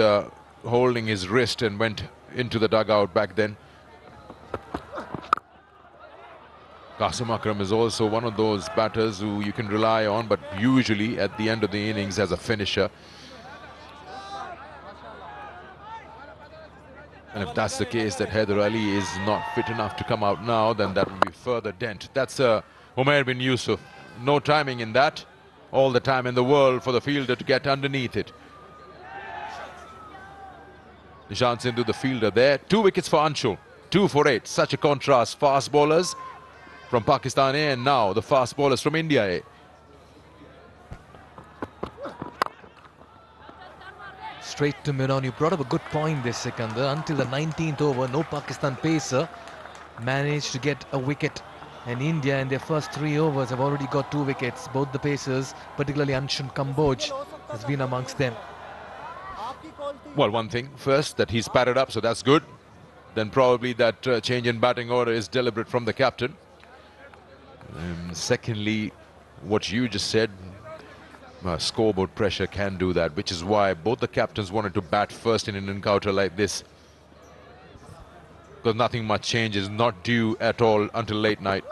E: holding his wrist and went into the dugout back then. Qasim Akram is also one of those batters who you can rely on, but usually at the end of the innings as a finisher. And if that's the case, that Haider Ali is not fit enough to come out now, then that will be further dent. That's Omer bin Yusuf. No timing in that. All the time in the world for the fielder to get underneath it. Nishant Sindhu, the fielder there. 2 wickets for Anshul. 2 for 8. Such a contrast. Fast bowlers from Pakistan A, and now the fast bowlers from India A.
A: Straight to mid-on. You brought up a good point this, Sikandar. Until the 19th over, no Pakistan pacer managed to get a wicket. And India in their first 3 overs have already got 2 wickets. Both the pacers, particularly Anshan Kamboj, has been amongst them.
E: Well, one thing first, that he's padded up, so that's good. Then probably that change in batting order is deliberate from the captain. Secondly, what you just said, scoreboard pressure can do that, which is why both the captains wanted to bat first in an encounter like this, because nothing much change is not due at all until late night.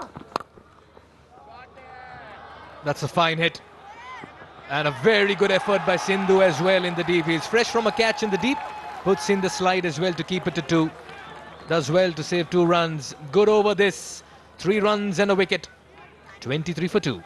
A: That's a fine hit, and a very good effort by Sindhu as well in the deep. He's fresh from a catch in the deep, puts in the slide as well to keep it to 2. Does well to save 2 runs. Good over this, 3 runs and a wicket. 23 for 2.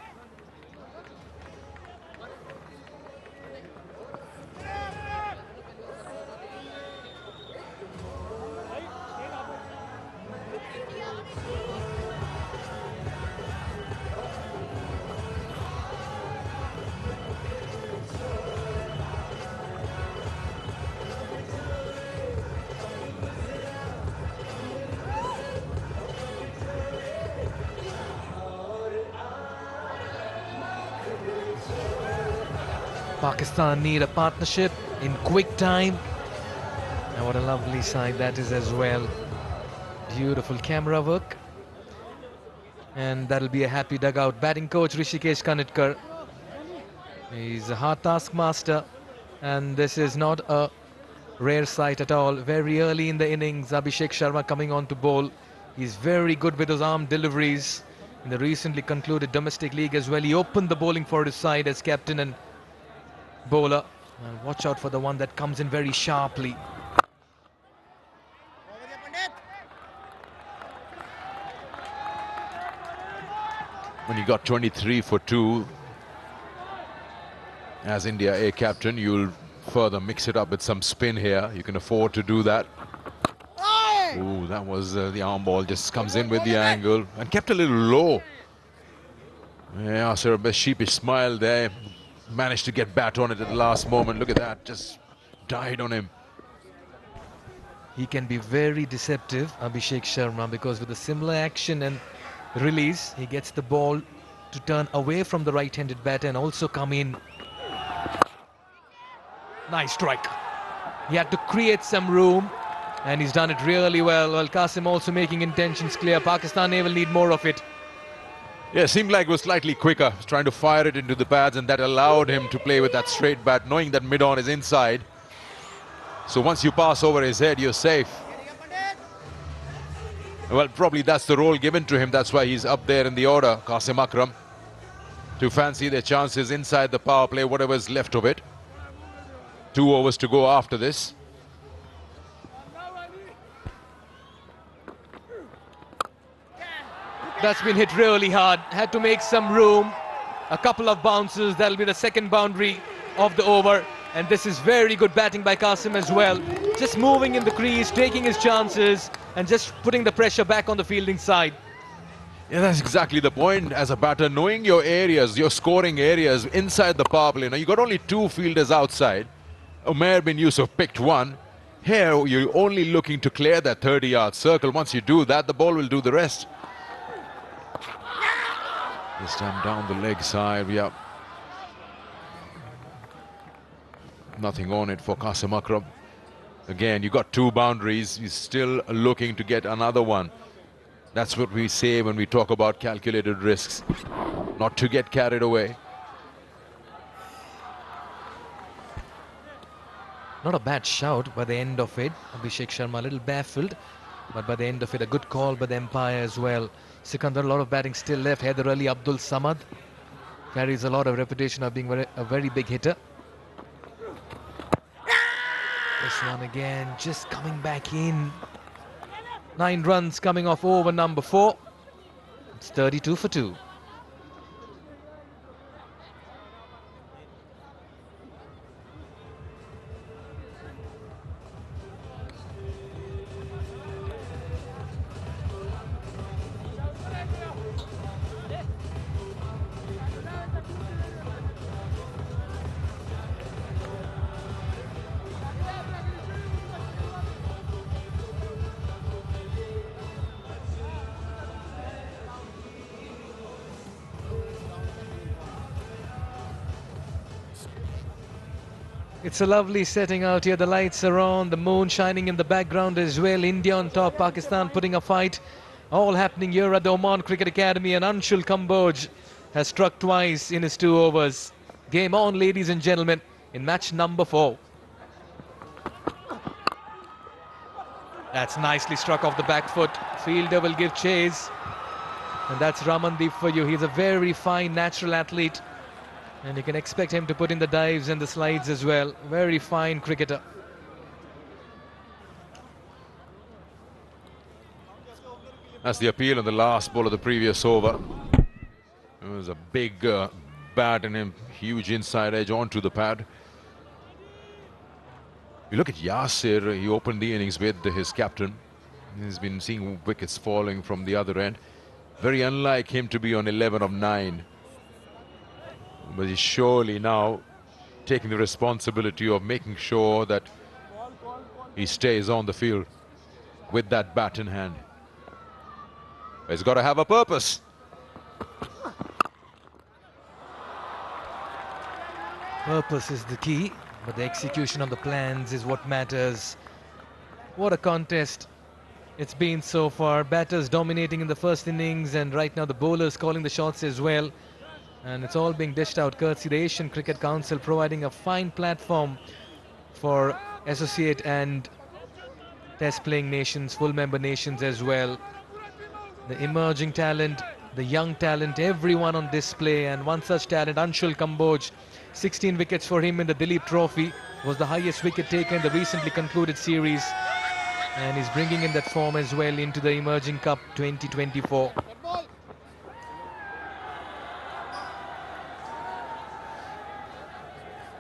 A: Pakistan need a partnership in quick time. And what a lovely side that is as well. Beautiful camera work. And that'll be a happy dugout. Batting coach Rishikesh Kanitkar. He's a hard taskmaster. And this is not a rare sight at all. Very early in the innings, Abhishek Sharma coming on to bowl. He's very good with those arm deliveries. In the recently concluded domestic league as well, he opened the bowling for his side as captain and bowler. And watch out for the one that comes in very sharply.
E: When you got 23 for 2 as India A captain, you'll further mix it up with some spin here. You can afford to do that. Ooh, that was the arm ball, just comes in with the angle and kept a little low. Yeah, sir, a sheepish smile there. Managed to get bat on it at the last moment. Look at that, just died on him.
A: He can be very deceptive, Abhishek Sharma, because with a similar action and release, he gets the ball to turn away from the right-handed batter and also come in. Nice strike. He had to create some room and he's done it really well. Well, Qasim also making intentions clear. Pakistan will need more of it.
E: Yeah, seemed like it was slightly quicker, trying to fire it into the pads, and that allowed him to play with that straight bat, knowing that mid-on is inside. So once you pass over his head, you're safe. Well, probably that's the role given to him. That's why he's up there in the order, Qasim Akram, to fancy their chances inside the power play, whatever's left of it. 2 overs to go after this.
A: That's been hit really hard. Had to make some room. A couple of bounces. That'll be the second boundary of the over. And this is very good batting by Qasim as well. Just moving in the crease, taking his chances, and just putting the pressure back on the fielding side.
E: Yeah, that's exactly the point. As a batter, knowing your areas, your scoring areas inside the power play. Now, you got only 2 fielders outside. Umair bin Yusuf picked 1. Here, you're only looking to clear that 30-yard circle. Once you do that, the ball will do the rest. This time down the leg side, yeah. Nothing on it for Qasim Akram. Again, you got 2 boundaries. He's still looking to get another one. That's what we say when we talk about calculated risks. Not to get carried away.
A: Not a bad shout by the end of it. Abhishek Sharma a little baffled, but by the end of it, a good call by the umpire as well. Sikandar, a lot of batting still left. Haider Ali Abdul Samad carries a lot of reputation of being a very big hitter. This one again, just coming back in. 9 runs coming off over number 4. It's 32 for 2. It's a lovely setting out here. The lights are on, the moon shining in the background as well. India on top, Pakistan putting a fight. All happening here at the Oman Cricket Academy, and Anshul Kamboj has struck twice in his 2 overs. Game on, ladies and gentlemen, in match number 4. That's nicely struck off the back foot. Fielder will give chase. And that's Ramandeep for you. He's a very fine natural athlete. And you can expect him to put in the dives and the slides as well. Very fine cricketer.
E: That's the appeal on the last ball of the previous over. It was a big bat and a huge inside edge onto the pad. You look at Yasir, he opened the innings with his captain. He's been seeing wickets falling from the other end. Very unlike him to be on 11 of 9. But he's surely now taking the responsibility of making sure that he stays on the field with that bat in hand. He's got to have a purpose.
A: Purpose is the key, but the execution of the plans is what matters. What a contest it's been so far. Batters dominating in the first innings, and right now the bowlers calling the shots as well. And it's all being dished out courtesy the Asian Cricket Council, providing a fine platform for associate and test playing nations, full member nations as well. The emerging talent, the young talent, everyone on display, and one such talent, Anshul Kamboj, 16 wickets for him in the Dilip Trophy, was the highest wicket taker in the recently concluded series, and he's bringing in that form as well into the Emerging Cup 2024.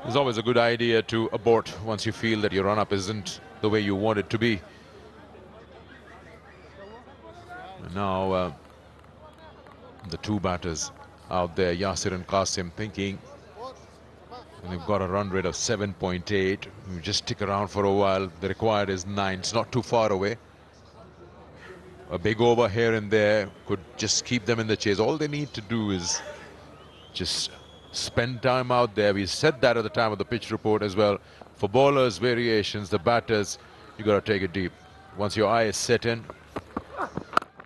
E: It's always a good idea to abort once you feel that your run-up isn't the way you want it to be. And now the two batters out there, Yasir and Qasim, thinking, and they've got a run rate of 7.8. You just stick around for a while. The required is 9. It's not too far away. A big over here and there could just keep them in the chase. All they need to do is just spend time out there. We said that at the time of the pitch report as well. For bowlers, variations, the batters, you got to take it deep. Once your eye is set in,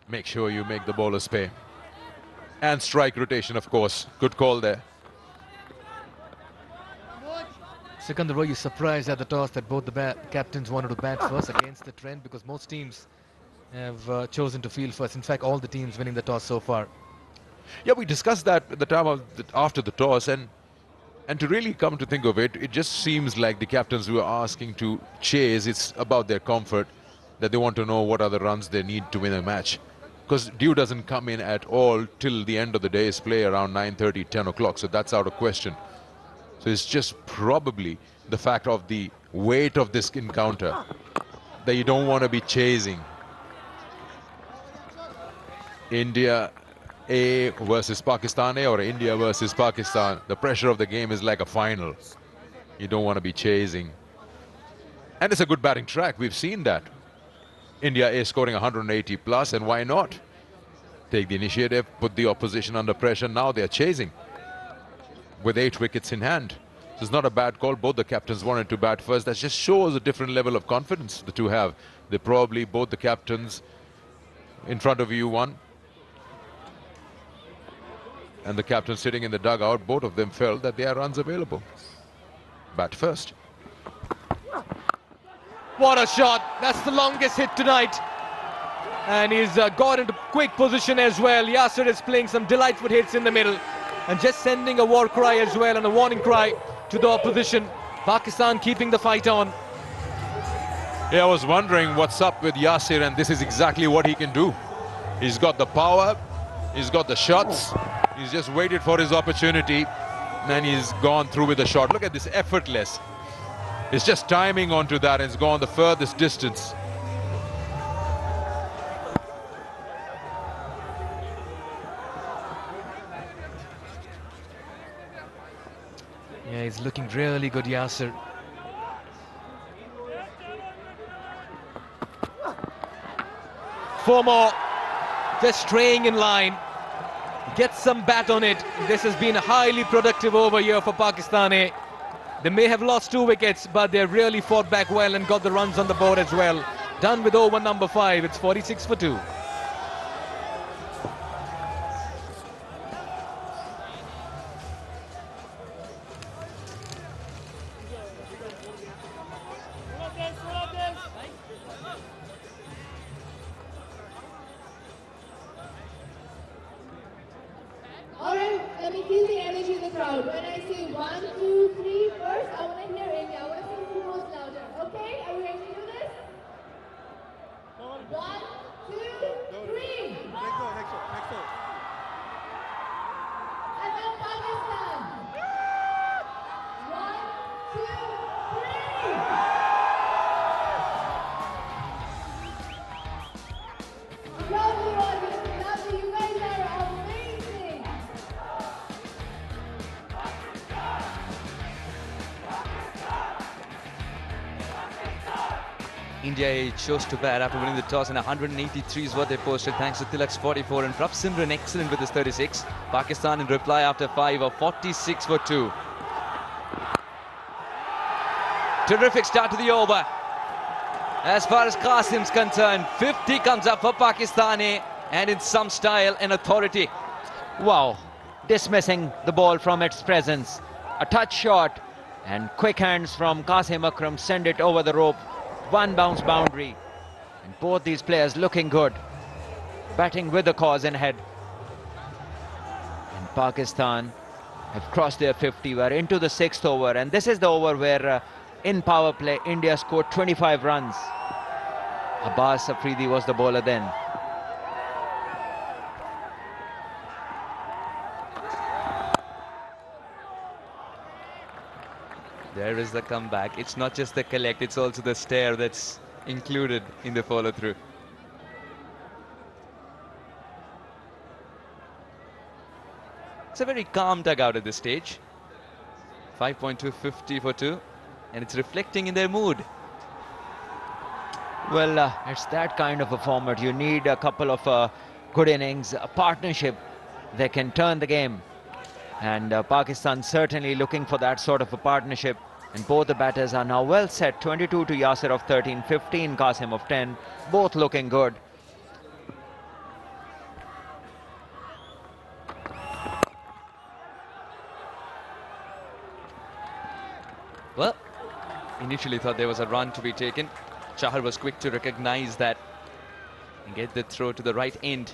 E: make sure you make the bowlers pay. And strike rotation, of course. Good call there.
A: Sikandar, were you surprised at the toss that both the captains wanted to bat first against the trend? Because most teams have chosen to field first. In fact, all the teams winning the toss so far.
E: Yeah, we discussed that at the time of after the toss, and to really come to think of it, it just seems like the captains who are asking to chase, it's about their comfort, that they want to know what are the runs they need to win a match. Because dew doesn't come in at all till the end of the day's play around 9:30, 10 o'clock, so that's out of question. So it's just probably the fact of the weight of this encounter that you don't want to be chasing. India A versus Pakistan A, or India versus Pakistan. The pressure of the game is like a final. You don't want to be chasing. And it's a good batting track. We've seen that. India A scoring 180 plus, and why not? Take the initiative, put the opposition under pressure. Now they're chasing with 8 wickets in hand. So it's not a bad call. Both the captains wanted to bat first. That just shows a different level of confidence the two have. They probably, both the captains in front of you, one, and the captain sitting in the dugout, both of them felt that there are runs available. Bat first.
A: What a shot! That's the longest hit tonight. And he's got into quick position as well. Yasir is playing some delightful hits in the middle and just sending a war cry as well, and a warning cry to the opposition. Pakistan keeping the fight on.
E: Yeah, I was wondering what's up with Yasir, and this is exactly what he can do. He's got the power, he's got the shots, he's just waited for his opportunity, and he's gone through with the shot. Look at this, effortless. It's just timing onto that, and it's gone the furthest distance.
A: Yeah, he's looking really good, Yasir. Four more. Just straying in line. Get some bat on it. This has been a highly productive over here for Pakistan A. They may have lost 2 wickets, but they really fought back well and got the runs on the board as well. Done with over number 5. It's 46 for 2.
K: Alright, let me feel the energy in the crowd. When I say 1, 2, 3 first, I want to hear India. I want to see who goes louder. Okay, are we ready to do this? 1, 2, 3. And now Pakistan. 1, 2, 3. Lovely audience, lovely. You guys are amazing.
C: India A chose to bat after winning the toss, and 183 is what they posted thanks to Tilak's 44 and Prabh Simran excellent with his 36. Pakistan in reply after 5 of 46 for 2. Terrific start to the over. As far as Qasim's concerned, 50 comes up for Pakistani, and in some style and authority.
I: Wow, dismissing the ball from its presence. A touch shot and quick hands from Qasim Akram send it over the rope. One bounce boundary. And both these players looking good. Batting with the cause in head. And Pakistan have crossed their 50. We're into the 6th over. And this is the over where in power play, India scored 25 runs. Abbas Afridi was the bowler then.
C: There is the comeback. It's not just the collect, it's also the stare that's included in the follow-through. It's a very calm dugout at this stage. 5.2, 50 for 2, and it's reflecting in their mood.
I: Well, it's that kind of a format. You need a couple of good innings, a partnership that can turn the game. And Pakistan certainly looking for that sort of a partnership. And both the batters are now well set. 22 to Yasir of 13, 15 Qasim of 10. Both looking good.
C: Well, initially thought there was a run to be taken. Chahar was quick to recognize that and get the throw to the right end.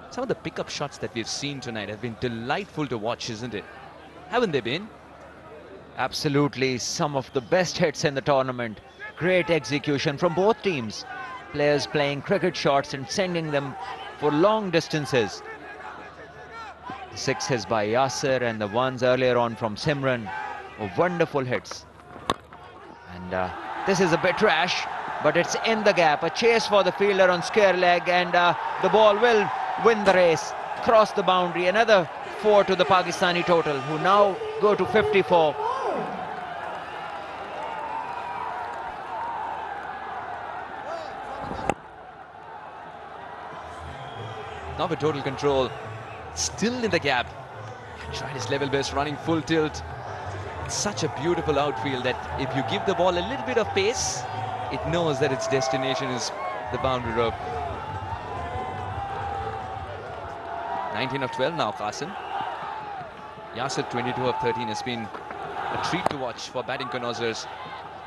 C: Some of the pickup shots that we've seen tonight have been delightful to watch, isn't it? Haven't they been?
I: Absolutely, some of the best hits in the tournament. Great execution from both teams. Players playing cricket shots and sending them for long distances. The sixes by Yasir and the ones earlier on from Simran were wonderful hits. And this is a bit rash, but it's in the gap. A chase for the fielder on square leg, and the ball will win the race, cross the boundary. Another 4 to the Pakistani total, who now go to 54.
C: Now with total control, still in the gap. Tried his level best, running full tilt. It's such a beautiful outfield that if you give the ball a little bit of pace, it knows that its destination is the boundary rope. 19 of 12 now, Qasim. Yasir, 22 of 13, has been a treat to watch for batting connoisseurs.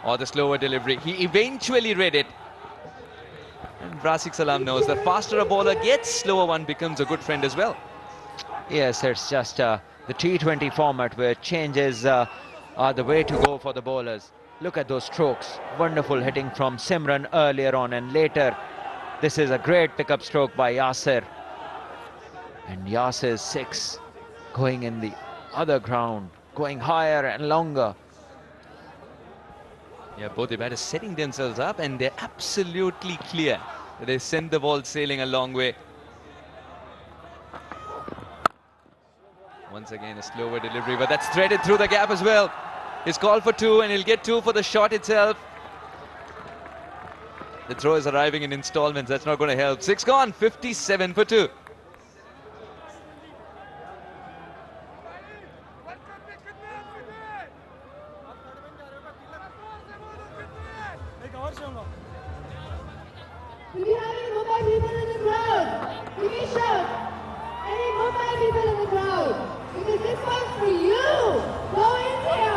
C: Or the slower delivery. He eventually read it. And Razik Salam knows that faster a bowler gets, slower one becomes a good friend as well.
I: Yes, it's just the T20 format where changes are the way to go for the bowlers. Look at those strokes. Wonderful hitting from Simran earlier on, and later this is a great pickup stroke by Yasir. And Yasir's 6 going in the other ground, going higher and longer.
C: Yeah, both the batters setting themselves up, and they're absolutely clear that they send the ball sailing a long way. Once again, a slower delivery, but that's threaded through the gap as well. He's called for 2, and he'll get 2 for the shot itself. The throw is arriving in installments. That's not going to help. 6 gone, 57 for 2.
K: Do we have any Mumbai people in the crowd? Give me a shout. Any Mumbai people in the crowd? Because this one's for you. Go India.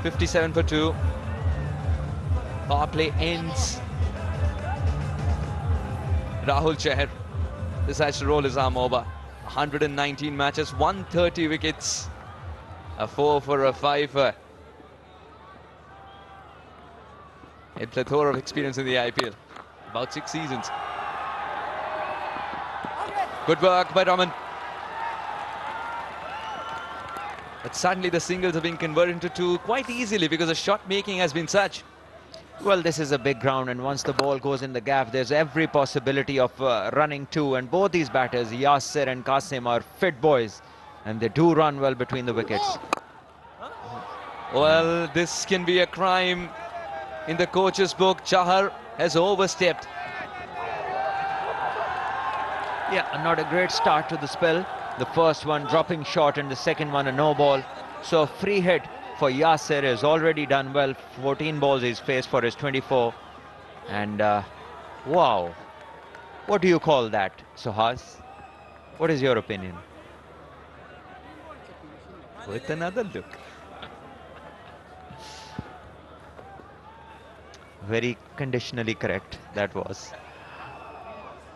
C: .57 for 2. Power play ends. Rahul Chahar decides to roll his arm over. 119 matches, 130 wickets. A 4 for a 5. A plethora of experience in the IPL. About 6 seasons. Good work by Raman. But suddenly the singles are being converted into 2 quite easily because the shot making has been such.
I: Well, this is a big ground, and once the ball goes in the gap, there's every possibility of running 2. And both these batters, Yasir and Qasim, are fit boys. and they do run well between the wickets.
C: Well, this can be a crime in the coach's book. Chahar has overstepped.
I: Yeah, not a great start to the spell. The first one dropping short and the second one a no ball. So a free hit for Yasir has already done well. 14 balls he's faced for his 24. And wow, what do you call that, Suhas? What is your opinion?
C: With another look.
I: Very conditionally correct, that was.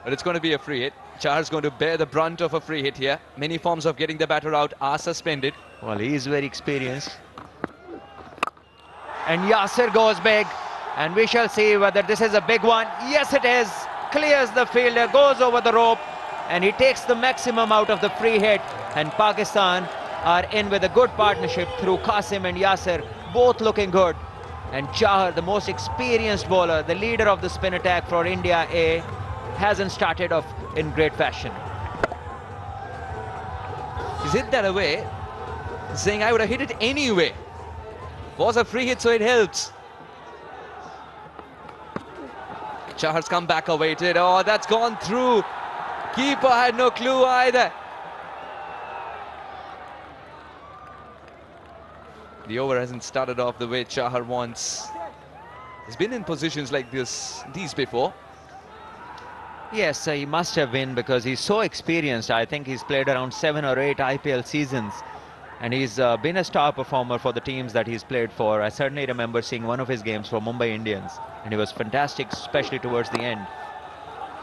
C: But it's going to be a free hit. Chahar's going to bear the brunt of a free hit here. Many forms of getting the batter out are suspended.
I: Well, he is very experienced. And Yasir goes big. And we shall see whether this is a big one. Yes, it is. Clears the fielder, goes over the rope. And he takes the maximum out of the free hit. And Pakistan are in with a good partnership through Qasim and Yasir. Both looking good. And Chahar, the most experienced bowler, the leader of the spin attack for India A, hasn't started off in great fashion.
C: He's hit that away, saying I would have hit it anyway. Was a free hit, so it helps. Chahar's come back awaited. Oh, that's gone through. Keeper had no clue either. The over hasn't started off the way Chahar wants. He's been in positions like these before.
I: Yes, he must have been, because he's so experienced. I think he's played around 7 or 8 IPL seasons. And he's been a star performer for the teams that he's played for. I certainly remember seeing one of his games for Mumbai Indians. And he was fantastic, especially towards the end.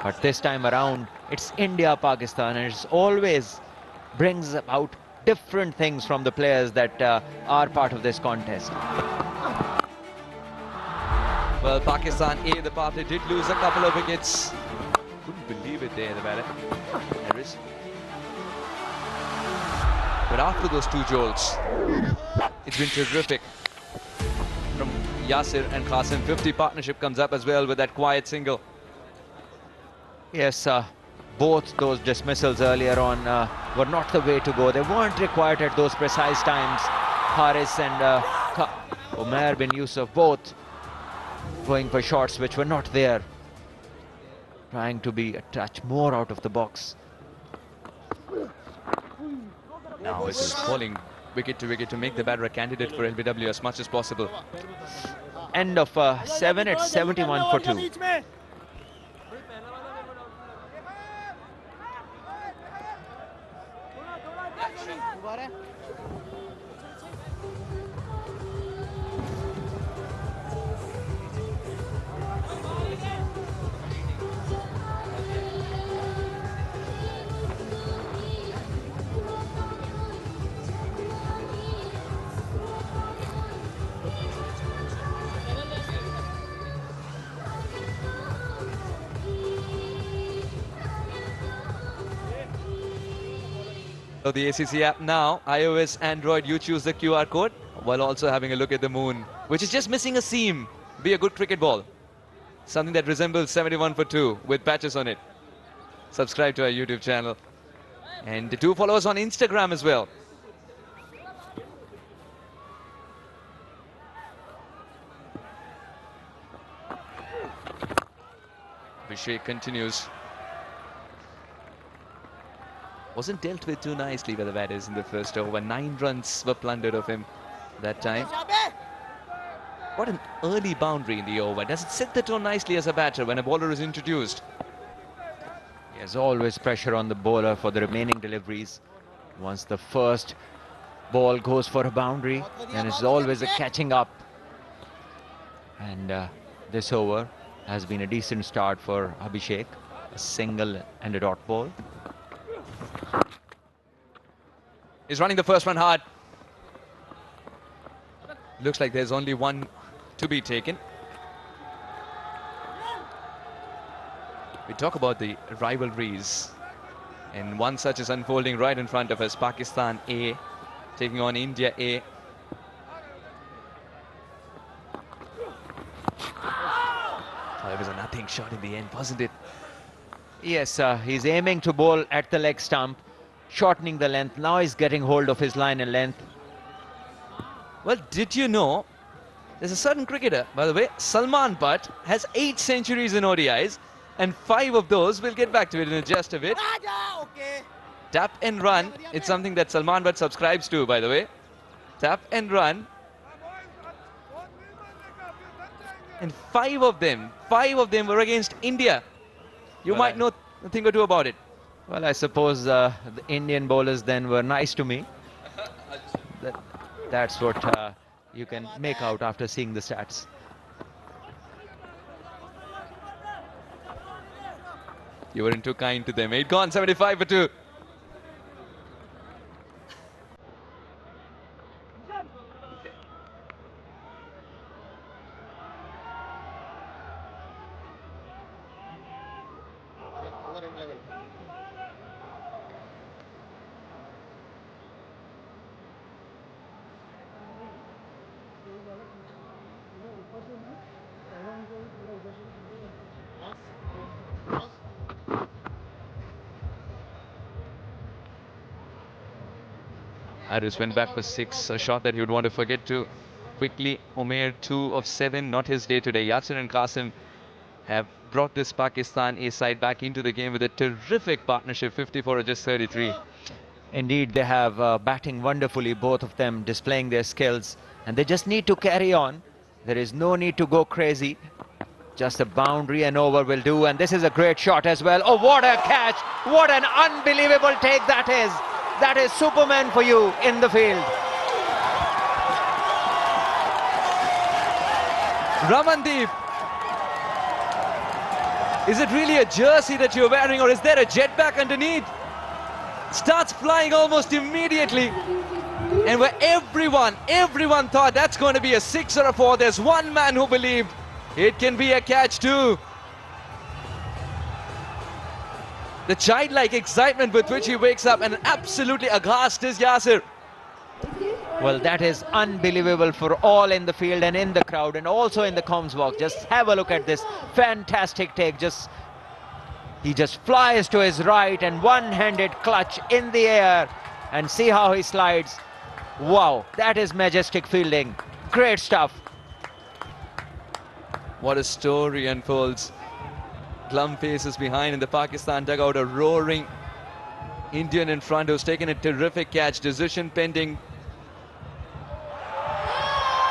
I: But this time around, it's India-Pakistan. And it always brings about different things from the players that are part of this contest.
C: Well, Pakistan A, the power play, did lose a couple of wickets. Couldn't believe it there, the batter. Harris. But after those 2 jolts, it's been terrific from Yasir and Qasim. 50 partnership comes up as well with that quiet single.
I: Yes, both those dismissals earlier on were not the way to go. They weren't required at those precise times. Haris and Umair bin Yusuf both going for shots which were not there. Trying to be a touch more out of the box.
C: Now it is falling wicket to wicket to make the batter a candidate for LBW as much as possible.
I: End of 7, it's 71 for 2.
C: So the ACC app now, iOS, Android, you choose the QR code while also having a look at the moon, which is just missing a seam. Be a good cricket ball. Something that resembles 71 for 2 with patches on it. Subscribe to our YouTube channel. And do follow us on Instagram as well. Abhishek continues. Wasn't dealt with too nicely by the batters in the first over. 9 runs were plundered of him that time. What an early boundary in the over. Does it set the tone nicely as a batter when a bowler is introduced?
I: There's always pressure on the bowler for the remaining deliveries. Once the first ball goes for a boundary, then it's always a catching up. And this over has been a decent start for Abhishek. A single and a dot ball.
C: He's running the first one hard. Looks like there's only one to be taken. We talk about the rivalries, and one such is unfolding right in front of us. Pakistan A taking on India A. Oh, it was a nothing shot in the end, wasn't it?
I: Yes, he's aiming to bowl at the leg stump, shortening the length. Now he's getting hold of his line and length.
C: Well, did you know there's a certain cricketer, by the way, Salman Butt, has 8 centuries in ODIs, and 5 of those, we'll get back to it in just a bit. Tap and run, it's something that Salman Butt subscribes to, by the way. Tap and run. And 5 of them were against India. You might know a thing or two about it.
I: Well, I suppose the Indian bowlers then were nice to me. That's what you can make out after seeing the stats.
C: You weren't too kind to them. 8 gone, 75 for 2. Aris went back for 6, a shot that he would want to forget to quickly. Umair 2 of 7, not his day today. Yasir and Qasim have brought this Pakistan A side back into the game with a terrific partnership, 54 or just 33.
I: Indeed, they have batting wonderfully, both of them displaying their skills, and they just need to carry on. There is no need to go crazy. Just a boundary and over will do, and this is a great shot as well. Oh, what a catch! What an unbelievable take that is! That is Superman for you in the field.
C: Ramandeep, is it really a jersey that you're wearing, or is there a jetpack underneath? Starts flying almost immediately, and where everyone thought that's going to be a 6 or a 4, there's one man who believed it can be a catch too. The childlike excitement with which he wakes up, and absolutely aghast is Yasir.
I: Well, that is unbelievable for all in the field and in the crowd and also in the comms box. Just have a look at this fantastic take. He just flies to his right and one-handed clutch in the air, and see how he slides. Wow, that is majestic fielding. Great stuff.
C: What a story unfolds. Glum faces behind in the Pakistan dugout, a roaring Indian in front who's taken a terrific catch. Decision pending.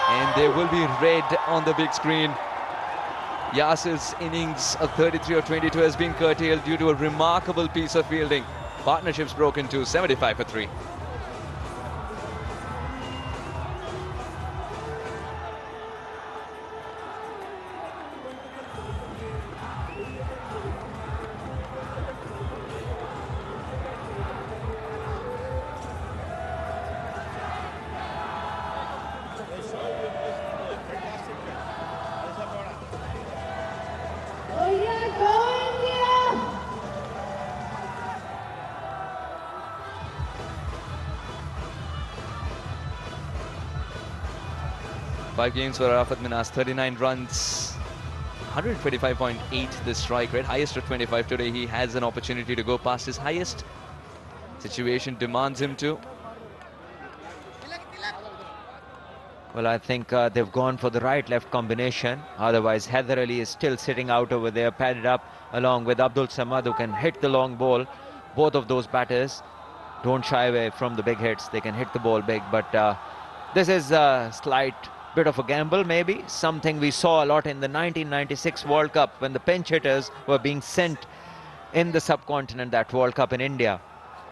C: And there will be red on the big screen. Yasir's innings of 33 or 22 has been curtailed due to a remarkable piece of fielding. Partnerships broken to 75 for 3.
K: Oh yeah, go India!
C: 5 games for Arafat Minhas, 39 runs, 125.8 the strike rate, highest of 25 today. He has an opportunity to go past his highest. Situation demands him to.
I: Well, I think they've gone for the right-left combination. Otherwise, Heather Ali is still sitting out over there, padded up along with Abdul Samad, who can hit the long ball. Both of those batters don't shy away from the big hits. They can hit the ball big, but this is a slight bit of a gamble, maybe. Something we saw a lot in the 1996 World Cup when the pinch hitters were being sent in the subcontinent, that World Cup in India.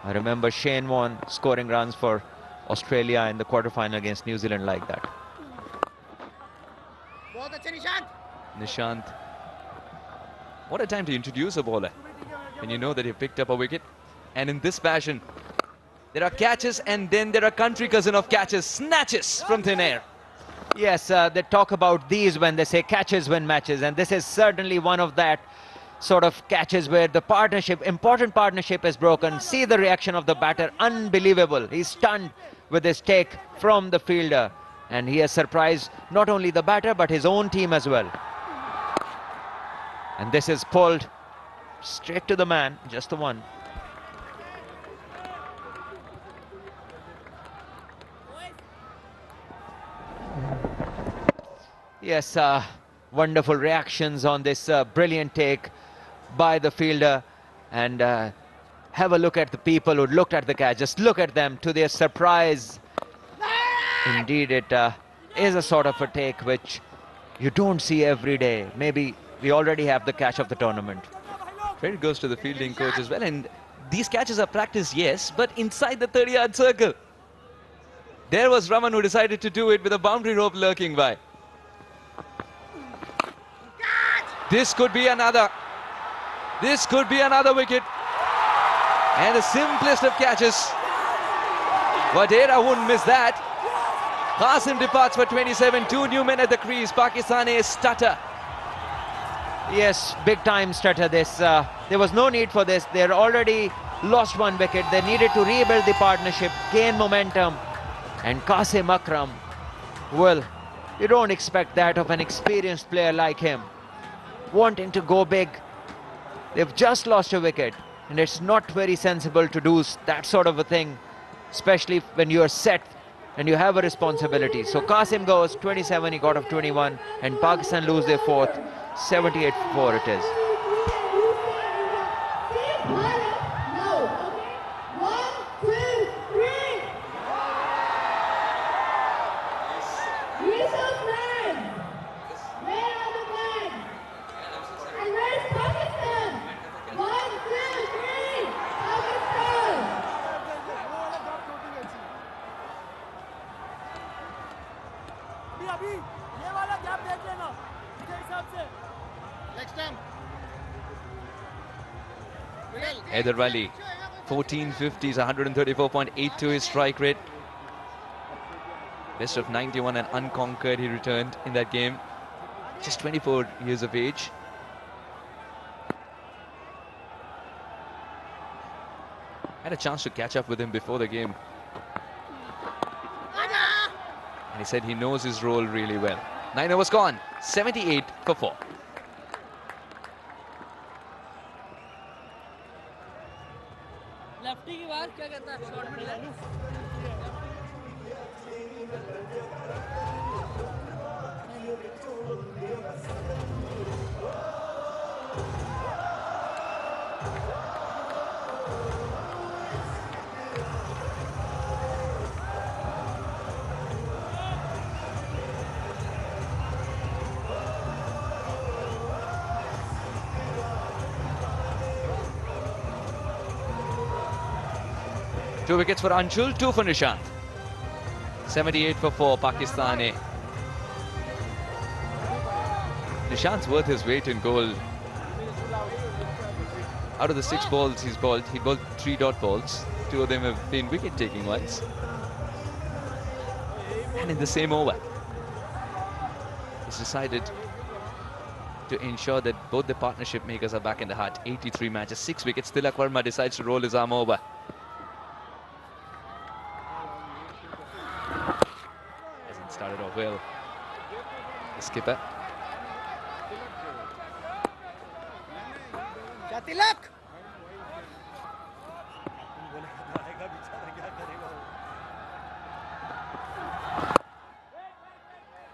I: I remember Shane Warne scoring runs for Australia in the quarterfinal against New Zealand like that.
C: Nishant. What a time to introduce a bowler when you know that he picked up a wicket. And in this fashion, there are catches and then there are country cousin of catches, snatches from thin air.
I: Yes, they talk about these when they say catches win matches, and this is certainly one of that sort of catches where the partnership, important partnership, is broken. See the reaction of the batter, unbelievable. He's stunned with his take from the fielder, and he has surprised not only the batter but his own team as well. And this is pulled straight to the man, just the one. Yes, wonderful reactions on this brilliant take by the fielder. And have a look at the people who looked at the catch. Just look at them, to their surprise. Indeed, it is a sort of a take which you don't see every day. Maybe we already have the catch of the tournament.
C: Credit goes to the fielding coach as well. And these catches are practiced, yes, but inside the 30-yard circle. There was Raman who decided to do it with a boundary rope lurking by. This could be another. This could be another wicket. And the simplest of catches. Vadera wouldn't miss that. Qasim departs for 27. 2 new men at the crease. Pakistan is stutter.
I: Yes, big time stutter this. There was no need for this. They're already lost 1 wicket. They needed to rebuild the partnership, gain momentum. And Qasim Akram, well, you don't expect that of an experienced player like him. Wanting to go big. They've just lost a wicket. And it's not very sensible to do that sort of a thing, especially when you're set and you have a responsibility. So Qasim goes 27, he got off 21, and Pakistan lose their 4th, 78-4 it is.
C: Haider Ali, 1450s, 134.82 his strike rate. Best of 91 and unconquered he returned in that game. Just 24 years of age. Had a chance to catch up with him before the game. And he said he knows his role really well. 9 overs gone, 78 for 4.
O: Lefty की बात क्या कहता है shot में ले लूं
C: 2 wickets for Anshul, 2 for Nishant. 78 for 4, Pakistani. Nishant's worth his weight in gold. Out of the 6 balls he bowled 3 dot balls. 2 of them have been wicket-taking ones. And in the same over, he's decided to ensure that both the partnership makers are back in the hut. 83 matches, 6 wickets. Tilak Verma decides to roll his arm over. Hasn't started off well. The skipper.
O: Tilak!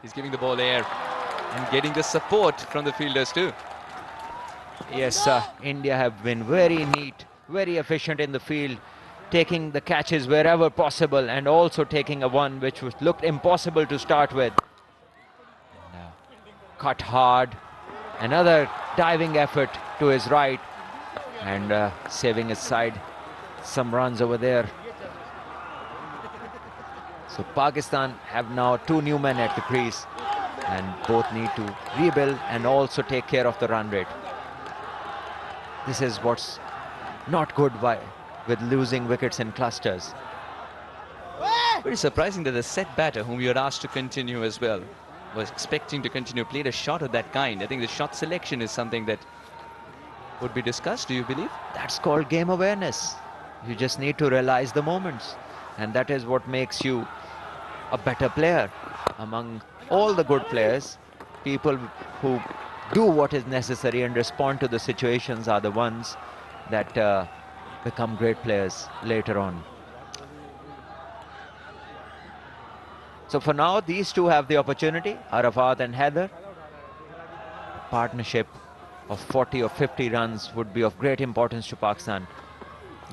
C: He's giving the ball air and getting the support from the fielders too.
I: Yes, India have been very neat, very efficient in the field, taking the catches wherever possible and also taking a one which looked impossible to start with. Cut hard, another diving effort to his right and saving his side some runs over there. So Pakistan have now 2 new men at the crease and both need to rebuild and also take care of the run rate. This is what's not good with losing wickets in clusters.
C: Very surprising that the set batter, whom you had asked to continue as well, was expecting to continue, played a shot of that kind. I think the shot selection is something that would be discussed, do you believe?
I: That's called game awareness. You just need to realize the moments, and that is what makes you a better player. Among all the good players, people who do what is necessary and respond to the situations are the ones that become great players later on. So for now, these two have the opportunity, Arafat and Heather. Partnership of 40 or 50 runs would be of great importance to Pakistan.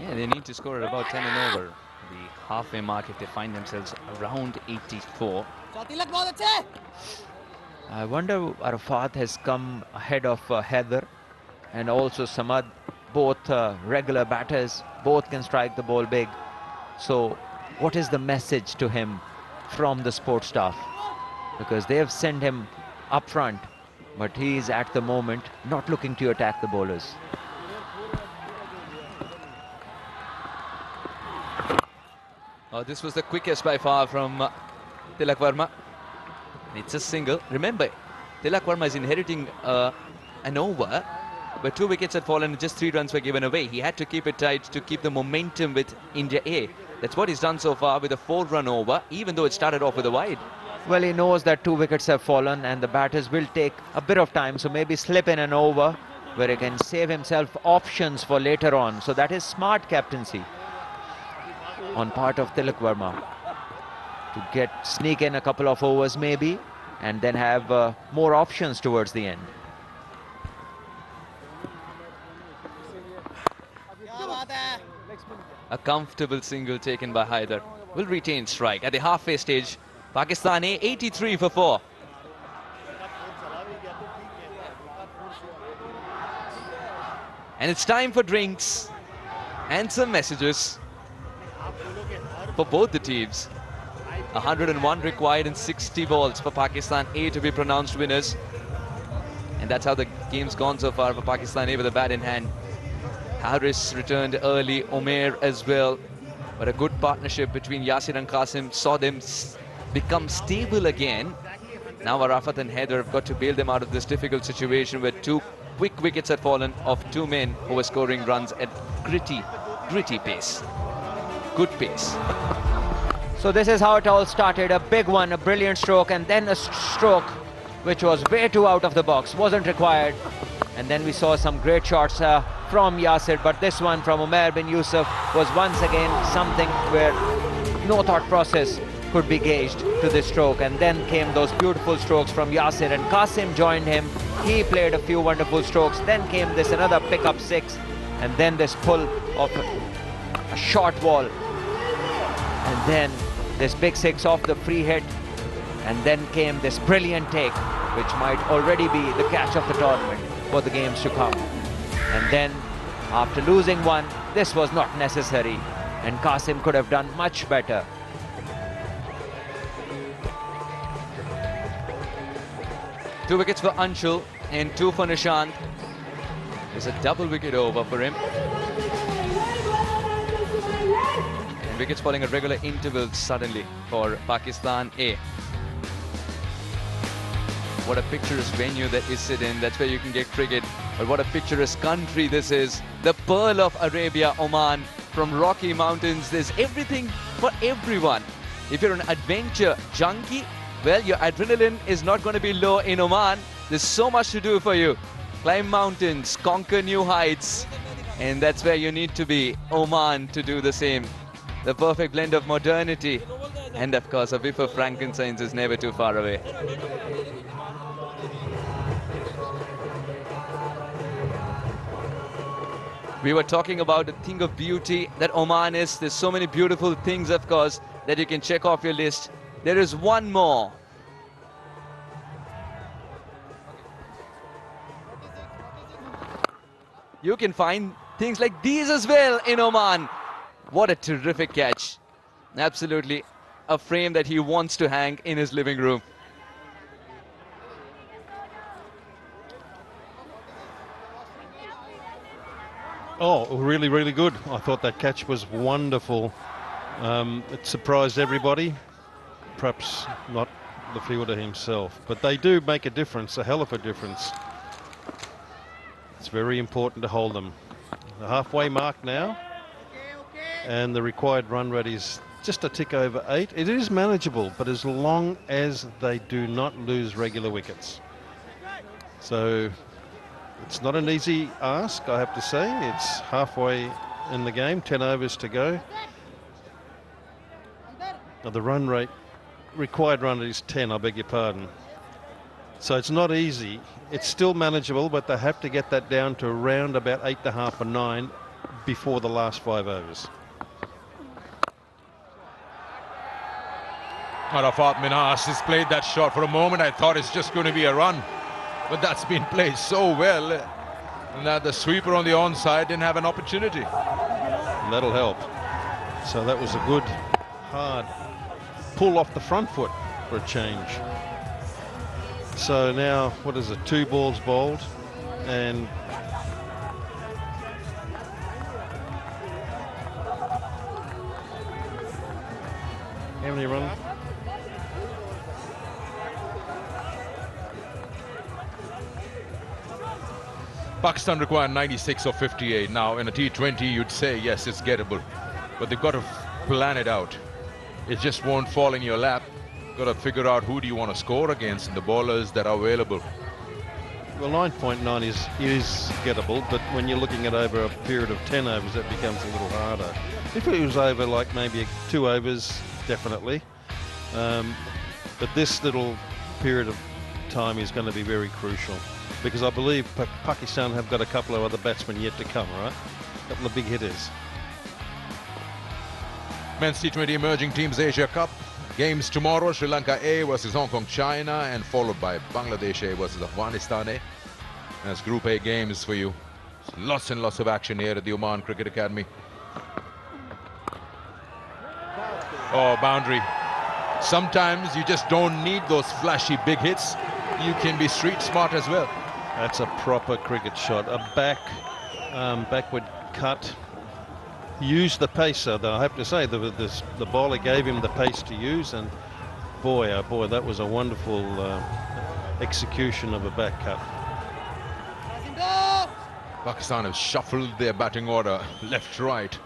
C: Yeah, they need to score at about 10 and over the halfway mark if they find themselves around 84.
I: I wonder Arafat has come ahead of Heather and also Samad, both regular batters, both can strike the ball big. So what is the message to him from the sports staff? Because they have sent him up front, but he is at the moment not looking to attack the bowlers.
C: Oh, this was the quickest by far from Tilak Verma. It's a single. Remember, Tilak Verma is inheriting an over where 2 wickets had fallen and just 3 runs were given away. He had to keep it tight to keep the momentum with India A. That's what he's done so far with a 4-run over, even though it started off with a wide.
I: Well, he knows that 2 wickets have fallen and the batters will take a bit of time, so maybe slip in an over where he can save himself options for later on. So that is smart captaincy on part of Tilak Verma to sneak in a couple of overs maybe and then have more options towards the end.
C: A comfortable single taken by Haider. Will retain strike at the halfway stage. Pakistan A 83 for 4. And it's time for drinks and some messages for both the teams. 101 required in 60 balls for Pakistan A to be pronounced winners. And that's how the game's gone so far for Pakistan A with a bat in hand. Harris returned early, Omer as well. But a good partnership between Yasir and Qasim saw them become stable again. Now Arafat and Haider have got to bail them out of this difficult situation where 2 quick wickets had fallen of 2 men who were scoring runs at gritty pace. Good pace.
I: So this is how it all started. A big one, a brilliant stroke, and then a stroke which was way too out of the box, wasn't required. And then we saw some great shots from Yasir, but this one from Umair bin Yusuf was once again something where no thought process could be gauged to this stroke. And then came those beautiful strokes from Yasir, and Qasim joined him. He played a few wonderful strokes. Then came this another pick-up 6, and then this pull of a short ball. And then this big 6 off the free hit, and then came this brilliant take, which might already be the catch of the tournament for the games to come. And then after losing one, this was not necessary, and Qasim could have done much better.
C: Two wickets for Anshul and 2 for Nishant. There's a double wicket over for him. And wickets falling at regular intervals suddenly for Pakistan A. What a picturesque venue that is sit in. That's where you can get cricket. But what a picturesque country this is. The Pearl of Arabia, Oman. From Rocky Mountains, there's everything for everyone. If you're an adventure junkie, well, your adrenaline is not going to be low in Oman. There's so much to do for you. Climb mountains, conquer new heights. And that's where you need to be, Oman, to do the same. The perfect blend of modernity. And of course, a whiff of frankincense is never too far away. We were talking about the thing of beauty that Oman is. There's so many beautiful things, of course, that you can check off your list. There is one more. You can find things like these as well in Oman. What a terrific catch. Absolutely a frame that he wants to hang in his living room.
L: Oh, really, really good. I thought that catch was wonderful. It surprised everybody. Perhaps not the fielder himself, but they do make a difference, a hell of a difference. It's very important to hold them. The halfway mark now, and the required run rate is just a tick over 8. It is manageable, but as long as they do not lose regular wickets. So it's not an easy ask, I have to say. It's halfway in the game, 10 overs to go. Now the run rate required run is 10, I beg your pardon. So it's not easy. It's still manageable, but they have to get that down to around about 8.5 or 9 before the last 5 overs.
E: Arafat Minas has played that shot. For a moment I thought it's just going to be a run, but that's been played so well that the sweeper on the onside didn't have an opportunity.
L: And that'll help. So that was a good hard pull off the front foot for a change. So now, what is it, 2 balls bowled, and how many runs?
E: Pakistan require 96 or 58. Now in a T20 you'd say yes, it's gettable, but they've got to plan it out. It just won't fall in your lap. Got to figure out who do you want to score against and the bowlers that are available.
L: Well, 9.9 is gettable, but when you're looking at over a period of 10 overs, that becomes a little harder. If it was over like maybe 2 overs, definitely. But this little period of time is going to be very crucial, because I believe Pakistan have got a couple of other batsmen yet to come, right? A couple of big hitters.
E: Men's T20 Emerging Teams Asia Cup. Games tomorrow, Sri Lanka A versus Hong Kong China, and followed by Bangladesh A versus Afghanistan A. That's Group A games for you. Lots and lots of action here at the Oman Cricket Academy. Oh, boundary. Sometimes you just don't need those flashy big hits. You can be street smart as well.
L: That's a proper cricket shot. A backward cut. Used the pace, though. I have to say the bowler gave him the pace to use, and boy, oh boy, that was a wonderful execution of a back cut.
E: Pakistan have shuffled their batting order left, right.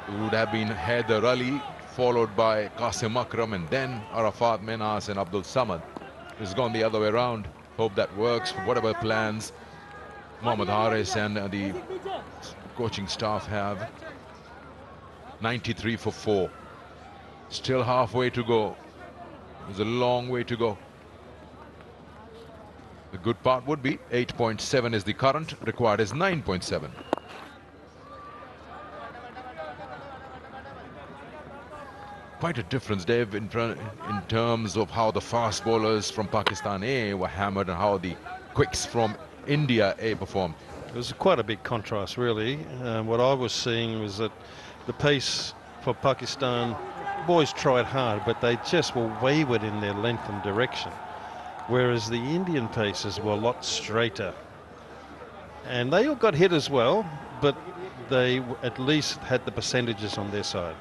E: It would have been Haider Ali, followed by Qasim Akram, and then Arafat Minas and Abdul Samad. It's gone the other way around. Hope that works for whatever plans Mohammad Haris and the coaching staff have. 93 for 4. Still halfway to go. There's a long way to go. The good part would be 8.7 is the current, required is 9.7. Quite a difference, Dave, in terms of how the fast bowlers from Pakistan A were hammered and how the quicks from India A performed.
L: It was quite a big contrast, really. What I was seeing was that the pace for Pakistan, boys tried hard, but they just were wayward in their length and direction, whereas the Indian paces were a lot straighter. And they all got hit as well, but they at least had the percentages on their side.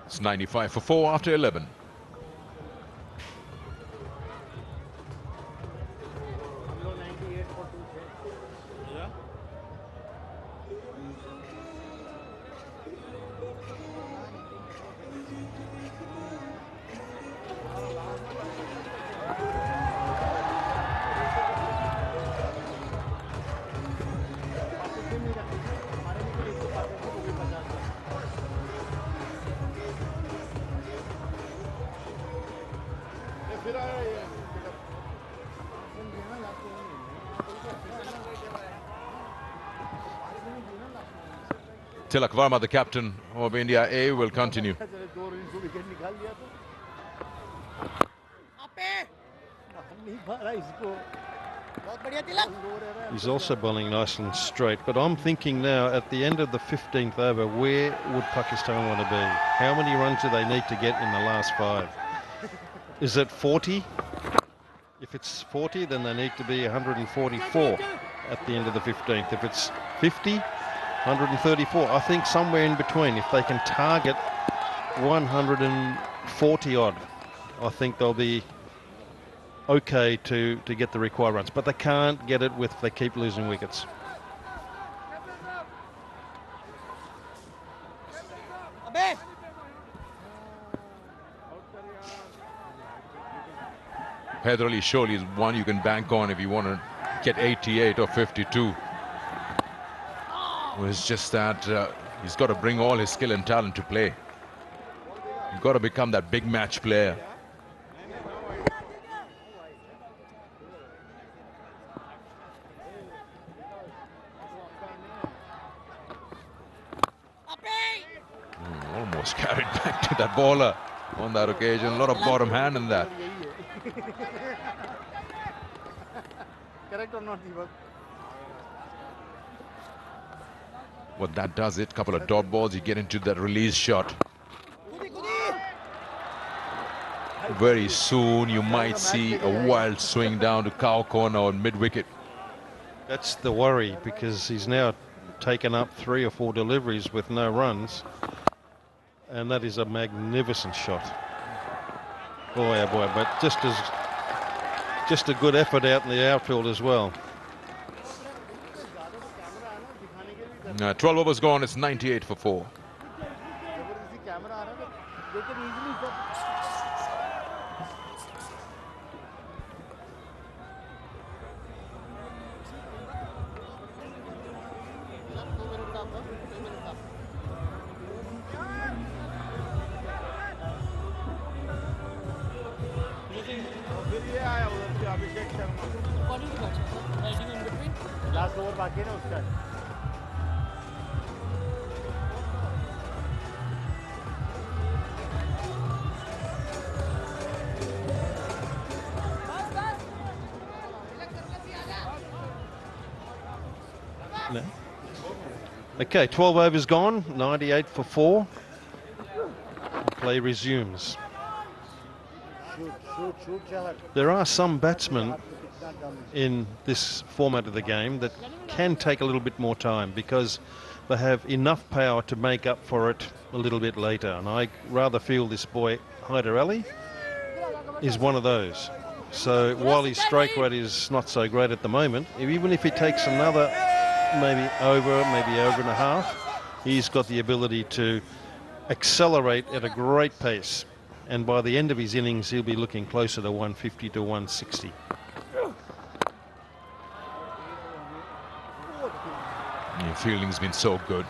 E: It's 95 for 4 after 11. Tilak Verma, the captain of India A, will continue.
L: He's also bowling nice and straight, but I'm thinking now at the end of the 15th over, where would Pakistan want to be? How many runs do they need to get in the last 5? Is it 40? If it's 40, then they need to be 144 at the end of the 15th. If it's 50, 134. I think somewhere in between. If they can target 140 odd, I think they'll be okay to get the required runs, but they can't get it if they keep losing wickets.
E: Hyder Ali surely is one you can bank on if you want to get 88 or 52. It's just that he's got to bring all his skill and talent to play. You've got to become that big match player. Almost carried back to that bowler on that occasion. A lot of bottom hand in that.
M: Correct or not, Deepak?
E: What that does, it couple of dot balls, you get into that release shot. Very soon you might see a wild swing down to cow corner or mid-wicket.
L: That's the worry, because he's now taken up 3 or 4 deliveries with no runs, and that is a magnificent shot. Boy, oh boy, but just a good effort out in the outfield as well.
E: 12 overs gone, it's 98 for 4.
M: Last over बाकी है ना उसका.
L: No. Okay, 12 overs gone, 98 for 4. Play resumes. There are some batsmen in this format of the game that can take a little bit more time because they have enough power to make up for it a little bit later, and I rather feel this boy Hyder Ali is one of those. So while his strike rate is not so great at the moment, even if he takes another maybe over and a half, he's got the ability to accelerate at a great pace, and by the end of his innings he'll be looking closer to 150 to 160.
E: Your fielding's been so good.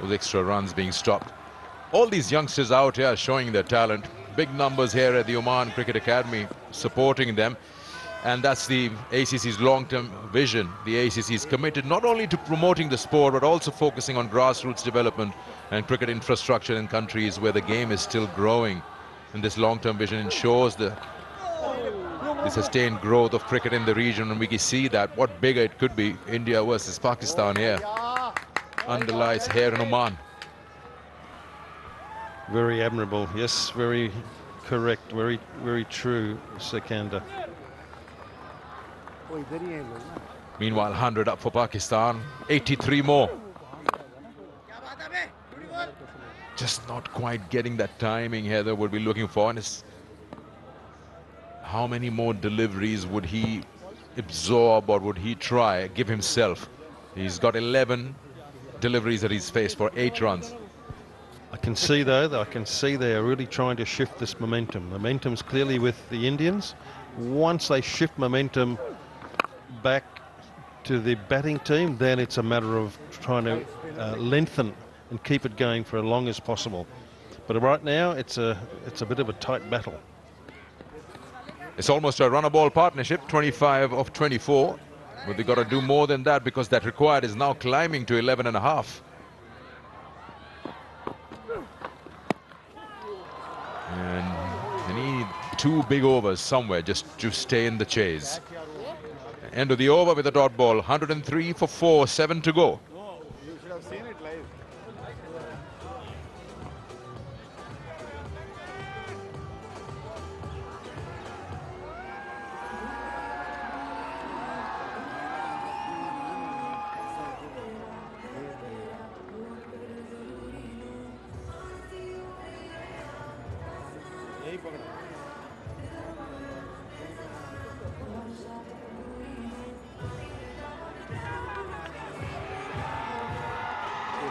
E: Those extra runs being stopped. All these youngsters out here showing their talent. Big numbers here at the Oman Cricket Academy supporting them. And that's the ACC's long-term vision. The ACC is committed not only to promoting the sport, but also focusing on grassroots development and cricket infrastructure in countries where the game is still growing. And this long-term vision ensures the sustained growth of cricket in the region, and we can see that what bigger it could be. India versus Pakistan here underlies here in Oman.
L: Very admirable, yes, very correct, very true, Sikandar.
E: Meanwhile, 100 up for Pakistan, 83 more. Just not quite getting that timing Heather would be looking for. And it's how many more deliveries would he absorb, or would he try, give himself? He's got 11 deliveries that he's faced for 8 runs.
L: I can see though, they are really trying to shift this momentum. Momentum's clearly with the Indians. Once they shift momentum back to the batting team, then it's a matter of trying to lengthen and keep it going for as long as possible. But right now, it's a bit of a tight battle.
E: It's almost a run-a-ball partnership, 25 of 24. But they've got to do more than that, because that required is now climbing to 11 and a half. And they need 2 big overs somewhere just to stay in the chase. End of the over with a dot ball, 103 for 4, 7 to go.
M: You should have seen it live.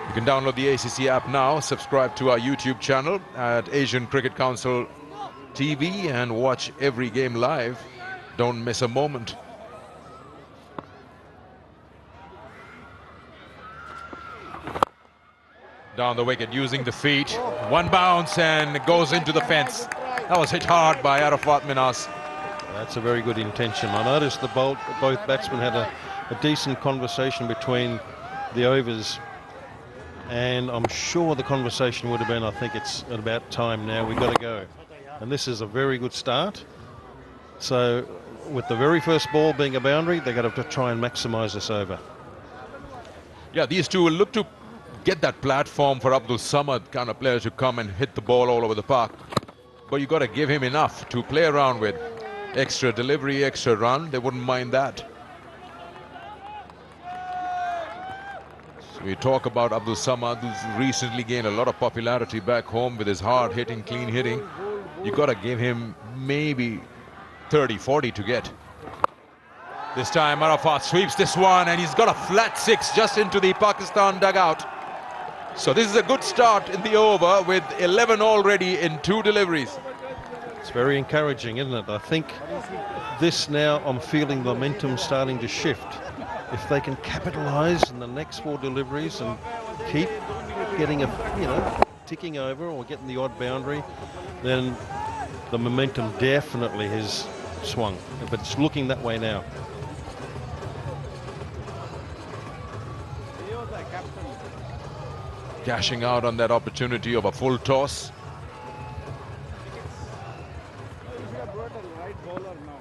E: You can download the ACC app now, subscribe to our YouTube channel at Asian Cricket Council TV, and watch every game live. don't miss a moment. Down the wicket using the feet. One bounce and it goes into the fence. That was hit hard by Arafat Minhas.
L: That's a very good intention. I noticed both batsmen had a decent conversation between the overs, and I'm sure the conversation would have been, I think it's about time now, we've got to go. And this is a very good start. So with the very first ball being a boundary, they've got to try and maximise this over.
E: Yeah, these two will look to get that platform for Abdul Samad kind of players who come and hit the ball all over the park. But you got to give him enough to play around with. Extra delivery, extra run, they wouldn't mind that. So we talk about Abdul Samad, who's recently gained a lot of popularity back home with his hard hitting, clean hitting. You got to give him maybe 30, 40 to get. This time Arafat sweeps this one and he's got a flat 6 just into the Pakistan dugout. So this is a good start in the over with 11 already in 2 deliveries.
L: It's very encouraging, isn't it? I think this now, I'm feeling momentum starting to shift. If they can capitalise in the next 4 deliveries and keep getting ticking over or getting the odd boundary, then the momentum definitely has swung. But it's looking that way now.
E: Cashing out on that opportunity of a full toss.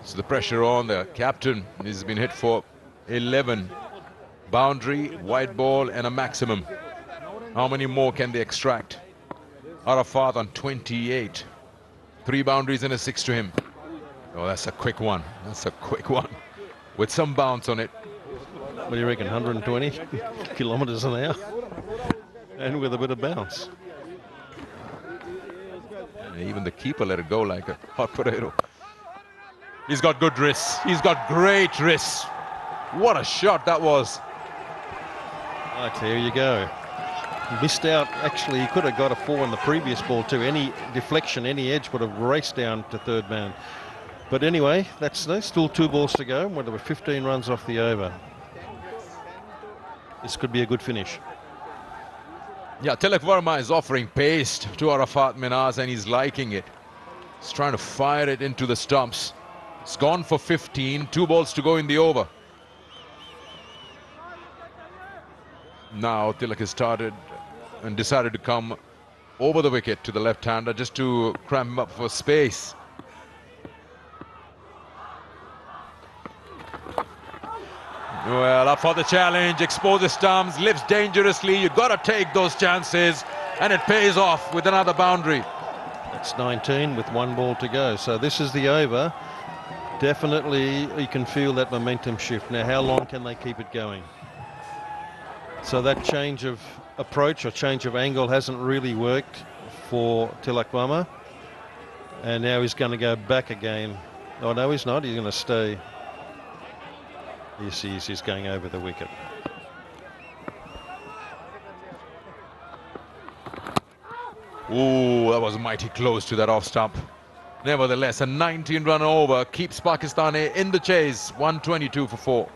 E: So the pressure on the captain. He's been hit for 11. Boundary, white ball and a maximum. How many more can they extract? Arafat on 28. 3 boundaries and a 6 to him. Oh, that's a quick one. That's a quick one. With some bounce on it.
L: What do you reckon, 120 kilometres an hour? And with a bit of bounce.
E: And even the keeper let it go like a hot potato. He's got good wrists. He's got great wrists. What a shot that was.
L: Right, there you go. Missed out. Actually, he could have got a 4 in the previous ball too. Any deflection, any edge would have raced down to third man. But anyway, that's still 2 balls to go. There were 15 runs off the over. This could be a good finish.
E: Yeah, Tilak Verma is offering pace to Arafat Minhas and he's liking it. He's trying to fire it into the stumps. It's gone for 15, 2 balls to go in the over. Now Tilak has started and decided to come over the wicket to the left-hander just to cram him up for space. Well, up for the challenge, exposes stumps, lifts dangerously. You've got to take those chances and it pays off with another boundary.
L: That's 19 with 1 ball to go. So this is the over. Definitely you can feel that momentum shift. Now how long can they keep it going? So that change of approach or change of angle hasn't really worked for Tilak Verma. And now he's going to go back again. Oh no, he's not. He's going to stay. Yes, he is. He's going over the wicket.
E: Ooh, that was mighty close to that off stump. Nevertheless, a 19-run over keeps Pakistan in the chase. 122 for 4.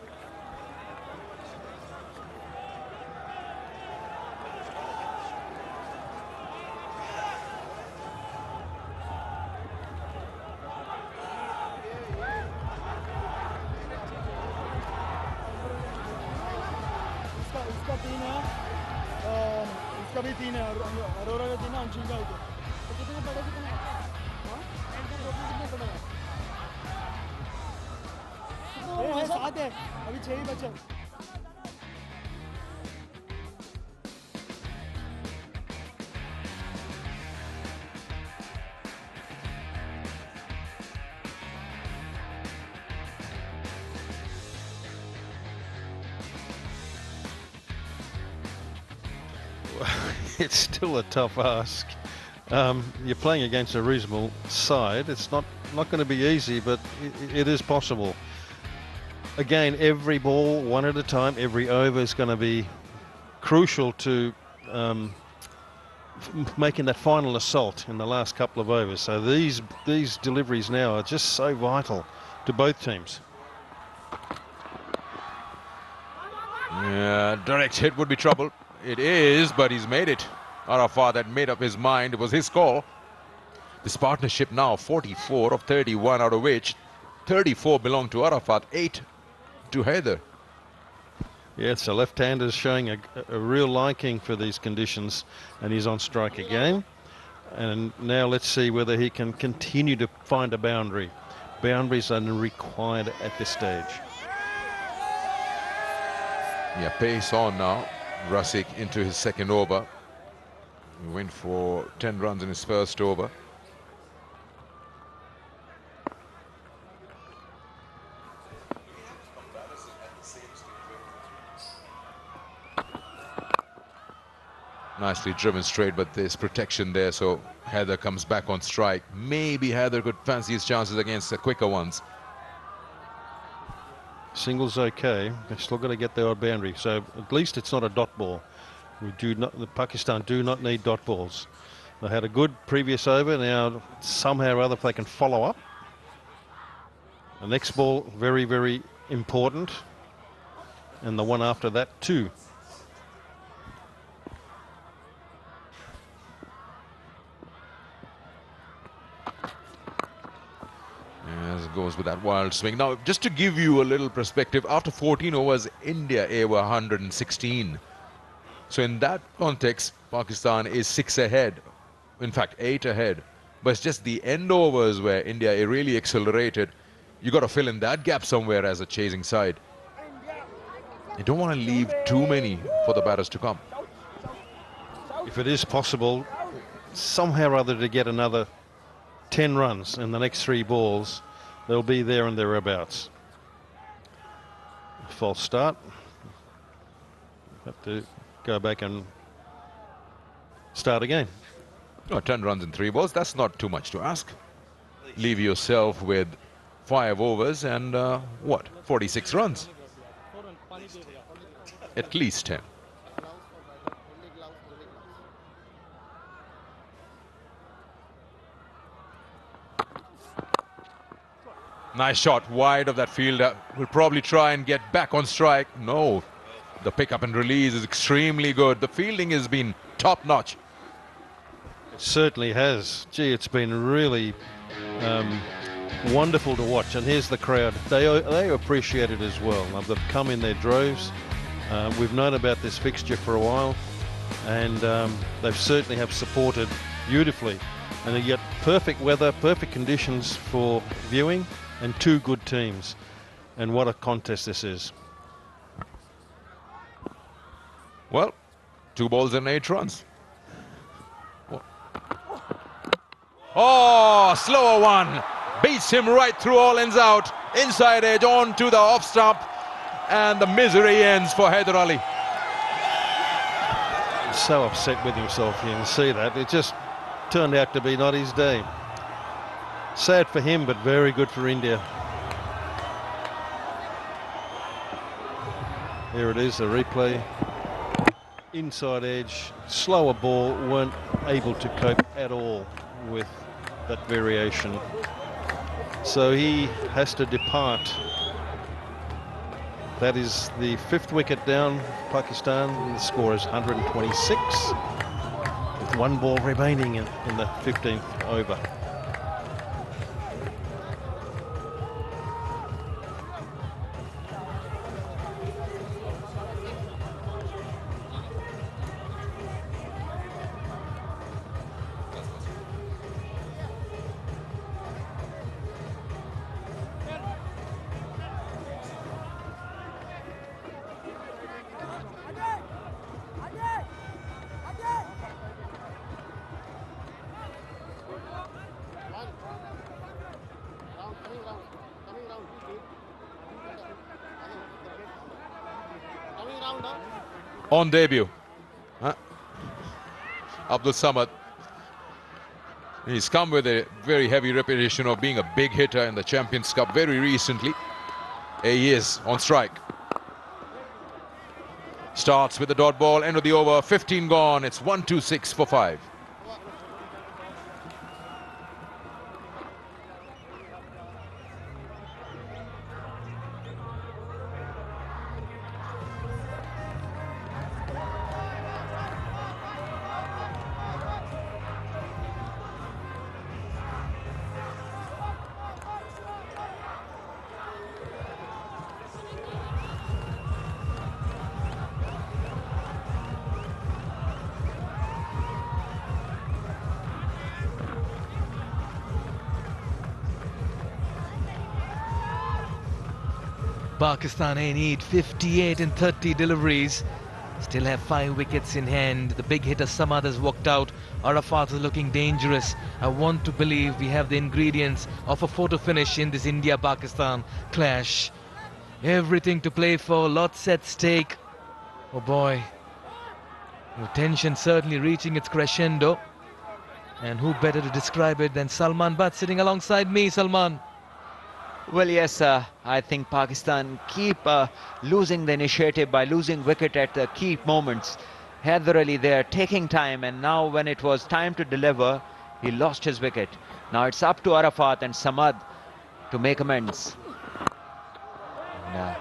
F: इसका भी 3 है अरोरा का 3 है अंशुल का 1 है तो कितने पड़े कितने हां कितने पड़े कितने 7 है अभी 6 ही बचे
L: It's still a tough ask. You're playing against a reasonable side. It's not going to be easy, but it is possible. Again, every ball, one at a time, every over is going to be crucial to making that final assault in the last couple of overs. So these deliveries now are just so vital to both teams.
E: Yeah, direct hit would be trouble. It is, but he's made it. Arafat had made up his mind. It was his call. This partnership now 44 of 31, out of which 34 belong to Arafat, 8 to Haider.
L: Yes, a left-hander is showing a real liking for these conditions, and he's on strike again. And now let's see whether he can continue to find a boundary. Boundaries are required at this stage.
E: Yeah, pace on now. Rasik into his second over. He went for 10 runs in his first over. Nicely driven straight, but there's protection there, so Haider comes back on strike. Maybe Haider could fancy his chances against the quicker ones.
L: Single's okay. They've still got to get the odd boundary, so at least it's not a dot ball. The Pakistan do not need dot balls. They had a good previous over. Now somehow or other, if they can follow up. The next ball very, very important, and the one after that too.
E: As it goes with that wild swing. Now, just to give you a little perspective, after 14 overs, India were 116. So in that context, Pakistan is 6 ahead. In fact, 8 ahead. But it's just the end overs where India really accelerated. You got to fill in that gap somewhere as a chasing side. You don't want to leave too many for the batters to come.
L: If it is possible, somehow or other to get another 10 runs in the next 3 balls, they'll be there and thereabouts. False start. Have to go back and start again.
E: Oh, 10 runs in 3 balls, that's not too much to ask. Leave yourself with 5 overs and what, 46 runs? At least 10. Nice shot wide of that fielder. Will probably try and get back on strike. No, the pickup and release is extremely good. The fielding has been top notch.
L: It certainly has. Gee, it's been really wonderful to watch. And here's the crowd. They appreciate it as well. They've come in their droves. We've known about this fixture for a while, and they certainly have supported beautifully. And you get perfect weather, perfect conditions for viewing, and 2 good teams. And what a contest this is.
E: Well, 2 balls and 8 runs. Oh, slower one. Beats him right through, all ends out. Inside edge on to the off stump. And the misery ends for Haider Ali.
L: So upset with himself, you can see that. It just turned out to be not his day. Sad for him, but very good for India. Here it is, the replay. Inside edge, slower ball, weren't able to cope at all with that variation. So he has to depart. That is the 5th wicket down, Pakistan. The score is 126, with 1 ball remaining in the 15th over.
E: On debut, Abdul Samad. He's come with a very heavy reputation of being a big hitter in the Champions Cup very recently. He is on strike. Starts with the dot ball, end of the over, 15 gone. It's 1-2-6 for 5.
A: Pakistan need 58 in 30 deliveries. Still have 5 wickets in hand. The big hitter Samad has walked out. Arafat is looking dangerous. I want to believe we have the ingredients of a photo finish in this India-Pakistan clash. Everything to play for, lots at stake. Oh boy. The tension certainly reaching its crescendo. And who better to describe it than Salman Butt sitting alongside me, Salman.
I: Well, yes, I think Pakistan keep losing the initiative by losing wicket at the key moments. Haider Ali there taking time, and now when it was time to deliver, he lost his wicket. Now it's up to Arafat and Samad to make amends. And,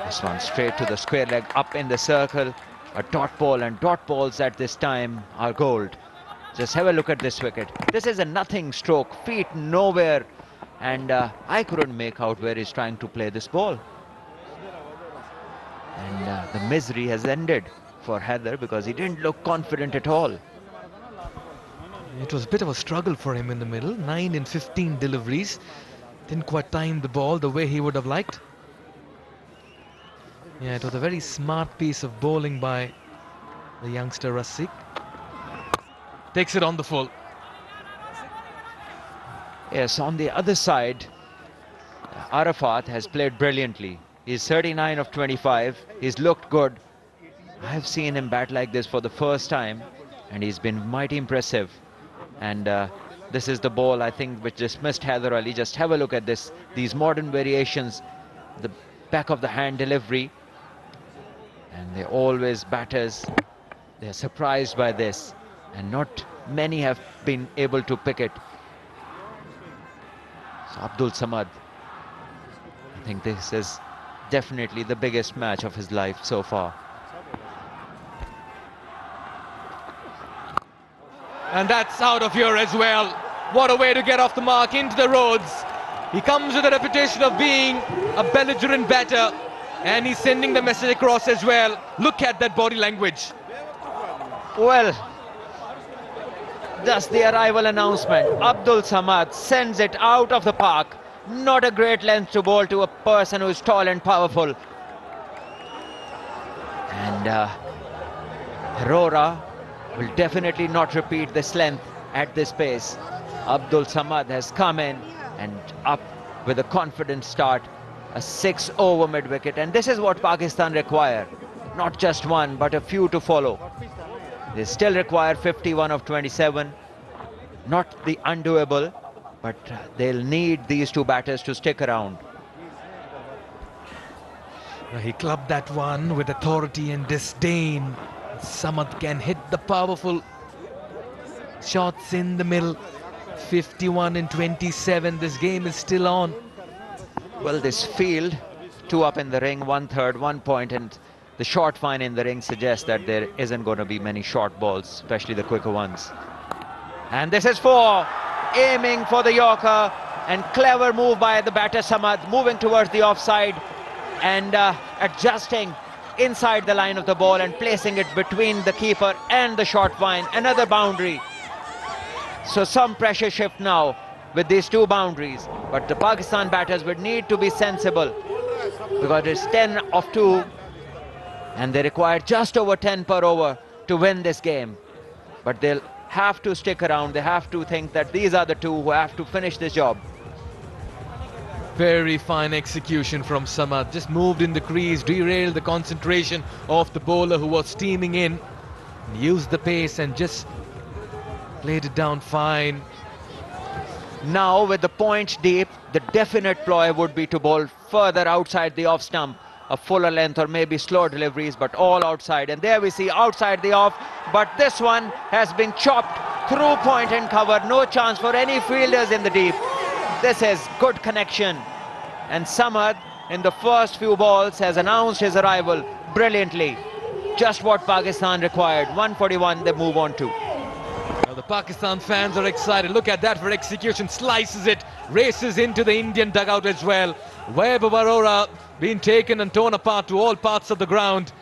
I: this one straight to the square leg, up in the circle. A dot ball, and dot balls at this time are gold. Just have a look at this wicket. This is a nothing stroke, feet nowhere. And I couldn't make out where he's trying to play this ball. And the misery has ended for Haider because he didn't look confident at all.
A: It was a bit of a struggle for him in the middle. 9 in 15 deliveries. Didn't quite time the ball the way he would have liked. Yeah, it was a very smart piece of bowling by the youngster Rasik. Takes it on the full.
I: Yes, on the other side, Arafat has played brilliantly. He's 39 of 25. He's looked good. I've seen him bat like this for the first time, and he's been mighty impressive. And this is the ball, I think, which dismissed Haider Ali. Just have a look at this. These modern variations, the back of the hand delivery. And they're always batters. They're surprised by this. And not many have been able to pick it. So Abdul Samad, I think this is definitely the biggest match of his life so far.
A: And that's out of here as well. What a way to get off the mark into the roads. He comes with a reputation of being a belligerent batter, and he's sending the message across as well. Look at that body language.
I: Well, just the arrival announcement. Abdul Samad sends it out of the park. Not a great length to bowl to a person who is tall and powerful. And Arora will definitely not repeat this length at this pace. Abdul Samad has come in and up with a confident start. A 6 over mid-wicket, and this is what Pakistan require. Not just one, but a few to follow. They still require 51 of 27. Not the undoable, but they'll need these two batters to stick around.
A: He clubbed that one with authority and disdain. Samad can hit the powerful shots in the middle. 51 in 27. This game is still on.
I: Well, this field, 2 up in the ring, 1/3, 1 point, and the short fine in the ring suggests that there isn't going to be many short balls, especially the quicker ones. And this is 4, aiming for the Yorker, and clever move by the batter Samad, moving towards the offside and adjusting inside the line of the ball and placing it between the keeper and the short fine. Another boundary. So some pressure shift now with these 2 boundaries, but the Pakistan batters would need to be sensible because it's 10 of 2 and they require just over 10 per over to win this game. But they'll have to stick around. They have to think that these are the 2 who have to finish this job.
A: Very fine execution from Samad. Just moved in the crease, derailed the concentration of the bowler who was steaming in. Used the pace and just played it down fine.
I: Now with the points deep, the definite ploy would be to bowl further outside the off stump, a fuller length or maybe slow deliveries, but all outside. And there we see outside the off, but this one has been chopped through point and cover. No chance for any fielders in the deep. This is good connection. And Samad in the first few balls has announced his arrival brilliantly. Just what Pakistan required. 141 they move on to.
A: The Pakistan fans are excited. Look at that for execution. Slices it, races into the Indian dugout as well. Web of Arora being taken and torn apart to all parts of the ground.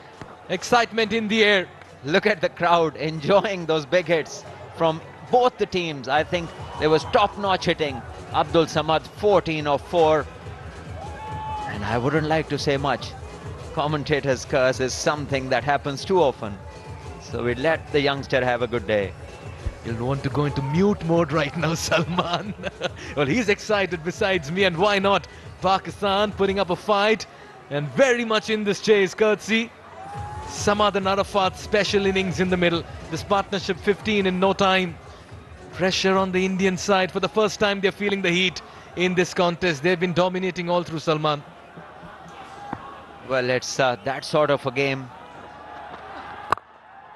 A: Excitement in the air.
I: Look at the crowd enjoying those big hits from both the teams. I think there was top-notch hitting. Abdul Samad 14 of 4. And I wouldn't like to say much. Commentator's curse is something that happens too often. So we let the youngster have a good day.
A: You'll want to go into mute mode right now, Salman. Well, he's excited besides me, and why not? Pakistan putting up a fight and very much in this chase, courtesy Samad and Arafat's special innings in the middle. This partnership 15 in no time. Pressure on the Indian side. For the first time, they're feeling the heat in this contest. They've been dominating all through, Salman.
I: Well, it's that sort of a game.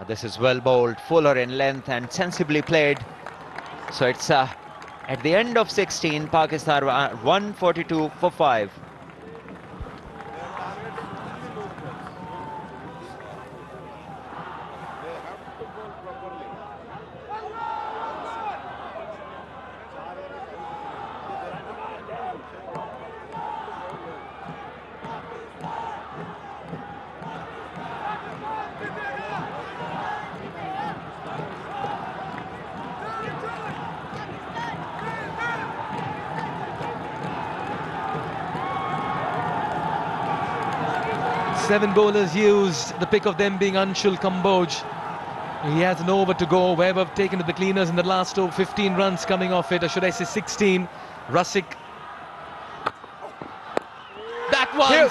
I: This is well bowled, fuller in length and sensibly played. So it's at the end of 16, Pakistan 142 for 5.
A: Seven bowlers used, the pick of them being Anshul Kamboj. He has an over to go. Webb have taken to the cleaners in the last over, 15 runs coming off it, or should I say 16. Rasik. That one!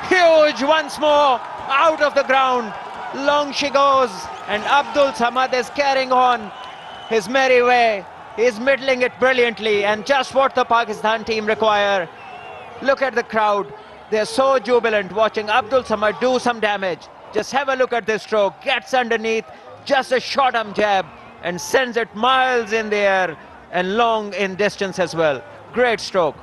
I: Huge once more, out of the ground. Long she goes, and Abdul Samad is carrying on his merry way. He's middling it brilliantly, and just what the Pakistan team require. Look at the crowd. They're so jubilant watching Abdul Samad do some damage. Just have a look at this stroke. Gets underneath, just a short arm jab, and sends it miles in the air and long in distance as well. Great stroke.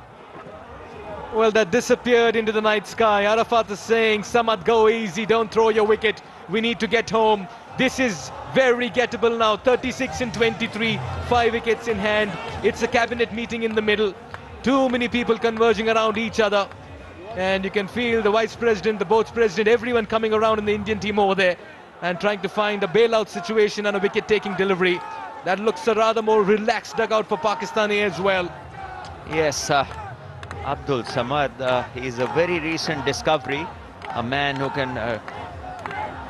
A: Well, that disappeared into the night sky. Arafat is saying, Samad, go easy, don't throw your wicket. We need to get home. This is very gettable now. 36 in 23, 5 wickets in hand. It's a cabinet meeting in the middle. Too many people converging around each other. And you can feel the vice president, the board's president, everyone coming around in the Indian team over there and trying to find a bailout situation and a wicket-taking delivery. That looks a rather more relaxed dugout for Pakistani as well.
I: Yes, Abdul Samad, he's a very recent discovery, a man who can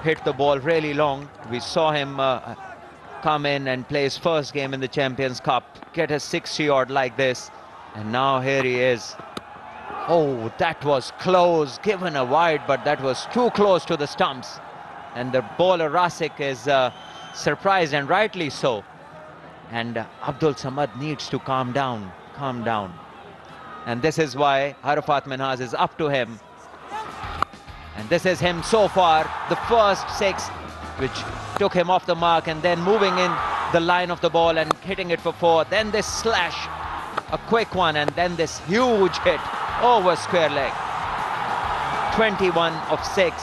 I: hit the ball really long. We saw him come in and play his first game in the Champions Cup, get a 60-odd like this, and now here he is. Oh, that was close, given a wide, but that was too close to the stumps. And the bowler Rasik is surprised, and rightly so. And Abdul Samad needs to calm down. And this is why Arafat Minhas is up to him. And this is him so far, the first 6, which took him off the mark, and then moving in the line of the ball and hitting it for 4. Then this slash, a quick one, and then this huge hit over square leg. 21 of 6,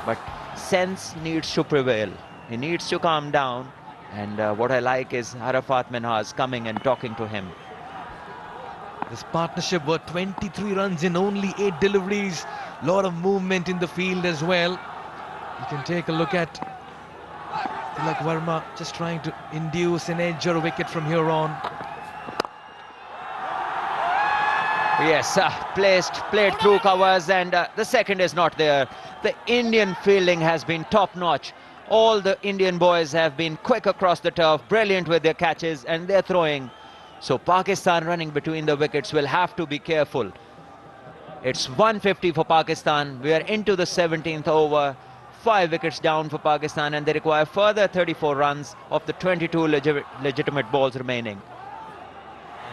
I: but sense needs to prevail. He needs to calm down, and what I like is Arafat Minhas coming and talking to him.
A: This partnership were 23 runs in only 8 deliveries. Lot of movement in the field as well. You can take a look at Tilak Verma just trying to induce an edge or a wicket from here on.
I: Yes, played through covers, and the second is not there. The Indian fielding has been top-notch. All the Indian boys have been quick across the turf, brilliant with their catches and their throwing. So Pakistan running between the wickets will have to be careful. It's 150 for Pakistan. We are into the 17th over. 5 wickets down for Pakistan, and they require further 34 runs of the 22 legitimate balls remaining.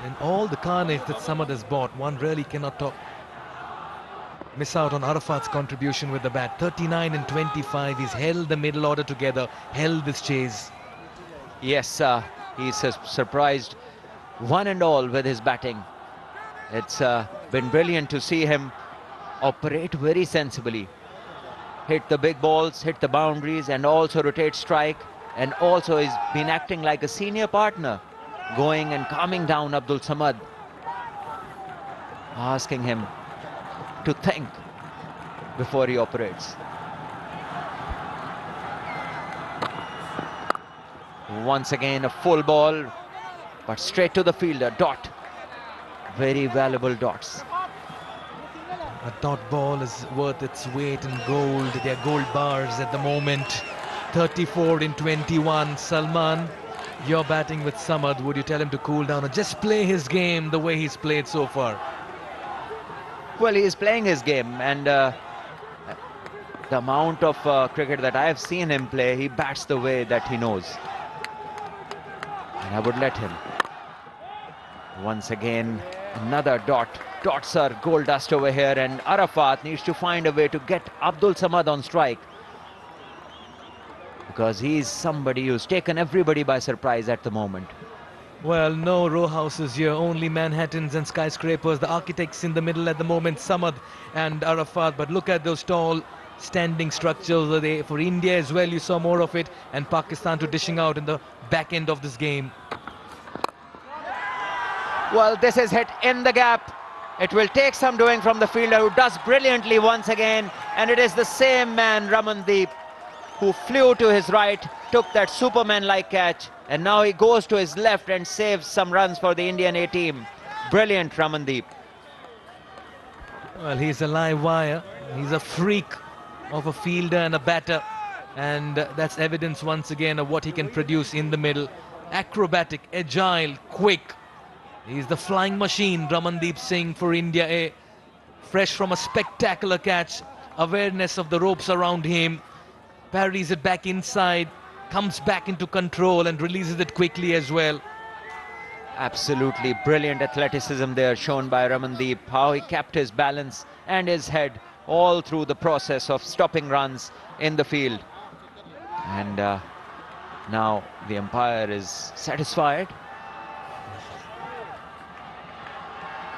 A: And all the carnage that Samad has bought, one really cannot miss out on Arafat's contribution with the bat. 39 and 25, he's held the middle order together, held this chase.
I: Yes, he's surprised one and all with his batting. It's been brilliant to see him operate very sensibly. Hit the big balls, hit the boundaries, and also rotate strike. And also he's been acting like a senior partner, going and calming down Abdul Samad, asking him to think before he operates. Once again a full ball, but straight to the fielder. Dot. Very valuable dots.
A: A dot ball is worth its weight in gold. They're gold bars at the moment. 34 in 21. Salman, you're batting with Samad. Would you tell him to cool down or just play his game the way he's played so far?
I: Well, he is playing his game, and the amount of cricket that I have seen him play, he bats the way that he knows. And I would let him. Once again, another dot. Dots are gold dust over here, and Arafat needs to find a way to get Abdul Samad on strike, because he's somebody who's taken everybody by surprise at the moment.
A: Well, no row houses here, only Manhattans and skyscrapers. The architects in the middle at the moment, Samad and Arafat. But look at those tall standing structures for India as well. You saw more of it, and Pakistan to dishing out in the back end of this game.
I: Well, this is hit in the gap. It will take some doing from the fielder, who does brilliantly once again, and it is the same man, Ramandeep, who flew to his right, took that Superman-like catch, and now he goes to his left and saves some runs for the Indian A team. Brilliant, Ramandeep.
A: Well, he's a live wire. He's a freak of a fielder and a batter, and that's evidence once again of what he can produce in the middle. Acrobatic, agile, quick. He's the flying machine, Ramandeep Singh, for India A. Fresh from a spectacular catch, awareness of the ropes around him, parries it back inside, comes back into control and releases it quickly as well.
I: Absolutely brilliant athleticism there shown by Ramandeep, how he kept his balance and his head all through the process of stopping runs in the field. And now the umpire is satisfied.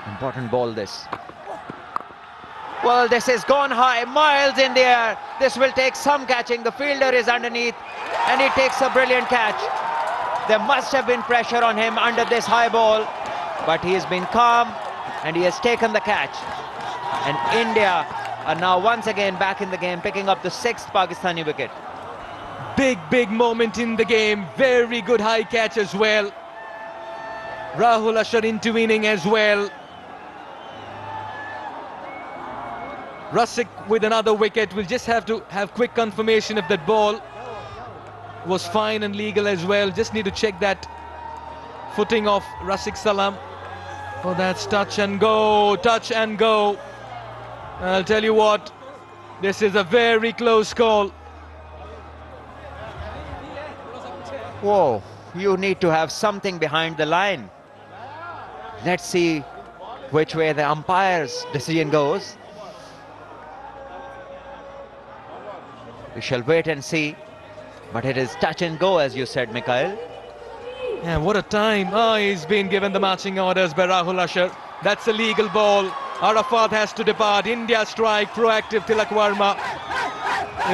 I: Important ball this. Well, this has gone high, miles in the air. This will take some catching. The fielder is underneath and he takes a brilliant catch. There must have been pressure on him under this high ball, but he has been calm and he has taken the catch. And India are now once again back in the game, picking up the 6th Pakistani wicket.
A: Big moment in the game. Very good high catch as well. Rahul Ashar intervening as well. Rasik with another wicket. We'll just have to have quick confirmation if that ball was fine and legal as well. Just need to check that footing of Rasik Salam. Oh, that's touch and go, touch and go. I'll tell you what, this is a very close call.
I: Whoa, you need to have something behind the line. Let's see which way the umpire's decision goes. We shall wait and see. But it is touch and go, as you said, Mikhail.
A: Yeah, what a time. Oh, he's been given the marching orders by Rahul Ashar. That's a legal ball. Arafat has to depart. India strike, proactive. Tilak Verma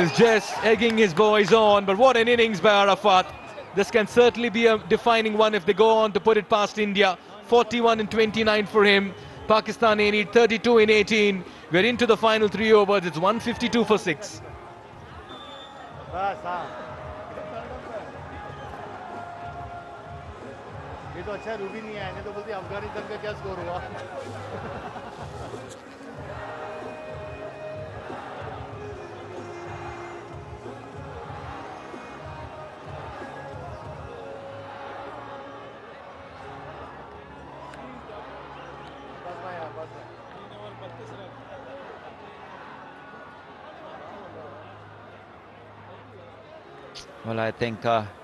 A: is just egging his boys on. But what an innings by Arafat. This can certainly be a defining one if they go on to put it past India. 41 in 29 for him. Pakistan need 32 in 18. We're into the final 3 overs. It's 152 for 6.
M: ये तो अच्छा Ruby नहीं आया, नहीं तो बोलती अफगानिस्तान का क्या स्कोर हुआ.
I: Well, I think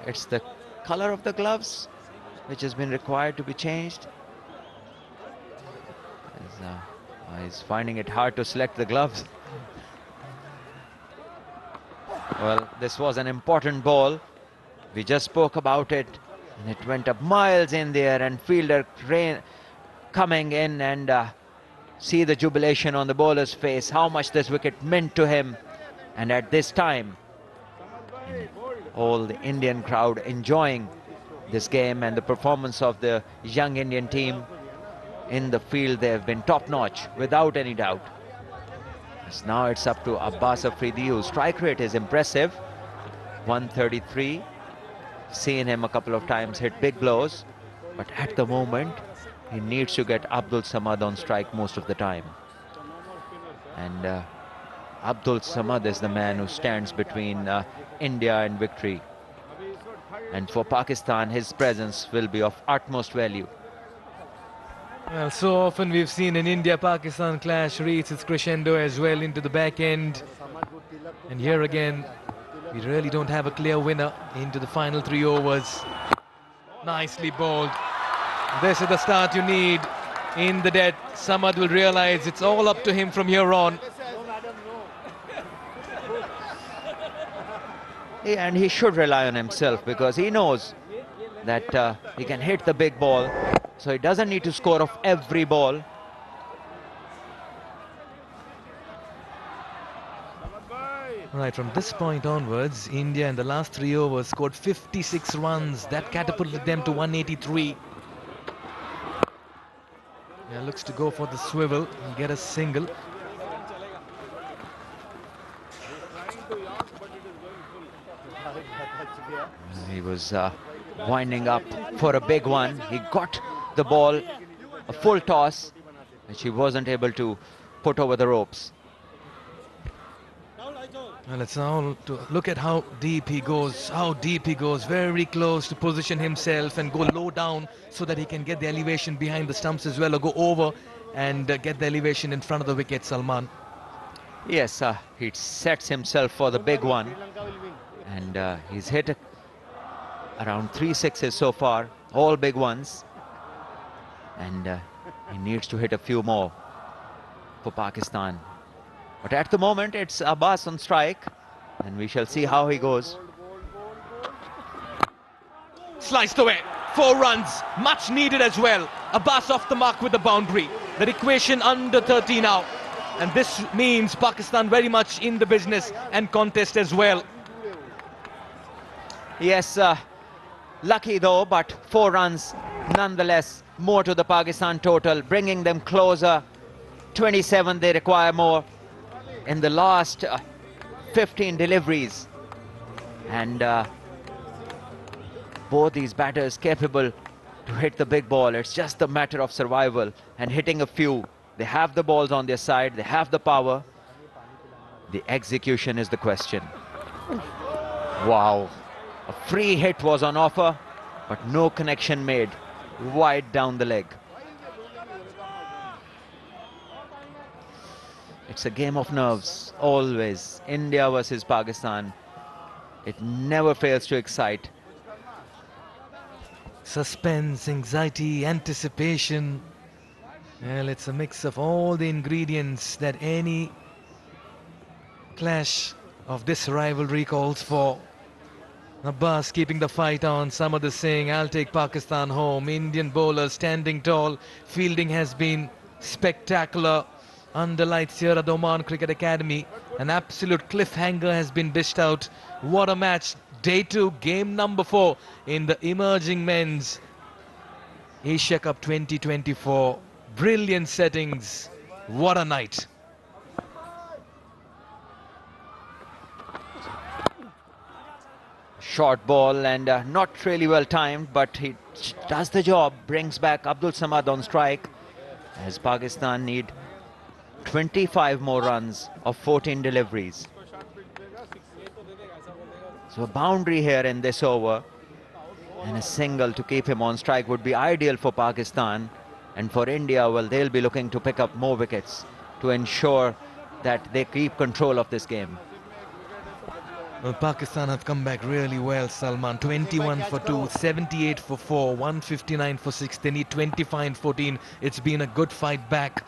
I: it's the color of the gloves which has been required to be changed. He's finding it hard to select the gloves. Well, this was an important ball. We just spoke about it, and it went up miles in there, and fielder coming in, and see the jubilation on the bowler's face, how much this wicket meant to him. And at this time, all the Indian crowd enjoying this game and the performance of the young Indian team in the field. They have been top-notch, without any doubt. Yes, now it's up to Abbas Afridi, whose strike rate is impressive. 133. Seen him a couple of times hit big blows, but at the moment he needs to get Abdul Samad on strike most of the time. And Abdul Samad is the man who stands between India and victory. And for Pakistan, his presence will be of utmost value.
A: Well, so often we've seen an India-Pakistan clash reach its crescendo as well into the back end. And here again, we really don't have a clear winner into the final 3 overs. Nicely bowled. This is the start you need in the death. Samad will realize it's all up to him from here on.
I: And he should rely on himself, because he knows that he can hit the big ball, so he doesn't need to score off every ball.
A: Right, from this point onwards, India in the last 3 overs scored 56 runs. That catapulted them to 183. Yeah, looks to go for the swivel and get a single.
I: He was winding up for a big one. He got the ball a full toss, which he wasn't able to put over the ropes.
A: Well, it's now to look at how deep he goes, very close to position himself and go low down so that he can get the elevation behind the stumps as well, or go over and get the elevation in front of the wicket, Salman.
I: Yes, he sets himself for the big one, and he's hit around 3 sixes so far, all big ones, and he needs to hit a few more for Pakistan. But at the moment, it's Abbas on strike, and we shall see how he goes.
A: Sliced away, 4 runs, much needed as well. Abbas off the mark with the boundary. The equation under 30 now, and this means Pakistan very much in the business and contest as well.
I: Yes, lucky though, but 4 runs nonetheless, more to the Pakistan total, bringing them closer. 27, they require more in the last 15 deliveries, and both these batters capable to hit the big ball. It's just a matter of survival and hitting a few. They have the balls on their side, they have the power. The execution is the question. Wow, a free hit was on offer, but no connection made, wide down the leg. It's a game of nerves, always. India versus Pakistan. It never fails to excite.
A: Suspense, anxiety, anticipation. Well, it's a mix of all the ingredients that any clash of this rivalry calls for. Abbas keeping the fight on. Samad saying, I'll take Pakistan home. Indian bowlers standing tall. Fielding has been spectacular. Under lights here at the Oman Cricket Academy. An absolute cliffhanger has been dished out. What a match. Day 2, game number 4 in the emerging men's Asia Cup 2024. Brilliant settings. What a night.
I: Short ball and not really well timed, but he does the job. Brings back Abdul Samad on strike, as Pakistan need 25 more runs of 14 deliveries. So a boundary here in this over, and a single to keep him on strike would be ideal for Pakistan. And for India, well, they'll be looking to pick up more wickets to ensure that they keep control of this game.
A: Well, Pakistan have come back really well, Salman. 21 for 2, 78 for 4, 159 for 6. They need 25 and 14. It's been a good fight back.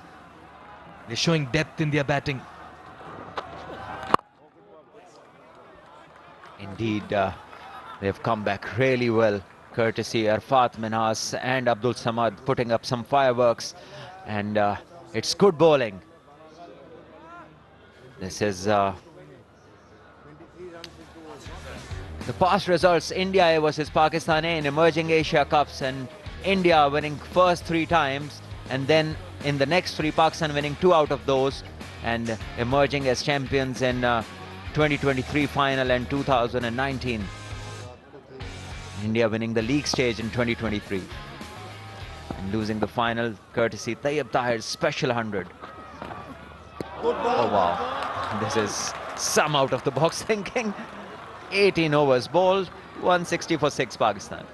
A: They're showing depth in their batting.
I: Indeed, they've come back really well, courtesy Arfat Minhas and Abdul Samad putting up some fireworks, and it's good bowling. This is the past results: India A versus Pakistan A in emerging Asia Cups, and India winning first 3 times, and then in the next 3, Pakistan winning 2 out of those, and emerging as champions in 2023 final and 2019. India winning the league stage in 2023 and losing the final courtesy Tayyib Tahir's special 100. Oh wow, this is some out of the box thinking. 18 overs bowled, 160 for 6 Pakistan.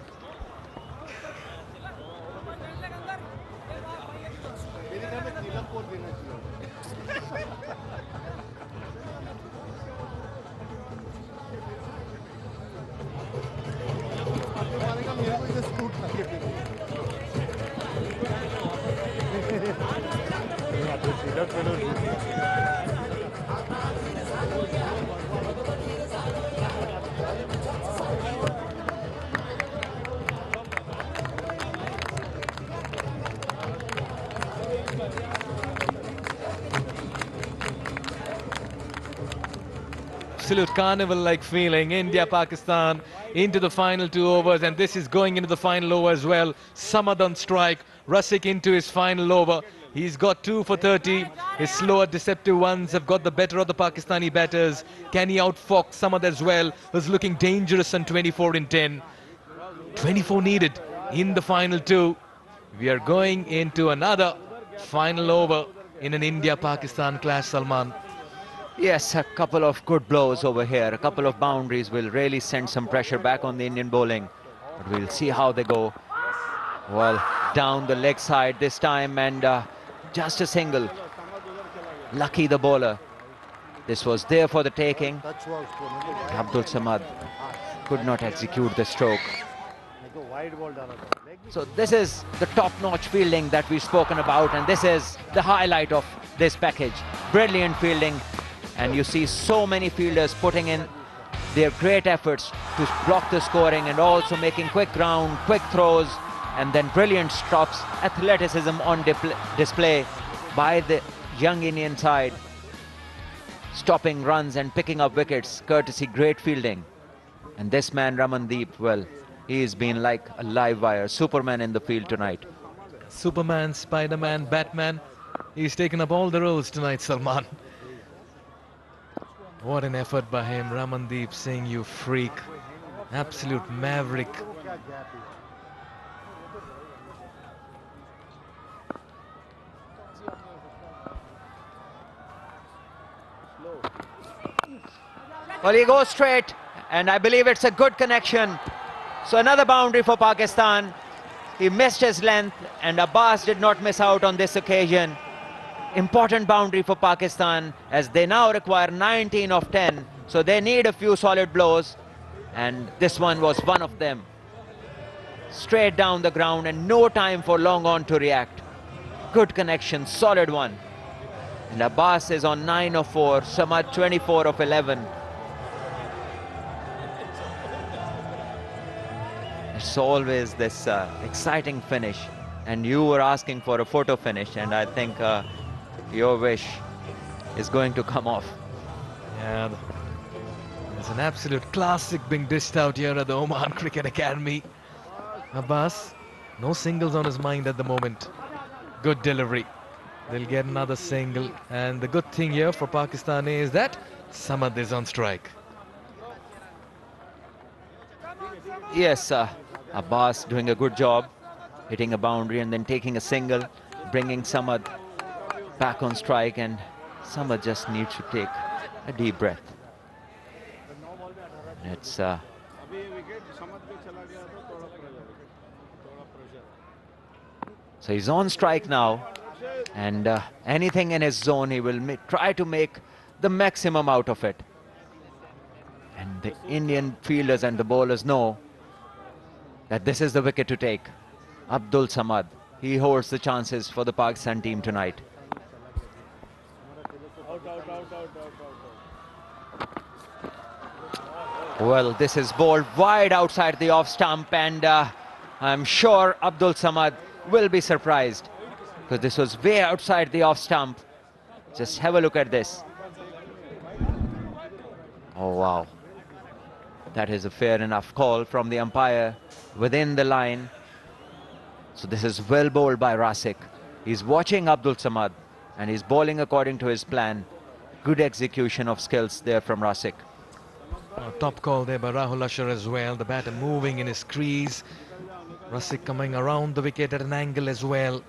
A: Absolute carnival-like feeling. India, Pakistan into the final 2 overs, and this is going into the final over as well. Samad on strike, Rasik into his final over. He's got 2 for 30. His slower, deceptive ones have got the better of the Pakistani batters. Can he outfox Samad as well? Was looking dangerous on 24 in 10. 24 needed in the final 2. We are going into another final over in an India-Pakistan clash, Salman.
I: Yes, a couple of good blows over here. A couple of boundaries will really send some pressure back on the Indian bowling. But we'll see how they go. Well, down the leg side this time, and just a single. Lucky the bowler. This was there for the taking. Abdul Samad could not execute the stroke. So this is the top-notch fielding that we've spoken about, and this is the highlight of this package. Brilliant fielding. And you see so many fielders putting in their great efforts to block the scoring and also making quick ground, quick throws, and then brilliant stops. Athleticism on display by the young Indian side. Stopping runs and picking up wickets, courtesy great fielding. And this man, Ramandeep, well, he's been like a live wire, Superman in the field tonight.
A: Superman, Spider-Man, Batman. He's taken up all the roles tonight, Salman. What an effort by him, Ramandeep Singh, you freak. Absolute maverick.
I: Well, he goes straight, and I believe it's a good connection. So another boundary for Pakistan. He missed his length, and Abbas did not miss out on this occasion. Important boundary for Pakistan, as they now require 19 of 10. So they need a few solid blows, and this one was one of them. Straight down the ground, and no time for long on to react. Good connection, solid one. And Abbas is on 9 of 4, Samad 24 of 11. It's always this exciting finish, and you were asking for a photo finish, and I think your wish is going to come off.
A: Yeah, there's an absolute classic being dished out here at the Oman Cricket Academy. Abbas, no singles on his mind at the moment. Good delivery. They'll get another single, and the good thing here for Pakistan is that Samad is on strike.
I: Yes, Abbas doing a good job, hitting a boundary and then taking a single, bringing Samad back on strike, and Samad just needs to take a deep breath. It's so he's on strike now, and anything in his zone he will try to make the maximum out of it. And the Indian fielders and the bowlers know that this is the wicket to take. Abdul Samad, he holds the chances for the Pakistan team tonight. Well, this is bowled wide outside the off stump, and I'm sure Abdul Samad will be surprised, because this was way outside the off stump. Just have a look at this. Oh wow, that is a fair enough call from the umpire within the line. So this is well bowled by Rasik. He's watching Abdul Samad and he's bowling according to his plan. Good execution of skills there from Rasik.
A: Top call there by Rahul Ashar as well. The batter moving in his crease. Rasik coming around the wicket at an angle as well.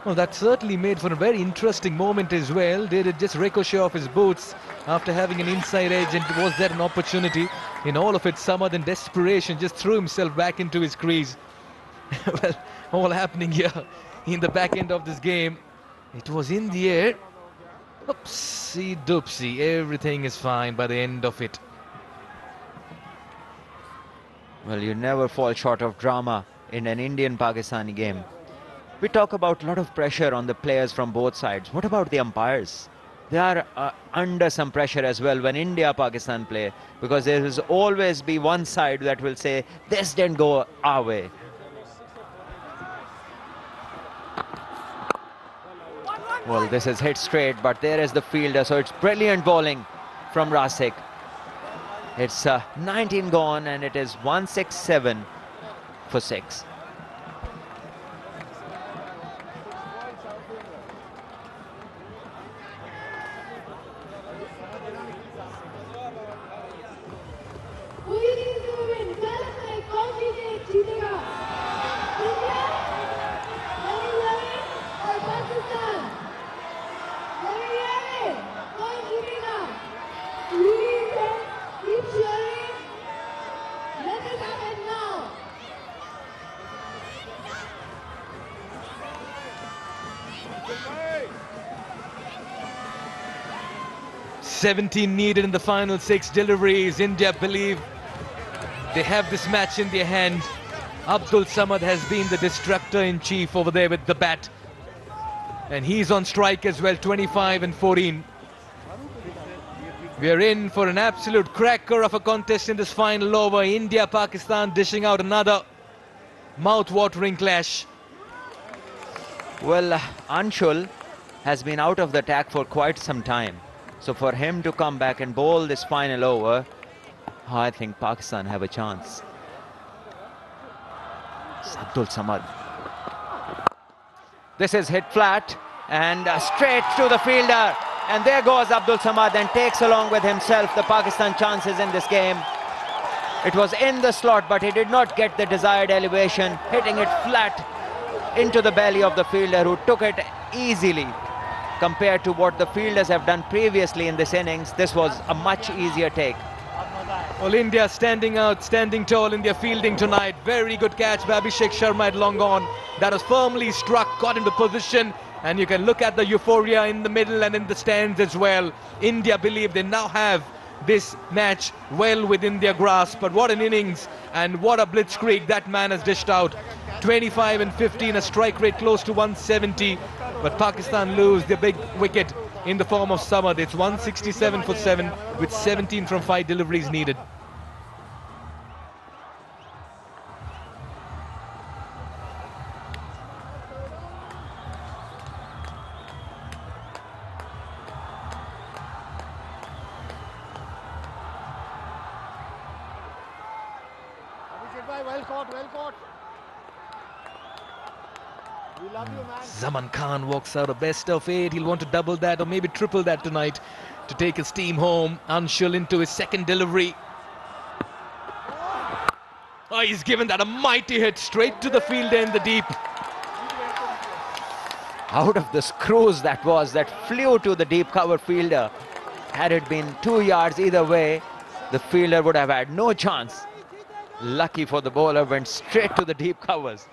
A: Well, that certainly made for a very interesting moment as well. Did it just ricochet off his boots after having an inside edge, and was there an opportunity? In all of it, Samad in desperation just threw himself back into his crease. Well, all happening here in the back end of this game. It was in the air. Oopsie doopsie, everything is fine by the end of it.
I: Well, you never fall short of drama in an Indian-Pakistani game. We talk about a lot of pressure on the players from both sides. What about the umpires? They are under some pressure as well when India-Pakistan play, because there will always be one side that will say, this didn't go our way. Well, this is hit straight, but there is the fielder, so it's brilliant bowling from Rasik. It's 19 gone, and it is 167 for 6.
A: "17 needed in the final 6 deliveries. India believe they have this match in their hand. Abdul Samad has been the destructor in chief over there with the bat. And he's on strike as well, 25 and 14. We're in for an absolute cracker of a contest in this final over. India-Pakistan dishing out another mouth-watering clash.
I: Well, Anshul has been out of the attack for quite some time. So for him to come back and bowl this final over, I think Pakistan have a chance. It's Abdul Samad. This is hit flat and straight to the fielder. And there goes Abdul Samad and takes along with himself the Pakistan chances in this game. It was in the slot, but he did not get the desired elevation, hitting it flat into the belly of the fielder, who took it easily. Compared to what the fielders have done previously in this innings, this was a much easier take.
A: Well, India standing out, standing tall in their fielding tonight. Very good catch by Abhishek Sharma at long on. That was firmly struck, got into position, and you can look at the euphoria in the middle and in the stands as well. India believe they now have this match well within their grasp. But what an innings, and what a blitzkrieg that man has dished out. 25 and 15, a strike rate close to 170. But Pakistan lose their big wicket in the form of Samad. It's 167 for 7 with 17 from 5 deliveries needed.
M: Well caught, well caught. We love you, man.
A: Zaman Khan walks out a best of 8. He'll want to double that or maybe triple that tonight to take his team home. Anshul into his second delivery. Oh, he's given that a mighty hit straight to the fielder in the deep.
I: Out of the screws that was, that flew to the deep cover fielder. Had it been 2 yards either way, the fielder would have had no chance. Lucky for the bowler, went straight to the deep covers.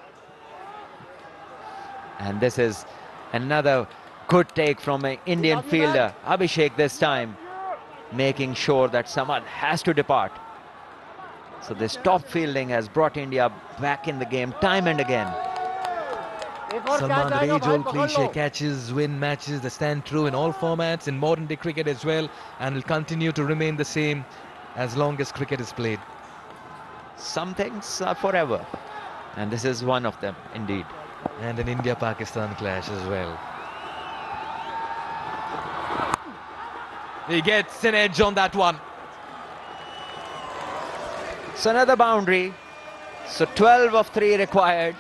I: And this is another good take from an Indian fielder, Abhishek this time, making sure that Samad has to depart. So this top fielding has brought India back in the game time and again.
A: Salman, the age-old cliche, catches win matches that stand true in all formats, in modern day cricket as well, and will continue to remain the same as long as cricket is played.
I: Some things are forever, and this is one of them indeed.
A: And an India-Pakistan clash as well. He gets an edge on that one.
I: So another boundary. So 12 of 3 required.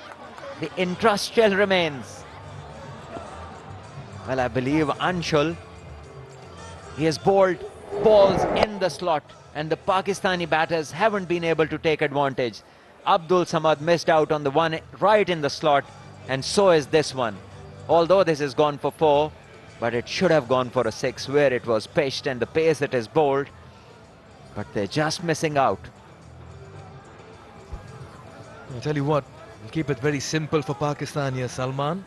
I: The interest still remains. Well, I believe Anshul, he has bowled balls in the slot, and the Pakistani batters haven't been able to take advantage. Abdul Samad missed out on the one right in the slot, and so is this one. Although this has gone for 4, but it should have gone for a 6 where it was pitched and the pace it is bowled. But they're just missing out.
A: I'll tell you what, we'll keep it very simple for Pakistan here, Salman.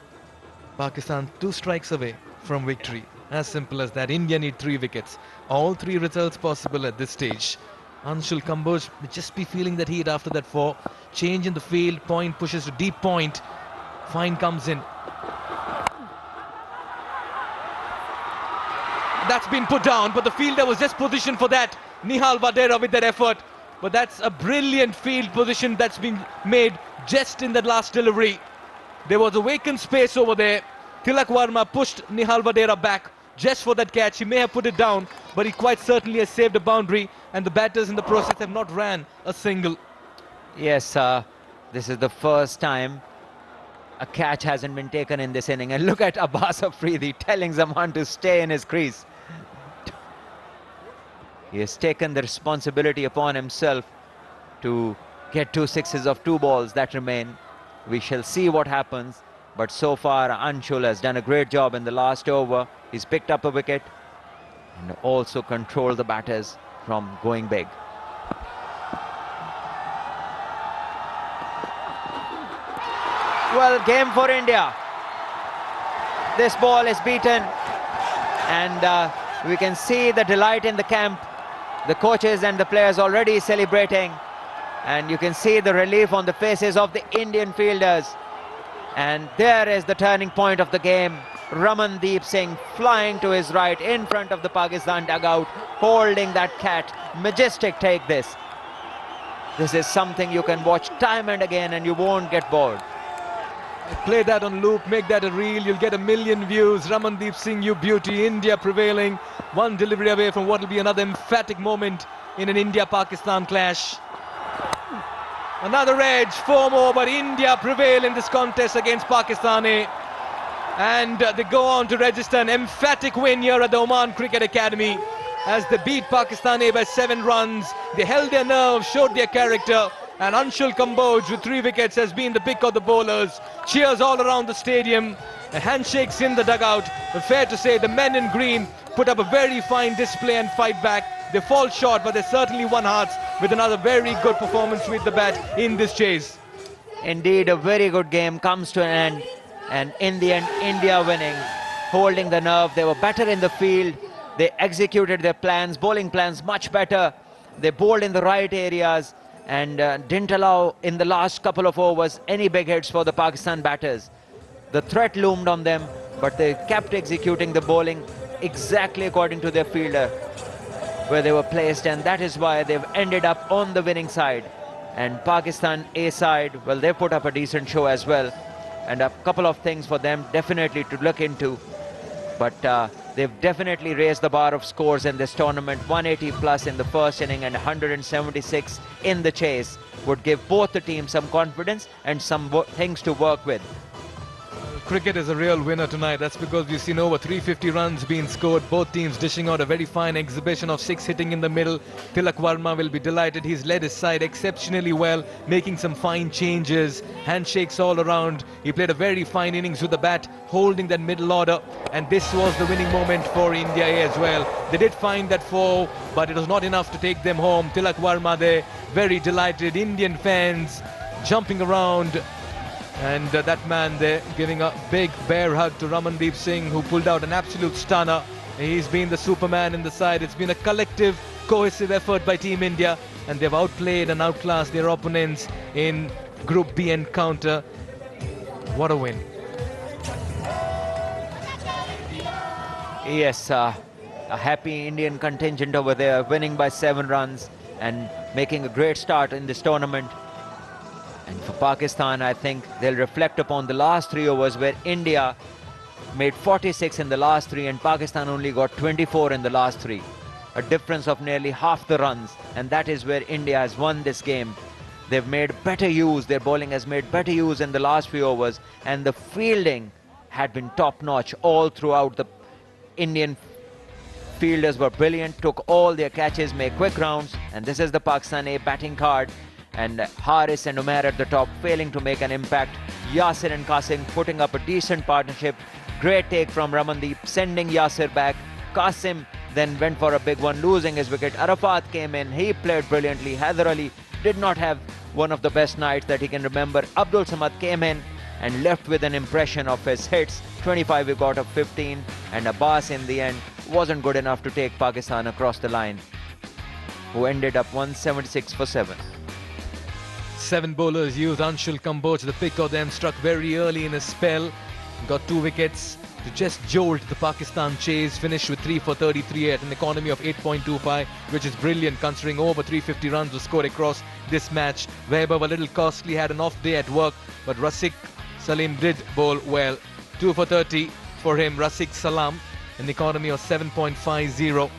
A: Pakistan 2 strikes away from victory. As simple as that. India need 3 wickets. All 3 results possible at this stage. Anshul Kamboj will just be feeling that heat after that 4. Change in the field, point pushes to deep point. Fine comes in. That's been put down, but the fielder was just positioned for that. Nihal Vadera with that effort. But that's a brilliant field position that's been made just in that last delivery. There was a vacant space over there. Tilak Varma pushed Nihal Vadera back just for that catch. He may have put it down, but he quite certainly has saved a boundary, and the batters in the process have not ran a single.
I: Yes, this is the first time a catch hasn't been taken in this inning. And look at Abbas Afridi telling Zaman to stay in his crease. He has taken the responsibility upon himself to get 2 sixes of 2 balls that remain. We shall see what happens. But so far, Anshul has done a great job in the last over. He's picked up a wicket and also controlled the batters from going big. Well, game for India. This ball is beaten, and we can see the delight in the camp. The coaches and the players already celebrating, and you can see the relief on the faces of the Indian fielders. And there is the turning point of the game. Ramandeep Singh flying to his right in front of the Pakistan dugout, holding that cat. Majestic take this. This is something you can watch time and again and you won't get bored.
A: Play that on loop, make that a reel, you'll get 1 million views. Ramandeep Singh, you beauty. India prevailing, 1 delivery away from what will be another emphatic moment in an India-Pakistan clash. Another edge, 4 more, but India prevail in this contest against Pakistan. And they go on to register an emphatic win here at the Oman Cricket Academy as they beat Pakistan by 7 runs. They held their nerve, showed their character. And Anshul Kamboj with 3 wickets has been the pick of the bowlers. Cheers all around the stadium. Handshakes in the dugout. But fair to say the men in green put up a very fine display and fight back. They fall short, but they certainly won hearts with another very good performance with the bat in this chase.
I: Indeed, a very good game comes to an end. And in the end, India winning, holding the nerve. They were better in the field. They executed their plans, bowling plans much better. They bowled in the right areas and didn't allow in the last couple of overs any big hits for the Pakistan batters. The threat loomed on them, but they kept executing the bowling exactly according to their fielder where they were placed, and that is why they've ended up on the winning side. And Pakistan A side, well, they put up a decent show as well, and a couple of things for them definitely to look into. But they've definitely raised the bar of scores in this tournament. 180 plus in the first inning and 176 in the chase would give both the teams some confidence and some things to work with.
A: Cricket is a real winner tonight. That's because we've seen over 350 runs being scored. Both teams dishing out a very fine exhibition of 6 hitting in the middle. Tilak Varma will be delighted. He's led his side exceptionally well, making some fine changes. Handshakes all around. He played a very fine innings with the bat, holding that middle order. And this was the winning moment for India as well. They did find that 4, but it was not enough to take them home. Tilak Varma there, very delighted. Indian fans jumping around. And that man there giving a big bear hug to Ramandeep Singh, who pulled out an absolute stunner. He's been the Superman in the side. It's been a collective, cohesive effort by Team India, and they've outplayed and outclassed their opponents in Group B encounter. What a win.
I: Yes, a happy Indian contingent over there, winning by 7 runs and making a great start in this tournament. And for Pakistan, I think they'll reflect upon the last 3 overs where India made 46 in the last 3 and Pakistan only got 24 in the last 3. A difference of nearly half the runs, and that is where India has won this game. They've made better use, their bowling has made better use in the last few overs, and the fielding had been top-notch all throughout. The Indian fielders were brilliant, took all their catches, made quick rounds, and this is the Pakistan A batting card. And Haris and Umair at the top failing to make an impact. Yasir and Qasim putting up a decent partnership. Great take from Ramandeep, sending Yasir back. Qasim then went for a big one, losing his wicket. Arafat came in, he played brilliantly. Haider Ali did not have one of the best nights that he can remember. Abdul Samad came in and left with an impression of his hits. 25 he got of 15, and Abbas in the end wasn't good enough to take Pakistan across the line, who ended up 176 for 7.
A: 7 bowlers used. Anshul Kamboj, the pick of them, struck very early in his spell. Got 2 wickets to just jolt the Pakistan chase. Finished with 3 for 33 at an economy of 8.25, which is brilliant considering over 350 runs were scored across this match. Wahab a little costly, had an off day at work, but Rafiq Salim did bowl well. 2 for 30 for him, Rafiq Salam, an economy of 7.50.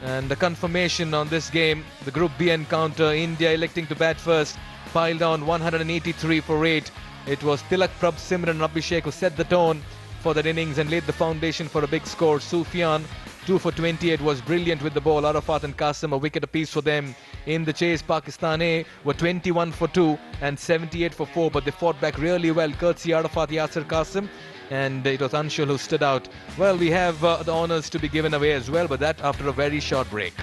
A: And the confirmation on this game, the Group B encounter, India electing to bat first, piled on 183 for 8. It was Tilak, Prabh, Simran and Abhishek who set the tone for that innings and laid the foundation for a big score. Sufyan, 2 for 28, was brilliant with the ball. Arafat and Qasim, a wicket apiece for them. In the chase, Pakistan A were 21 for 2 and 78 for 4, but they fought back really well, courtesy Arafat, Yasir, Qasim. And it was Anshul who stood out. Well, we have the honours to be given away as well, but that after a very short break.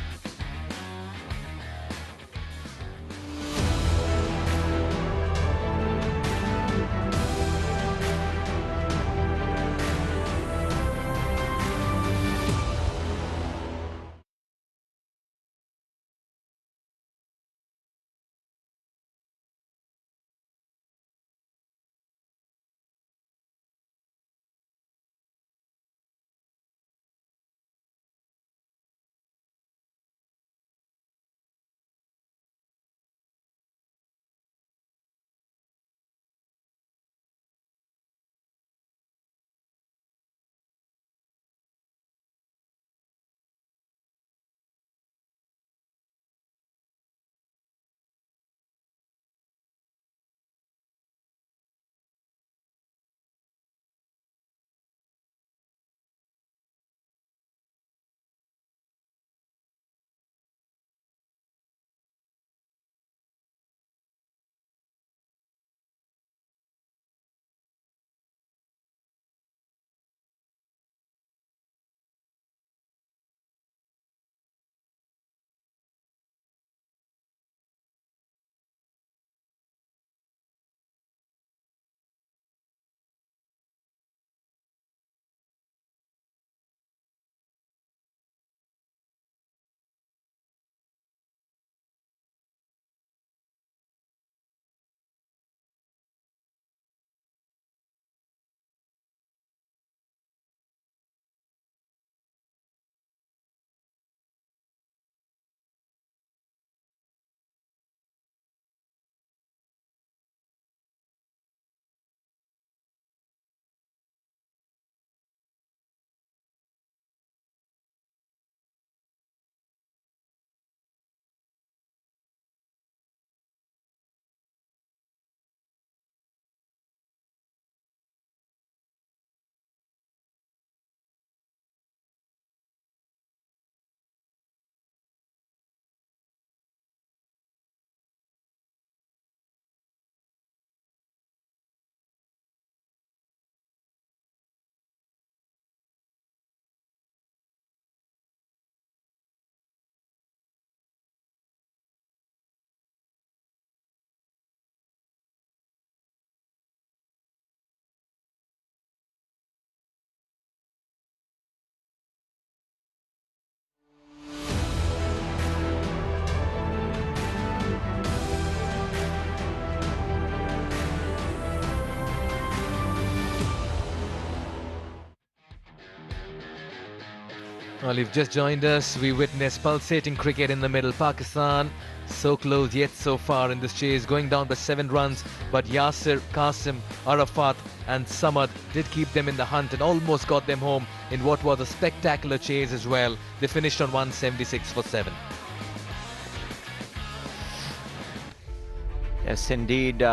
A: Well, you've just joined us. We witnessed pulsating cricket in the middle. Pakistan so close yet so far in this chase, going down by 7 runs. But Yasir, Qasim, Arafat and Samad did keep them in the hunt and almost got them home in what was a spectacular chase as well. They finished on 176 for 7.
I: Yes, indeed.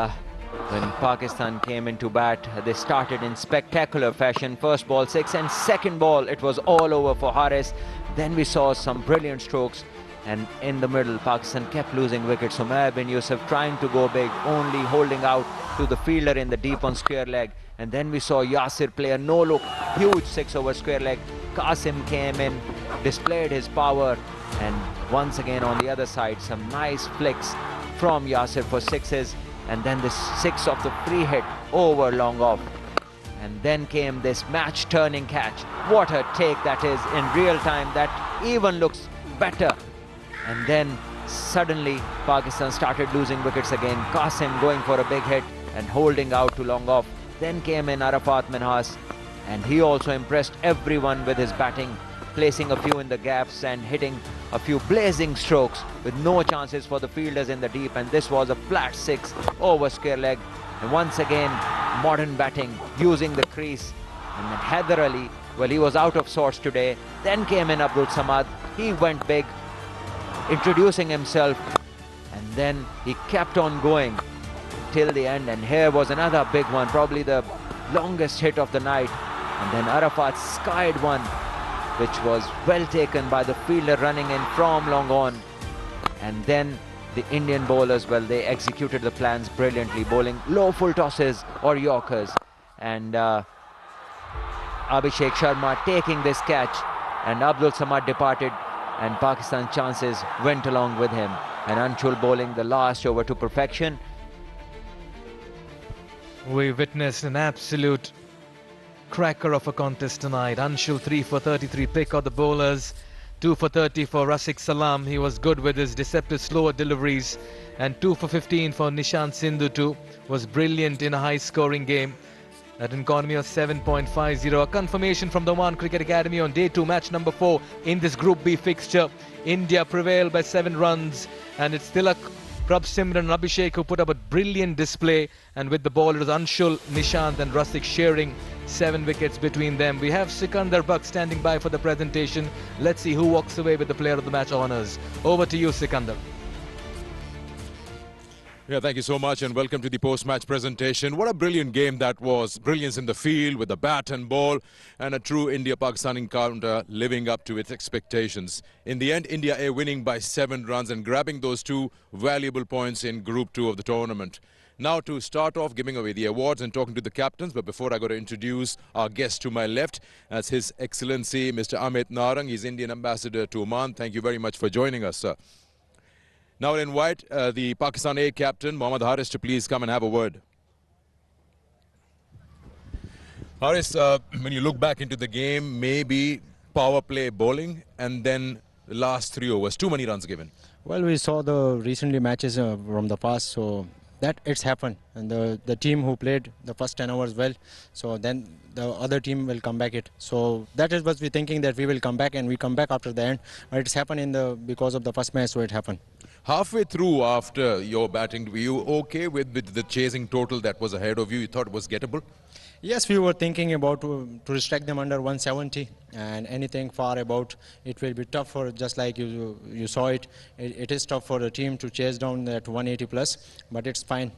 I: When Pakistan came into bat, they started in spectacular fashion. First ball 6 and second ball it was all over for Haris. Then we saw some brilliant strokes, and in the middle Pakistan kept losing wickets. Umayr bin Yusuf trying to go big, only holding out to the fielder in the deep on square leg. And then we saw Yasir play a no-look, huge 6 over square leg. Qasim came in, displayed his power, and once again on the other side, some nice flicks from Yasir for 6s. And then this 6 of the free hit over long off. And then came this match-turning catch. What a take that is in real time. That even looks better. And then suddenly Pakistan started losing wickets again. Qasim going for a big hit and holding out to long off. Then came in Arafat Minhas, and he also impressed everyone with his batting, placing a few in the gaps and hitting a few blazing strokes with no chances for the fielders in the deep. And this was a flat 6 over square leg. And once again, modern batting using the crease. And then Haider Ali, well, he was out of sorts today. Then came in Abdul Samad. He went big, introducing himself, and then he kept on going till the end. And here was another big one, probably the longest hit of the night. And then Arafat skied one, which was well taken by the fielder running in from long on. And then the Indian bowlers, well, they executed the plans brilliantly, bowling low full tosses or Yorkers. And Abhishek Sharma taking this catch, and Abdul Samad departed, and Pakistan's chances went along with him. And Anshul bowling the last over to perfection.
A: We witnessed an absolute cracker of a contest tonight. Anshul 3 for 33 pick of the bowlers, 2 for 30 for Rafiq Salam. He was good with his deceptive slower deliveries. And 2 for 15 for Nishant Sindhu too. Was brilliant in a high scoring game. At an economy of 7.50. A confirmation from the Oman Cricket Academy on day 2, match number 4 in this Group B fixture. India prevailed by 7 runs, and it's still a Prabh Simran and Abhishek who put up a brilliant display, and with the bowlers Anshul, Nishant and Rafiq sharing 7 wickets between them. We have Sikandar Buck standing by for the presentation. Let's see who walks away with the player of the match honours. Over to you, Sikandar.
E: Yeah, thank you so much, and welcome to the post-match presentation. What a brilliant game that was. Brilliance in the field with the bat and ball, and a true India-Pakistan encounter living up to its expectations. In the end, India A winning by 7 runs and grabbing those 2 valuable points in Group 2 of the tournament. Now to start off giving away the awards and talking to the captains, but before I got to introduce our guest to my left, as His Excellency Mr. Amit Narang. He's Indian Ambassador to Oman. Thank you very much for joining us, sir. Now I'll invite the Pakistan A captain, Mohammad Haris, to please come and have a word. Haris, when you look back into the game, maybe power play bowling and then the last 3 overs, too many runs given.
G: Well, we saw the recently matches from the past, so that it's happened. And the team who played the first 10 overs well, so then the other team will come back it. So that is what we're thinking, that we will come back, and we come back after the end. But it's happened because of the first match, so it happened.
E: Halfway through after your batting, were you okay with the chasing total that was ahead of you? You thought it was gettable?
G: Yes, we were thinking about to restrict them under 170, and anything far about it will be tough for, just like you saw it. It is tough for the team to chase down that 180 plus, but it's fine.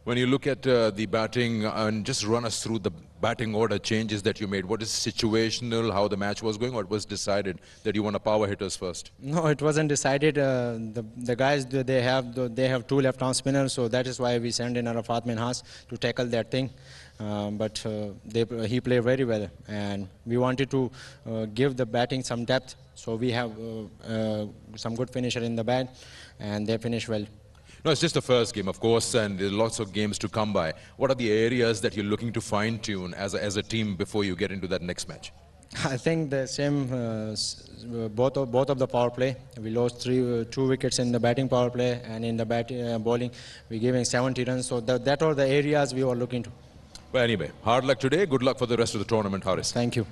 E: When you look at the batting, and just run us through the batting order changes that you made. What is situational, how the match was going, or it was decided that you want to power hitters first?
G: No, it wasn't decided. The guys, they have 2 left-arm spinners, so that is why we send in Arafat Minhas to tackle that thing. But he played very well, and we wanted to give the batting some depth, so we have some good finisher in the bat, and they finished well.
E: No, it's just the first game, of course, and there's lots of games to come by. What are the areas that you're looking to fine-tune as a team before you get into that next match?
G: I think the same, both of the power play. We lost 2 wickets in the batting power play, and in the bowling, we're giving 70 runs. So that are the areas we were looking to.
E: Well, anyway, hard luck today. Good luck for the rest of the tournament, Haris.
G: Thank you.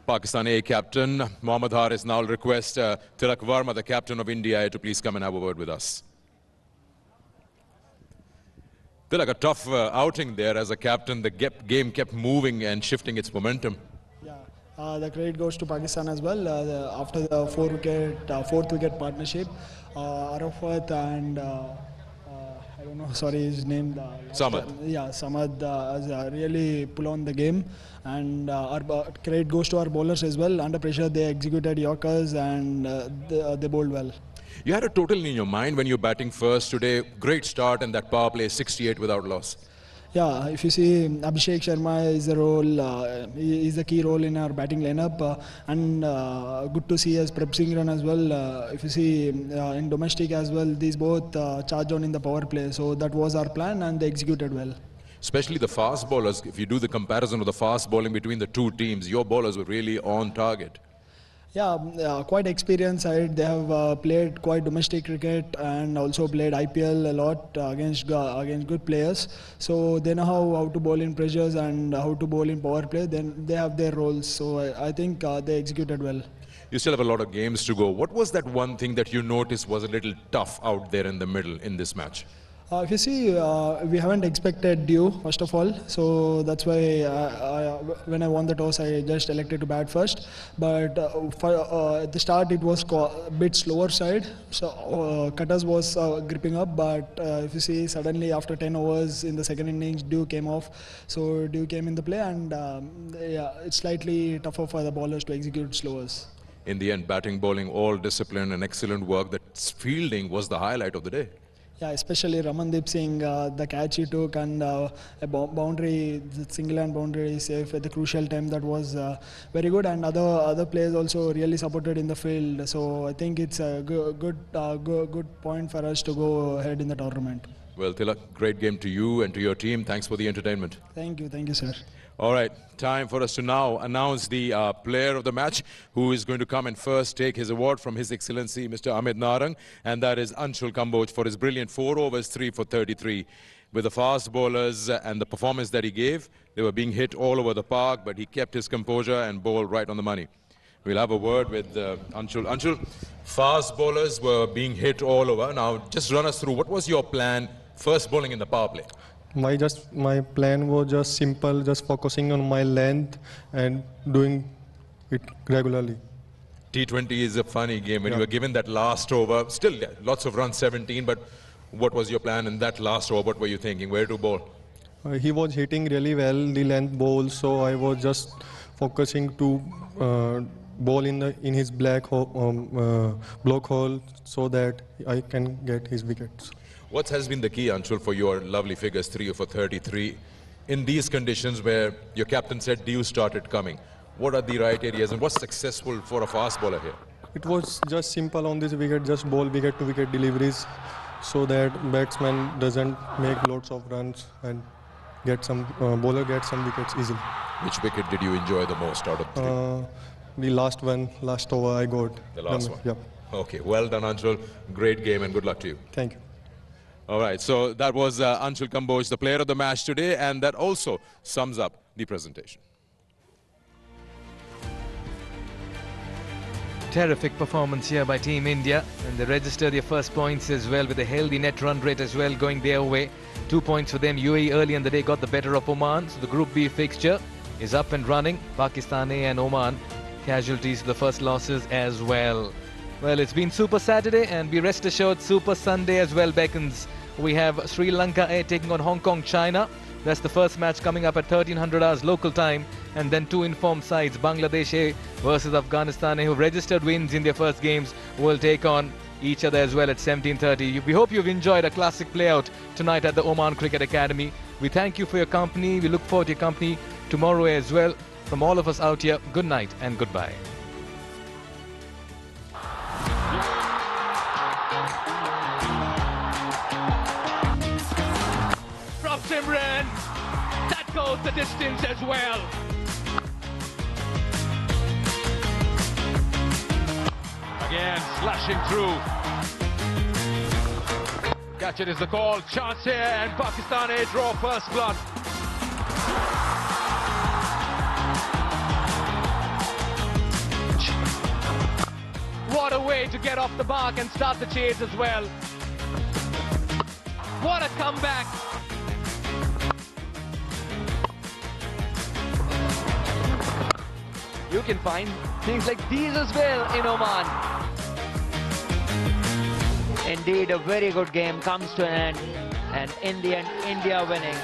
E: Pakistan A captain Mohammad Haris. Now I'll request Tilak Varma, the captain of India, to please come and have a word with us. Tilak, a tough outing there as a captain. The game kept moving and shifting its momentum.
F: Yeah, the credit goes to Pakistan as well. After the 4th wicket partnership, Arafat and I don't know, sorry his name.
E: Samad.
F: Yeah, Samad has really pull on the game, and our credit goes to our bowlers as well. Under pressure, they executed Yorkers, and they bowled well.
E: You had a total in your mind when you're batting first today. Great start, and that power play 68 without loss.
F: Yeah, if you see Abhishek Sharma is is a key role in our batting lineup, and good to see us Prab Singh run as well. If you see in domestic as well, these both charge on in the power play. So that was our plan, and they executed well.
E: Especially the fast bowlers. If you do the comparison of the fast bowling between the two teams, your bowlers were really on target.
F: Yeah, quite experienced side. They have played quite domestic cricket and also played IPL a lot against good players. So they know how to bowl in pressures and how to bowl in power play. Then they have their roles. So I think they executed well.
E: You still have a lot of games to go. What was that one thing that you noticed was a little tough out there in the middle in this match?
F: If you see, we haven't expected due, first of all, so that's why when I won the toss, I just elected to bat first. But at the start, it was a bit slower side, so cutters was gripping up. But if you see, suddenly after 10 overs in the second innings, dew came off, so dew came in the play, and yeah, it's slightly tougher for the bowlers to execute slowers.
E: In the end, batting, bowling, all discipline and excellent work. That fielding was the highlight of the day.
F: Yeah, especially Ramandeep Singh, the catch he took and a boundary, the single hand boundary save at the crucial time, that was very good. And other players also really supported in the field. So I think it's a good point for us to go ahead in the tournament.
E: Well, Tilak, great game to you and to your team. Thanks for the entertainment.
F: Thank you, sir.
E: All right, time for us to now announce the player of the match, who is going to come and first take his award from His Excellency Mr. Amit Narang, and that is Anshul Kamboj for his brilliant 4 overs, 3 for 33. With the fast bowlers and the performance that he gave, they were being hit all over the park, but he kept his composure and bowled right on the money. We'll have a word with Anshul. Anshul, fast bowlers were being hit all over. Now, just run us through, what was your plan first bowling in the power play?
P: My plan was just simple, just focusing on my length and doing it regularly.
E: T20 is a funny game. When you were given that last over, still lots of runs, 17, but what was your plan in that last over? What were you thinking? Where to bowl?
P: He was hitting really well, the length ball, so I was just focusing to bowl in his block hole so that I can get his wickets.
E: What has been the key, Anshul, for your lovely figures, 3 for 33, in these conditions where your captain said dew started coming? What are the right areas and what's successful for a fast bowler here?
P: It was just simple on this wicket, just bowl wicket-to-wicket deliveries so that batsman doesn't make lots of runs and bowler gets some wickets easily.
E: Which wicket did you enjoy the most out of the 3?
P: The last over I got.
E: The last one?
P: Yep.
E: Okay, well done, Anshul. Great game and good luck to you.
P: Thank you.
E: All right, so that was Anshul Kamboj, the player of the match today, and that also sums up the presentation.
A: Terrific performance here by Team India, and they registered their first points as well with a healthy net run rate as well going their way. 2 points for them. UAE early in the day got the better of Oman, so the Group B fixture is up and running. Pakistan A and Oman casualties to the first losses as well. Well, it's been Super Saturday, and be rest assured Super Sunday as well beckons. We have Sri Lanka A taking on Hong Kong, China. That's the first match coming up at 1300 hours local time. And then 2 informed sides, Bangladesh A versus Afghanistan A, who registered wins in their first games, will take on each other as well at 17:30. We hope you've enjoyed a classic playout tonight at the Oman Cricket Academy. We thank you for your company. We look forward to your company tomorrow as well. From all of us out here, good night and goodbye.
Q: Simran, that goes the distance as well. Again, slashing through. Catch it is the call. Chance here, and Pakistan A draw first blood. What a way to get off the mark and start the chase as well. What a comeback.
C: You can find things like these as well in Oman.
I: Indeed, a very good game comes to an end, and India winning